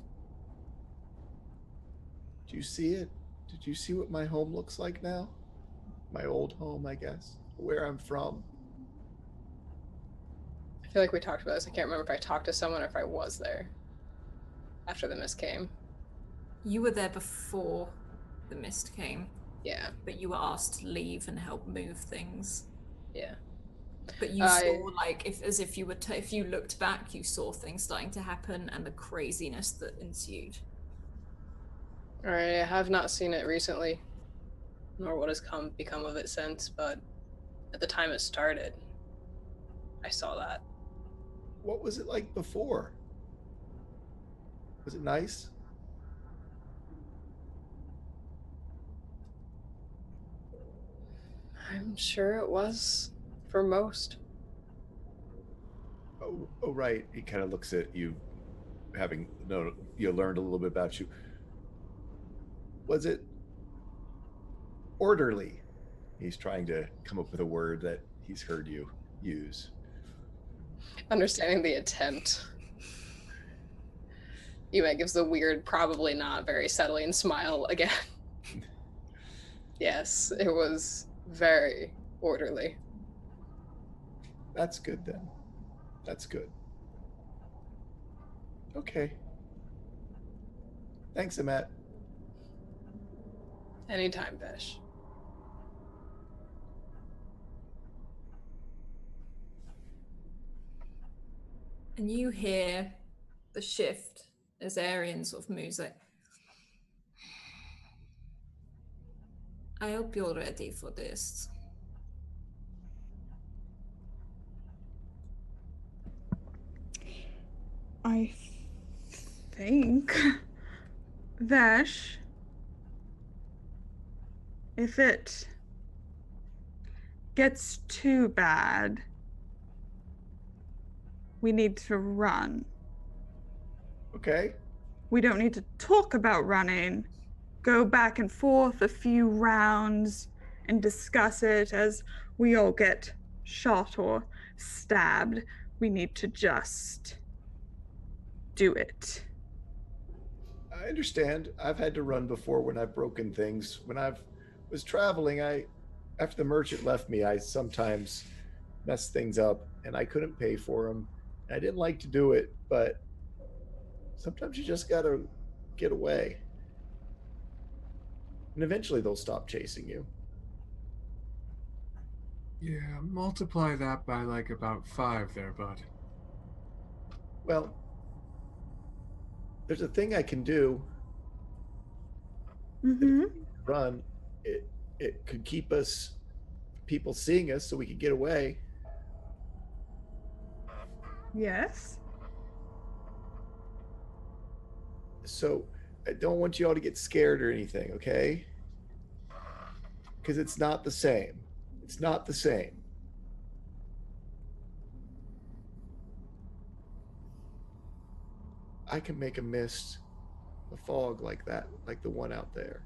Do you see it? Did you see what my home looks like now? My old home, I guess. Where I'm from. feel like we talked about this. I can't remember if I talked to someone or if I was there after the mist came. You were there before the mist came. Yeah. But you were asked to leave and help move things. Yeah. But you saw, like, if you looked back, you saw things starting to happen and the craziness that ensued. I have not seen it recently, nor what has become of it since, but at the time it started, I saw that. What was it like before? Was it nice? I'm sure it was for most. Oh, right. He kind of looks at you, having learned a little bit about you. Was it orderly? He's trying to come up with a word that he's heard you use. Understanding the attempt. Yuma gives the weird, probably not very settling smile again. Yes, it was very orderly. That's good then. That's good. Okay. Thanks, Amat. Anytime, Vesh. And you hear the shift as Arian sort of moves like, I hope you're ready for this. I think, Vesh, if it gets too bad, we need to run. Okay. We don't need to talk about running. Go back and forth a few rounds and discuss it as we all get shot or stabbed. We need to just do it. I understand. I've had to run before when I've broken things. When I was traveling, after the merchant left me, I sometimes messed things up and I couldn't pay for them. I didn't like to do it, but sometimes you just gotta get away. And eventually they'll stop chasing you. Yeah, multiply that by like about 5 there, bud. Well, there's a thing I can do. Mm-hmm. Run. It could keep people seeing us so we could get away. Yes. So I don't want you all to get scared or anything, okay? Because it's not the same. It's not the same. I can make a mist, a fog like that, like the one out there.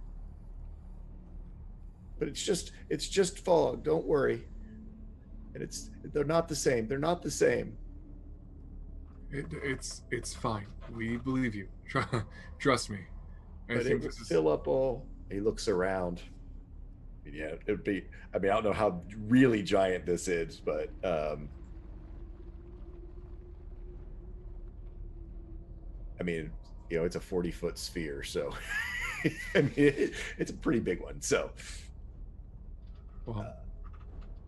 But it's just fog. Don't worry. And they're not the same. They're not the same. It's fine. We believe you. Trust me. But it would fill up all. He looks around. Yeah, it'd be. I mean, I don't know how really giant this is, but I mean, it's a 40-foot sphere, so I mean, it's a pretty big one. So, well,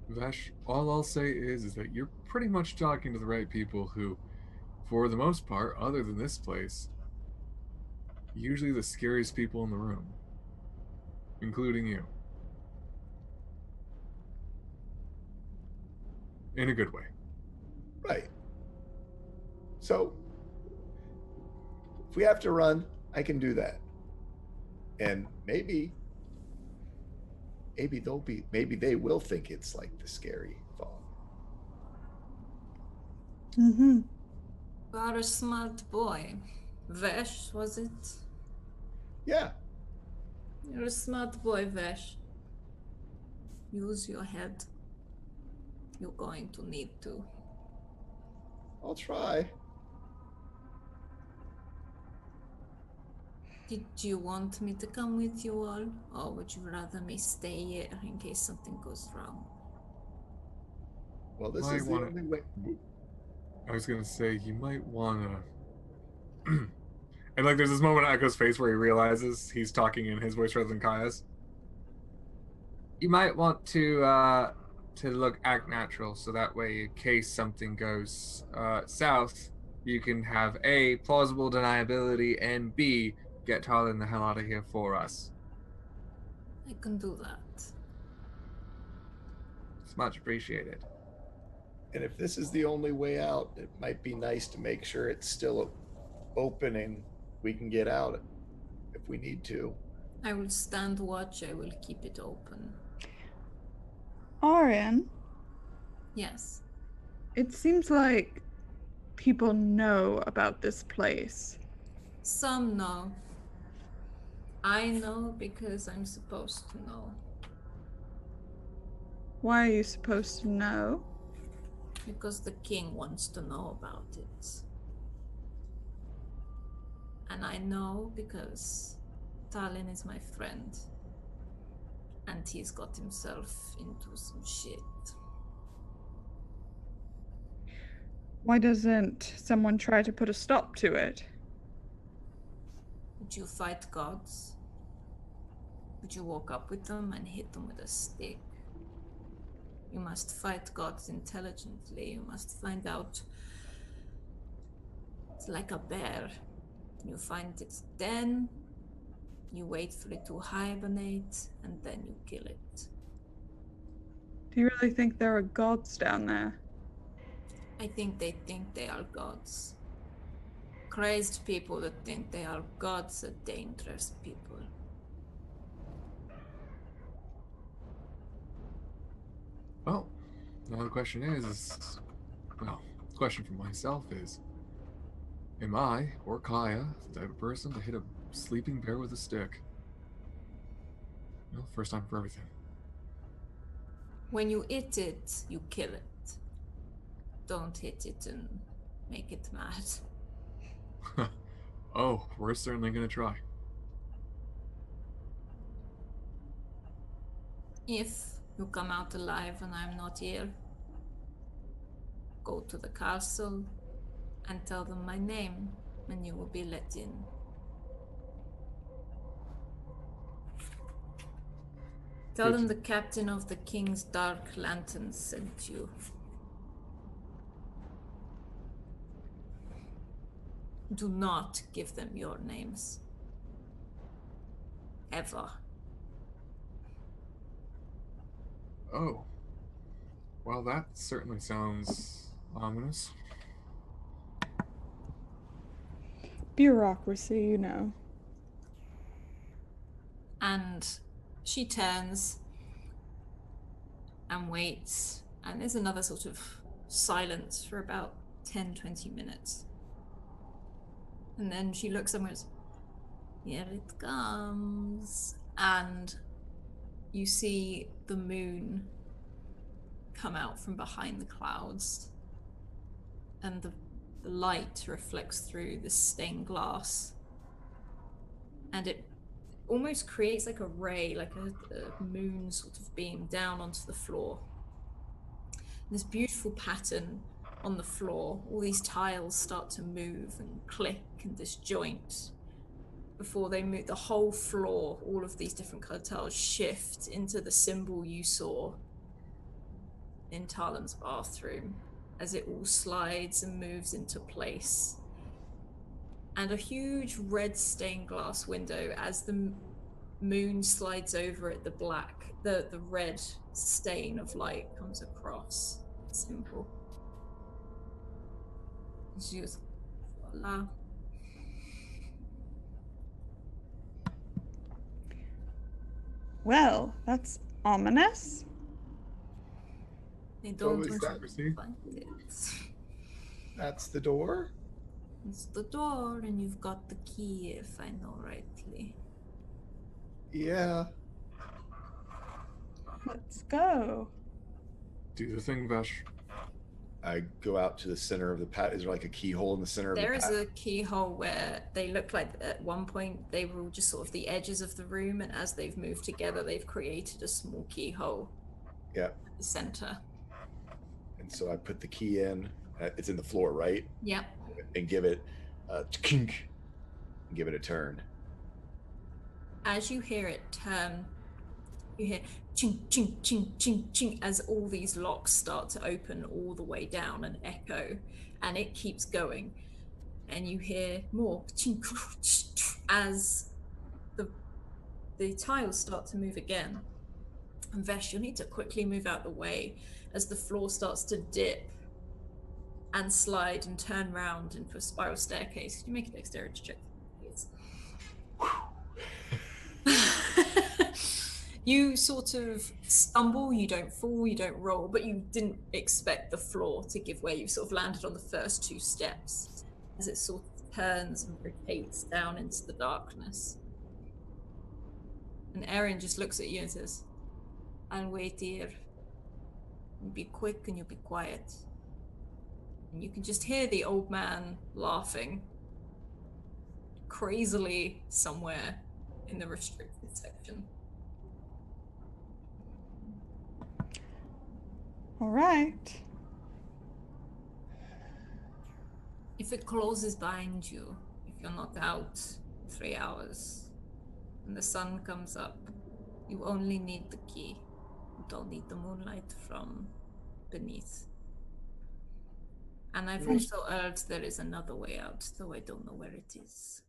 Vesh, all I'll say is that you're pretty much talking to the right people who, for the most part, other than this place, usually the scariest people in the room, including you. In a good way. Right. So, if we have to run, I can do that. And maybe they will think it's like the scary fog. Mm-hmm. You are a smart boy. Vesh, was it? Yeah. You're a smart boy, Vesh. Use your head. You're going to need to. I'll try. Did you want me to come with you all? Or would you rather me stay here in case something goes wrong? Well, this is the only way. I was gonna say you might wanna. And like, there's this moment on Echo's face where he realizes he's talking in his voice rather than Kaya's. You might want to act natural, so that way, in case something goes south, you can have A, plausible deniability, and B, get Talon the hell out of here for us. I can do that. It's much appreciated. And if this is the only way out, it might be nice to make sure it's still open and we can get out if we need to. I will stand watch. I will keep it open. Arian, Yes. it seems like people know about this place. Some know. I know because I'm supposed to know. Why are you supposed to know? Because the king wants to know about it. And I know because Talon is my friend. And he's got himself into some shit. Why doesn't someone try to put a stop to it? Would you fight gods? Would you walk up with them and hit them with a stick? You must fight gods intelligently. You must find out. It's like a bear. You find its den, you wait for it to hibernate, and then you kill it. Do you really think there are gods down there? I think they are gods. Crazed people that think they are gods are dangerous people. Well, now the question is, well, the question for myself is, am I, or Kaya, the type of person to hit a sleeping bear with a stick? Well, first time for everything. When you hit it, you kill it. Don't hit it and make it mad. Oh, we're certainly gonna try. If you come out alive and I'm not here, go to the castle and tell them my name, and you will be let in. Tell them the captain of the King's Dark Lantern sent you. Do not give them your names. Ever. Oh. Well, that certainly sounds ominous. Bureaucracy, you know. And she turns and waits, and there's another sort of silence for about 10-20 minutes. And then she looks and goes, here it comes. And you see the moon come out from behind the clouds, and the light reflects through the stained glass, and it almost creates like a ray, like a moon sort of beam down onto the floor. And this beautiful pattern on the floor, all these tiles start to move and click and disjoint. Before they move, the whole floor, all of these different colored tiles shift into the symbol you saw in Talon's bathroom, as it all slides and moves into place. And a huge red stained glass window, as the moon slides over it, the red stain of light comes across the symbol. She goes, voila. Well, that's ominous. They don't is want that? to find it. That's the door? It's the door, and you've got the key, if I know rightly. Yeah. Let's go. Do the thing, Vesh. I go out to the center of the pat. Is there like a keyhole in the center There of is the a keyhole where they look like at one point they were just sort of the edges of the room, and as they've moved together, they've created a small keyhole Yeah. at the center. And so I put the key in, It's in the floor, right? Yep. And give it a kink. And give it a turn. As you hear it turn, you hear ching, ching, ching, ching, ching as all these locks start to open all the way down and echo, and it keeps going. And you hear more ching, as the tiles start to move again. And Vesh, you'll need to quickly move out the way as the floor starts to dip and slide and turn round into a spiral staircase. Can you make a dexterity check, please? You sort of stumble, you don't fall, you don't roll, but you didn't expect the floor to give way. You sort of landed on the first 2 steps as it sort of turns and rotates down into the darkness. And Erin just looks at you and says, I'll wait here. You be quick and you be quiet. And you can just hear the old man laughing crazily somewhere in the restricted section. All right. If it closes behind you, if you're not out 3 hours, and the sun comes up, you only need the key. You don't need the moonlight from beneath. And I've also heard there is another way out, though I don't know where it is.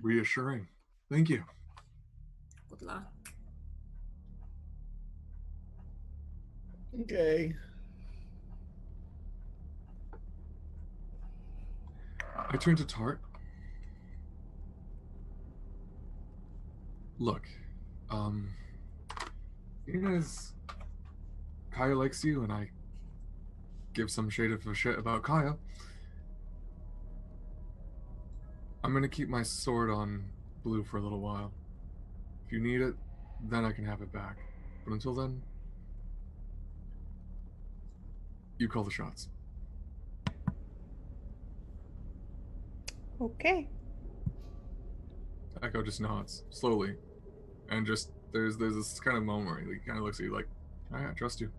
Reassuring. Thank you. Good luck. Okay. I turn to Tart. Look, seeing as Kaya likes you and I give some shade of a shit about Kaya, I'm gonna keep my sword on Blue for a little while. If you need it, then I can have it back. But until then, you call the shots. Okay. Echo just nods slowly, and just there's this kind of moment where he kind of looks at you like, I trust you.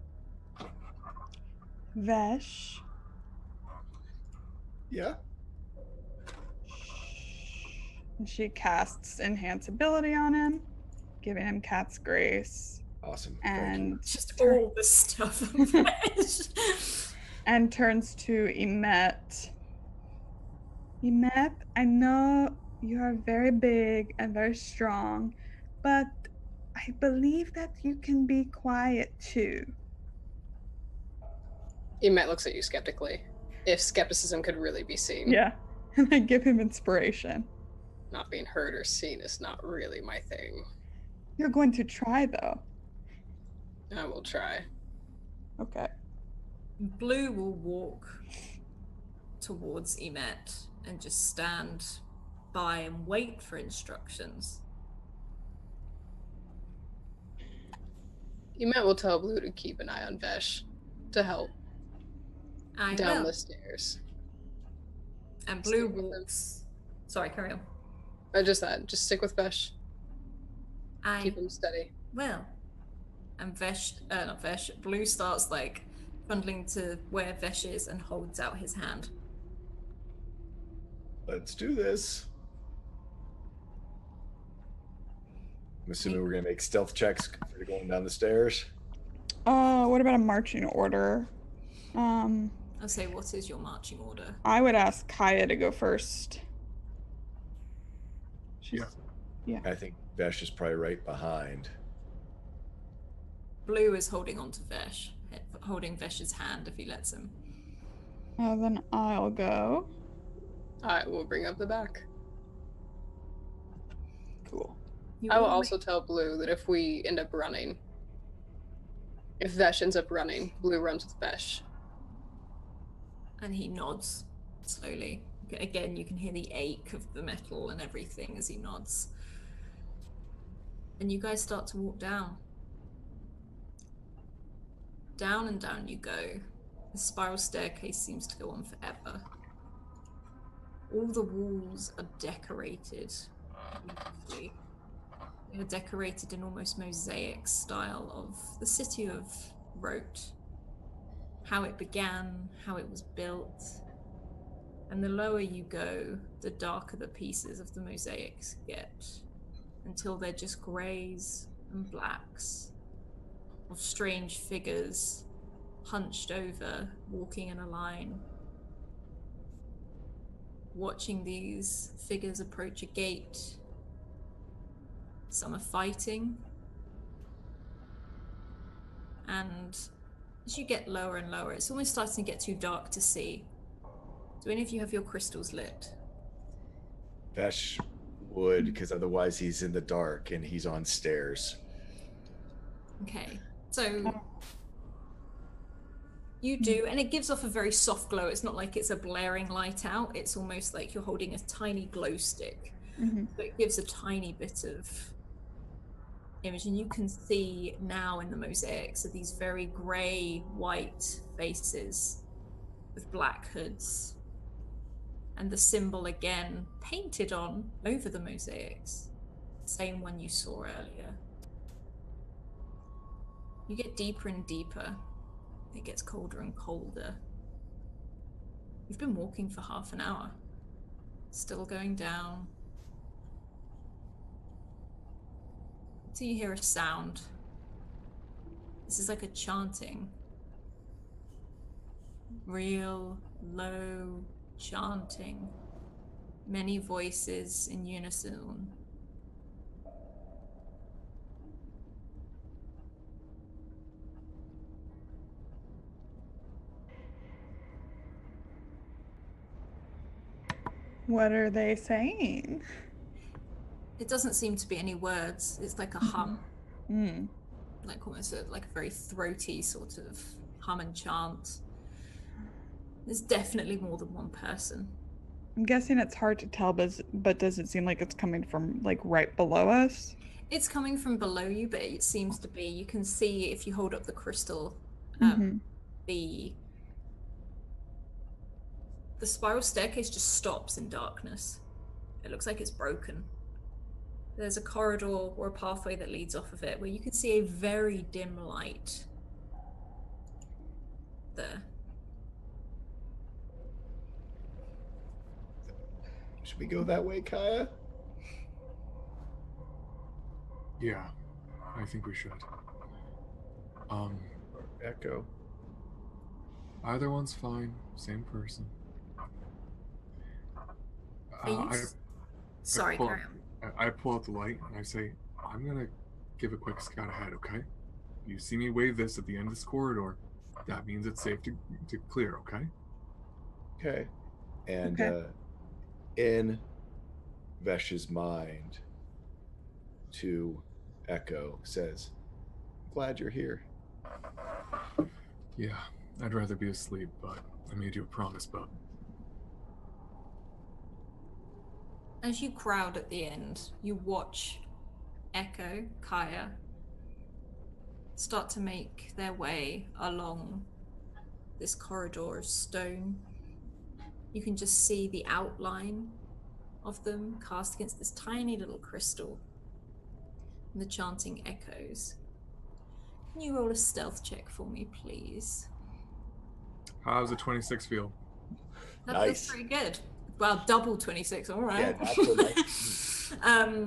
Vesh. Yeah. And she casts Enhance Ability on him, giving him Cat's Grace. Awesome. And just all the stuff. And turns to Emet. Emet, I know you are very big and very strong, but I believe that you can be quiet too. Emet looks at you skeptically. If skepticism could really be seen. Yeah. And I give him inspiration. Not being heard or seen is not really my thing. You're going to try though. I will try. Okay. Blue will walk towards Emet and just stand by and wait for instructions. Emet will tell Blue to keep an eye on Vesh to help I down will. the stairs. And Blue Stick with walks. Sorry, carry on. Just that. Just stick with Vesh. I Keep him steady. will. And not Vesh, Blue starts like bundling to where Vesh is and holds out his hand. Let's do this. I'm assuming we're gonna make stealth checks for going down the stairs. What about a marching order? I'll say, what is your marching order? I would ask Kaya to go first. Yeah. I think Vesh is probably right behind. Blue is holding on to Vesh, holding Vesh's hand if he lets him. Then I'll go. I will bring up the back. Cool. I will also tell Blue that if we end up running, if Vesh ends up running, Blue runs with Vesh. And he nods slowly. Again, you can hear the ache of the metal and everything as he nods. And you guys start to walk down. Down and down you go. The spiral staircase seems to go on forever. All the walls are decorated beautifully. They are decorated in almost mosaic style of the city of Rote. how it began, how it was built. And the lower you go, the darker the pieces of the mosaics get, until they're just greys and blacks of strange figures hunched over, walking in a line. Watching these figures approach a gate. Some are fighting. And as you get lower and lower, it's almost starting to get too dark to see. Do any of you have your crystals lit? Vesh would, because otherwise he's in the dark and he's on stairs. Okay, so you do, and it gives off a very soft glow. It's not like it's a blaring light out. It's almost like you're holding a tiny glow stick. So it gives a tiny bit of image, and you can see now in the mosaics are these very grey, white faces with black hoods. And the symbol again painted on over the mosaics. Same one you saw earlier. You get deeper and deeper. It gets colder and colder. You've been walking for half an hour. Still going down. Until you hear a sound. This is like a chanting. Real, low chanting. Many voices in unison. What are they saying? It doesn't seem to be any words. It's like a hum. Like almost like a very throaty sort of hum and chant. There's definitely more than one person. I'm guessing it's hard to tell, but does it seem like it's coming from like right below us? It's coming from below you, but it seems to be. You can see if you hold up the crystal, the spiral staircase just stops in darkness. It looks like it's broken. There's a corridor or a pathway that leads off of it where you can see a very dim light there. Should we go that way, Kaya? Yeah, I think we should. Echo. Either one's fine. Same person. Sorry, carry on. I pull out the light and I say, I'm gonna give a quick scout ahead, okay? You see me wave this at the end of this corridor, that means it's safe to clear, okay? Okay. And in Vesh's mind, to Echo says, glad you're here. Yeah, I'd rather be asleep, but I made you a promise, bub. As you crowd at the end, you watch Echo, Kaya, start to make their way along this corridor of stone. You can just see the outline of them cast against this tiny little crystal. And the chanting echoes. Can you roll a stealth check for me, please? How's a 26 feel? That's pretty good. Well, double 26, all right. Yeah,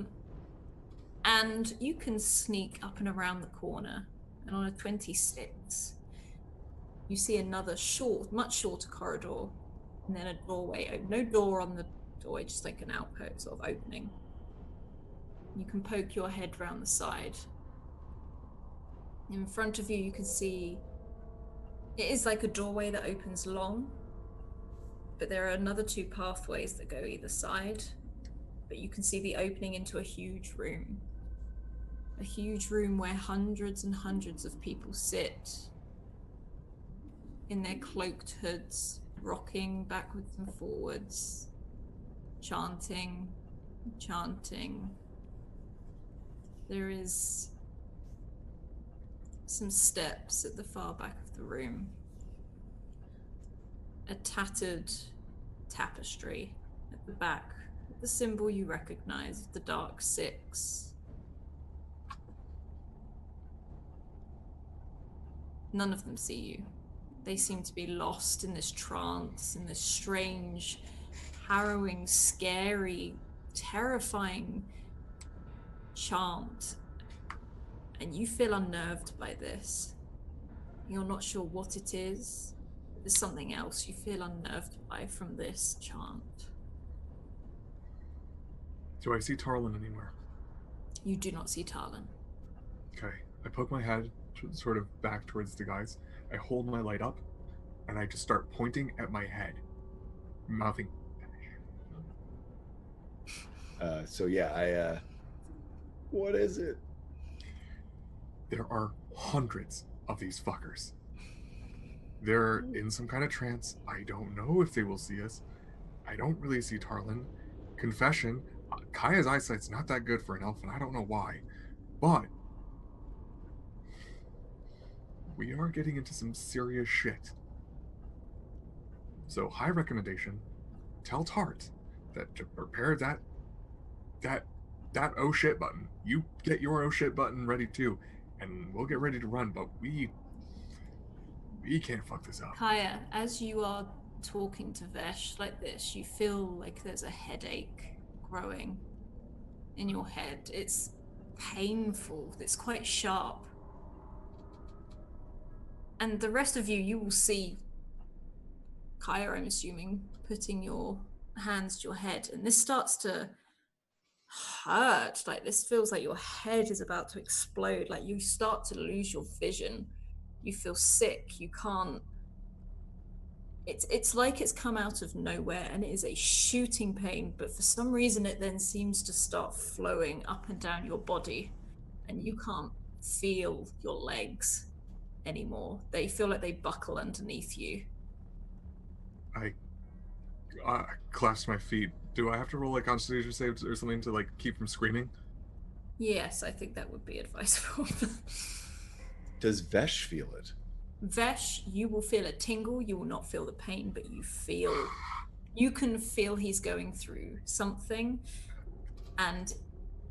and you can sneak up and around the corner, and on a 26, you see another much shorter corridor, and then a doorway. No door on the doorway, just like an outpost sort of opening. You can poke your head round the side. In front of you, you can see it is like a doorway that opens long, but there are another two pathways that go either side. But you can see the opening into a huge room. A huge room where hundreds and hundreds of people sit in their cloaked hoods, rocking backwards and forwards, chanting. There is some steps at the far back of the room. A tattered tapestry at the back, the symbol you recognize of the Dark Six. None of them see you. They seem to be lost in this trance, in this strange, harrowing, scary, terrifying chant. And you feel unnerved by this. You're not sure what it is. There's something else you feel unnerved by from this chant. Do I see Tarlin anywhere? You do not see Tarlin. Okay. I poke my head sort of back towards the guys. I hold my light up, and I just start pointing at my head, mouthing. What is it? There are hundreds of these fuckers. They're in some kind of trance. I don't know if they will see us. I don't really see Tarlin. Confession, Kaya's eyesight's not that good for an elf, and I don't know why. But we are getting into some serious shit. So, high recommendation, tell Tart that to prepare that oh shit button. You get your oh shit button ready too, and we'll get ready to run, but we can't fuck this up. Kaya, as you are talking to Vesh like this, you feel like there's a headache growing in your head. It's painful, it's quite sharp. And the rest of you will see Kaya, I'm assuming, putting your hands to your head, and this starts to hurt. Like, this feels like your head is about to explode. Like, you start to lose your vision. You feel sick. You can't. It's like it's come out of nowhere, and it is a shooting pain, but for some reason it then seems to start flowing up and down your body, and you can't feel your legs anymore. They feel like they buckle underneath you. I clasp my feet. Do I have to roll like Constitution saves or something to like keep from screaming? Yes, I think that would be advisable. Does Vesh feel it? Vesh, you will feel a tingle. You will not feel the pain, but you can feel he's going through something. And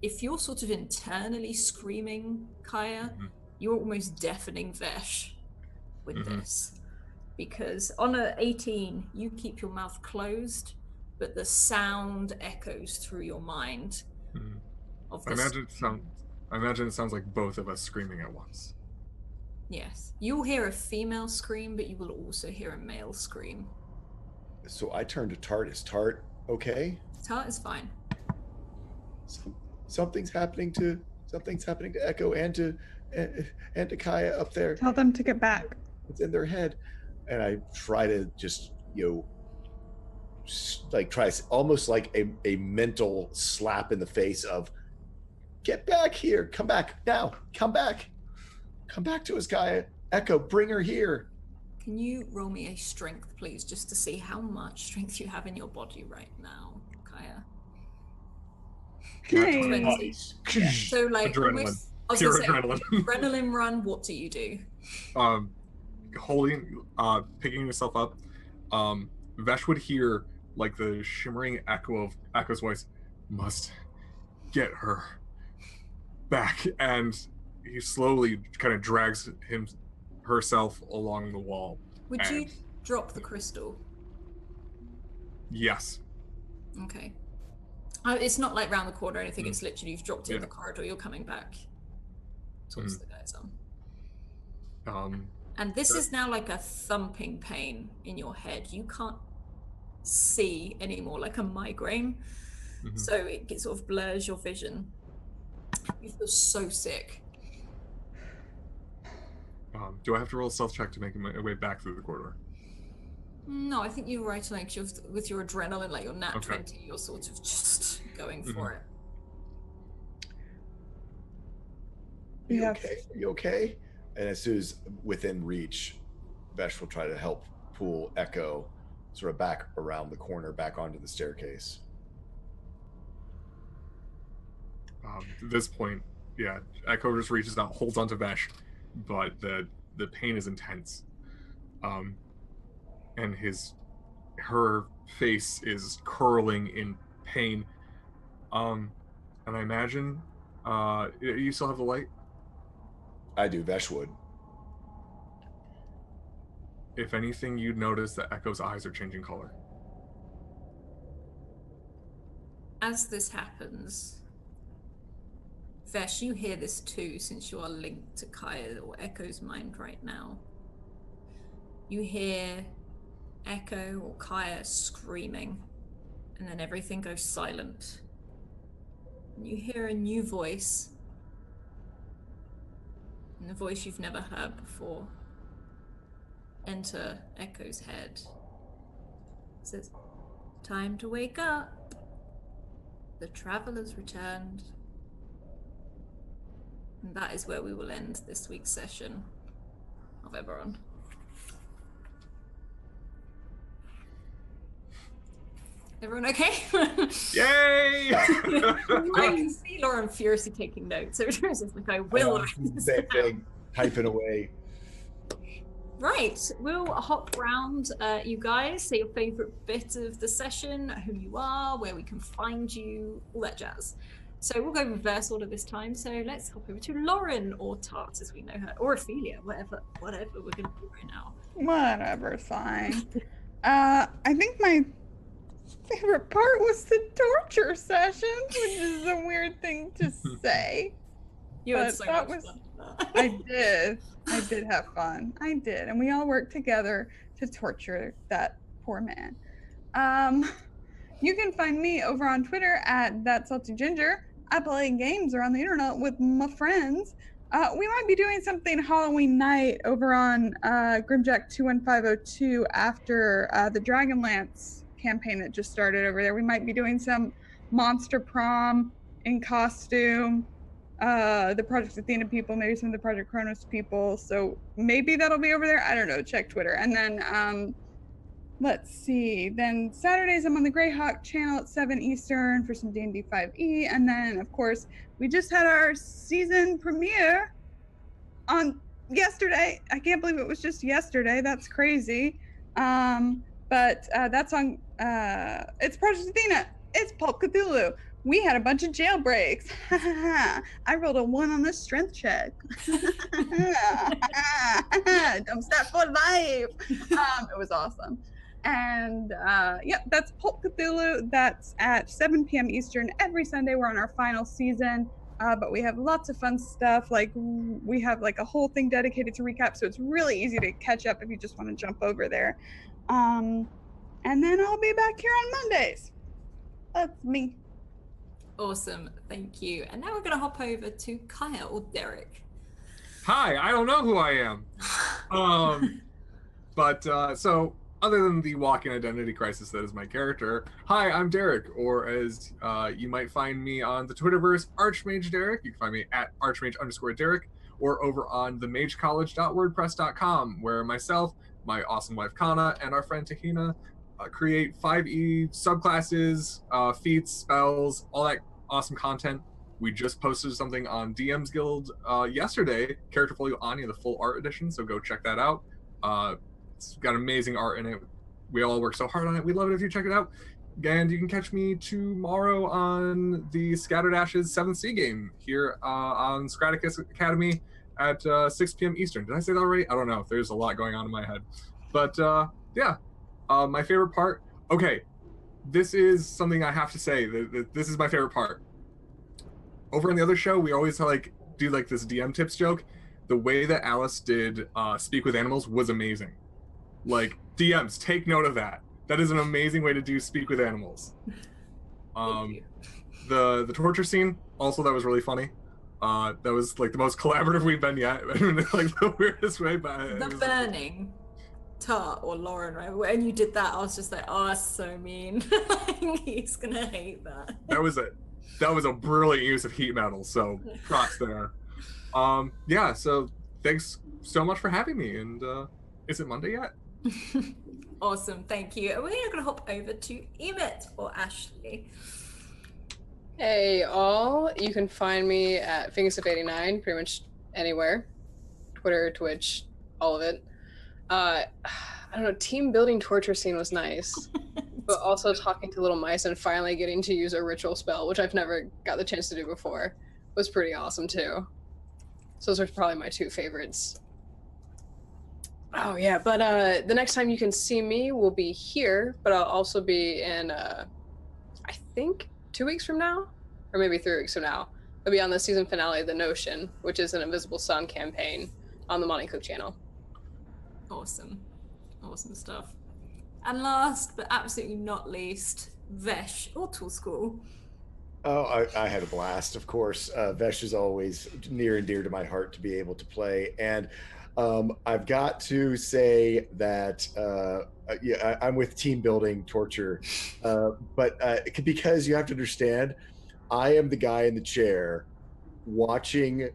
if you're sort of internally screaming, Kaya, you're almost deafening Vesh with this. Because on a 18, you keep your mouth closed, but the sound echoes through your mind. Of this. I imagine it sounds like both of us screaming at once. Yes. You'll hear a female scream, but you will also hear a male scream. So I turn to Tart. Is Tart okay? Tart is fine. Something's happening to Echo and to Kaya up there. Tell them to get back. It's in their head. And I try to just, try almost like a mental slap in the face of, get back here, come back now, come back to us, Kaya. Echo, bring her here. Can you roll me a strength, please, just to see how much strength you have in your body right now, Kaya? Nice. So, like, adrenaline. Adrenaline. Adrenaline run. What do you do? Picking yourself up. Vesh would hear like the shimmering echo of Echo's voice. Must get her back, and he slowly kind of drags herself along the wall. Would you drop the crystal? Yes. Okay. It's not like round the corner or anything. It's literally you've dropped it in the corridor. You're coming back towards the guys on. And this is now like a thumping pain in your head. You can't see anymore, like a migraine. So it sort of blurs your vision. You feel so sick. Do I have to roll a stealth check to make my way back through the corridor? No, I think you're right. Like with your adrenaline, like your nat 20, you're sort of just going for it. Are you okay? And as soon as within reach, Vesh will try to help pull Echo sort of back around the corner, back onto the staircase. At this point, Echo just reaches out, holds onto Vesh, but the pain is intense. And her face is curling in pain. And I imagine, you still have the light? I do. Vesh would. if anything, you'd notice that Echo's eyes are changing color. As this happens, Vesh, you hear this too, since you are linked to Kaya or Echo's mind right now. You hear Echo or Kaya screaming, and then everything goes silent. And you hear a new voice, and a voice you've never heard before, enter Echo's head. It says, "Time to wake up. The traveler's returned." And that is where we will end this week's session of Eberron. Everyone okay? Yay! I can see Lauren furiously taking notes. So it's like, I will. That thing, typing away. Right, we'll hop round you guys, say your favourite bit of the session, who you are, where we can find you, all that jazz. So we'll go reverse order this time, so let's hop over to Lauren, or Tart as we know her, or Ophelia, whatever we're going to do right now. Whatever, fine. I think my favorite part was the torture session, which is a weird thing to say. You had so much fun. I did have fun. I did. And we all worked together to torture that poor man. You can find me over on Twitter at ThatSaltyGinger. I play games around the internet with my friends. We might be doing something Halloween night over on Grimjack 21502 after the Dragonlance campaign that just started over there. We might be doing some monster prom in costume. The Project Athena people, maybe some of the Project Kronos people. So maybe that'll be over there. I don't know. Check Twitter. And then let's see. Then Saturdays I'm on the Greyhawk channel at 7 Eastern for some D&D 5e. And then of course we just had our season premiere on yesterday. I can't believe it was just yesterday. That's crazy. But that's on it's Project Athena. It's Pulp Cthulhu. We had a bunch of jailbreaks. I rolled a 1 on the strength check. Dumb stat for life. It was awesome. And yeah, that's Pulp Cthulhu. That's at 7 p.m. Eastern every Sunday. We're on our final season. But we have lots of fun stuff. Like we have like a whole thing dedicated to recap. So it's really easy to catch up if you just want to jump over there. And then I'll be back here on Mondays. That's me. Awesome, thank you. And now we're going to hop over to Kaya or Derek. Hi, I don't know who I am. So other than the walk-in identity crisis that is my character, hi, I'm Derek, or as you might find me on the Twitterverse, Archmage Derek. You can find me at archmage_Derek, or over on themagecollege.wordpress.com, where myself, my awesome wife Kana, and our friend Tahina create 5e subclasses, feats, spells, all that awesome content. We just posted something on DM's Guild yesterday, Character Folio Anya, the full art edition, so go check that out. It's got amazing art in it. We all work so hard on it. We love it if you check it out. And you can catch me tomorrow on the Scattered Ashes 7th Sea game here on Scraticus Academy at 6 p.m. Eastern. Did I say that already? I don't know. There's a lot going on in my head. But yeah. My favorite part, okay, this is something I have to say, this is my favorite part. Over on the other show, we always like do like this DM tips joke. The way that Alice did Speak with Animals was amazing. Like, DMs, take note of that. That is an amazing way to do Speak with Animals. The torture scene, also that was really funny. That was like the most collaborative we've been yet. I mean, like the weirdest way, but the burning. Tart or Lauren, right? When you did that, I was just like, oh, that's so mean. He's gonna hate that. That was a brilliant use of heat metal, so props there. Yeah, so thanks so much for having me, and is it Monday yet? Awesome, thank you. And we're gonna hop over to Emmett or Ashley. Hey all, you can find me at Fingersup89 pretty much anywhere. Twitter, Twitch, all of it. I don't know, team building torture scene was nice, but also talking to little mice and finally getting to use a ritual spell, which I've never got the chance to do before, was pretty awesome too. So those are probably my 2 favorites. Oh yeah, but the next time you can see me will be here, but I'll also be in I think 2 weeks from now, or maybe 3 weeks from now. I'll be on the season finale of The Notion, which is an Invisible Sun campaign on the Monty Cook channel. Awesome. Awesome stuff. And last but absolutely not least, Vesh or Tool School. Oh, I had a blast, of course. Vesh is always near and dear to my heart to be able to play. And I've got to say that, yeah, I'm with team building torture. But because you have to understand, I am the guy in the chair watching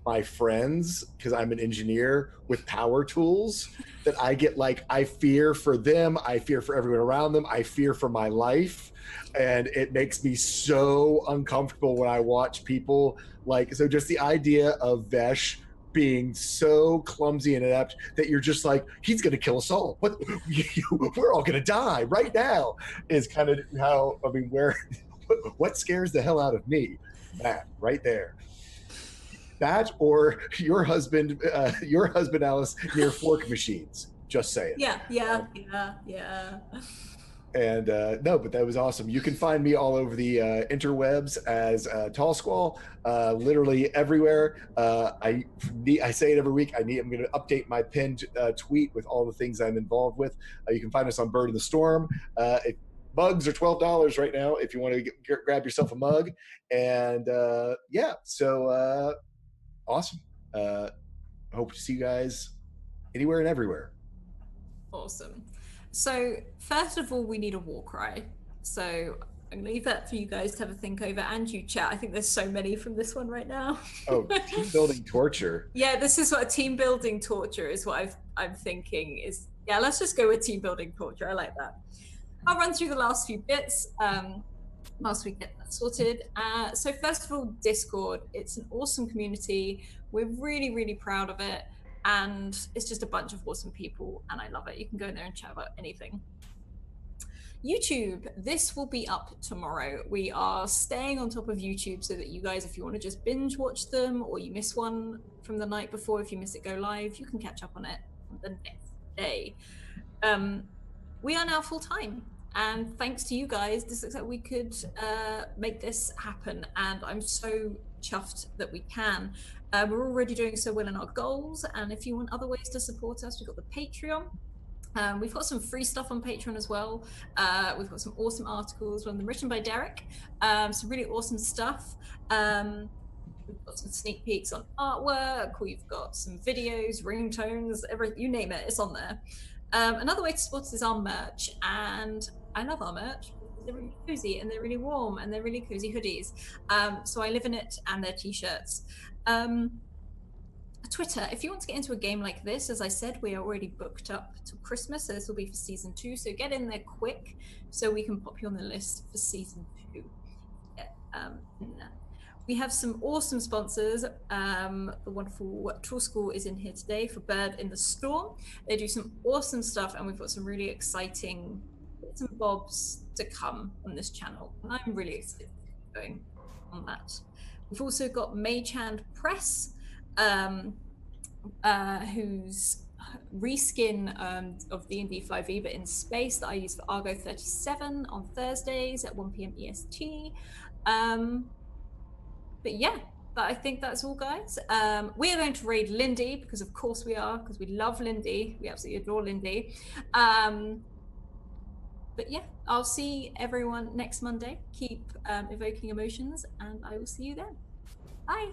my friends, because I'm an engineer with power tools, that I get like, I fear for them, I fear for everyone around them, I fear for my life. And it makes me so uncomfortable when I watch people like, so just the idea of Vesh being so clumsy and inept that you're just like, he's going to kill us all. What? We're all going to die right now is kind of how, I mean, what scares the hell out of me? That right there. That or your husband, Alice, near fork machines. Just saying. Yeah. And no, but that was awesome. You can find me all over the interwebs as Tall Squall, literally everywhere. I say it every week. I'm going to update my pinned tweet with all the things I'm involved with. You can find us on Bird in the Storm. Mugs are $12 right now if you want to grab yourself a mug. And yeah, so awesome. Hope to see you guys anywhere and everywhere. Awesome. So first of all, we need a war cry. So I'm gonna leave that for you guys to have a think over, and you chat. I think there's so many from this one right now. Oh, team building torture. Yeah, this is what a team building torture is. What I'm thinking is, yeah, let's just go with team building torture. I like that. I'll run through the last few bits. Whilst we get that sorted. So first of all, Discord. It's an awesome community. We're really, really proud of it. And it's just a bunch of awesome people, and I love it. You can go in there and chat about anything. YouTube, this will be up tomorrow. We are staying on top of YouTube so that you guys, if you want to just binge watch them, or you miss one from the night before, if you miss it go live, you can catch up on it the next day. We are now full time. And thanks to you guys, this looks like we could make this happen. And I'm so chuffed that we can. We're already doing so well in our goals. And if you want other ways to support us, we've got the Patreon. We've got some free stuff on Patreon as well. We've got some awesome articles, one of them written by Derek. Some really awesome stuff. We've got some sneak peeks on artwork. We've got some videos, ringtones, you name it, it's on there. Another way to support us is our merch, and I love our merch. They're really cozy and they're really warm and they're really cozy hoodies. So I live in it, and they're t-shirts. Twitter, if you want to get into a game like this, as I said, we are already booked up till Christmas, so this will be for season 2. So get in there quick so we can pop you on the list for season 2. We have some awesome sponsors. The wonderful Tool School is in here today for Bird in the Storm. They do some awesome stuff, and we've got some really exciting bits and bobs to come on this channel. And I'm really excited going on that. We've also got Magehand Press, whose reskin of D&D 5e, but in space, that I use for Argo 37 on Thursdays at 1 p.m. EST. But yeah, I think that's all, guys. We are going to raid Lindy, because of course we are, because we love Lindy. We absolutely adore Lindy. But yeah, I'll see everyone next Monday. Keep evoking emotions, and I will see you then. Bye.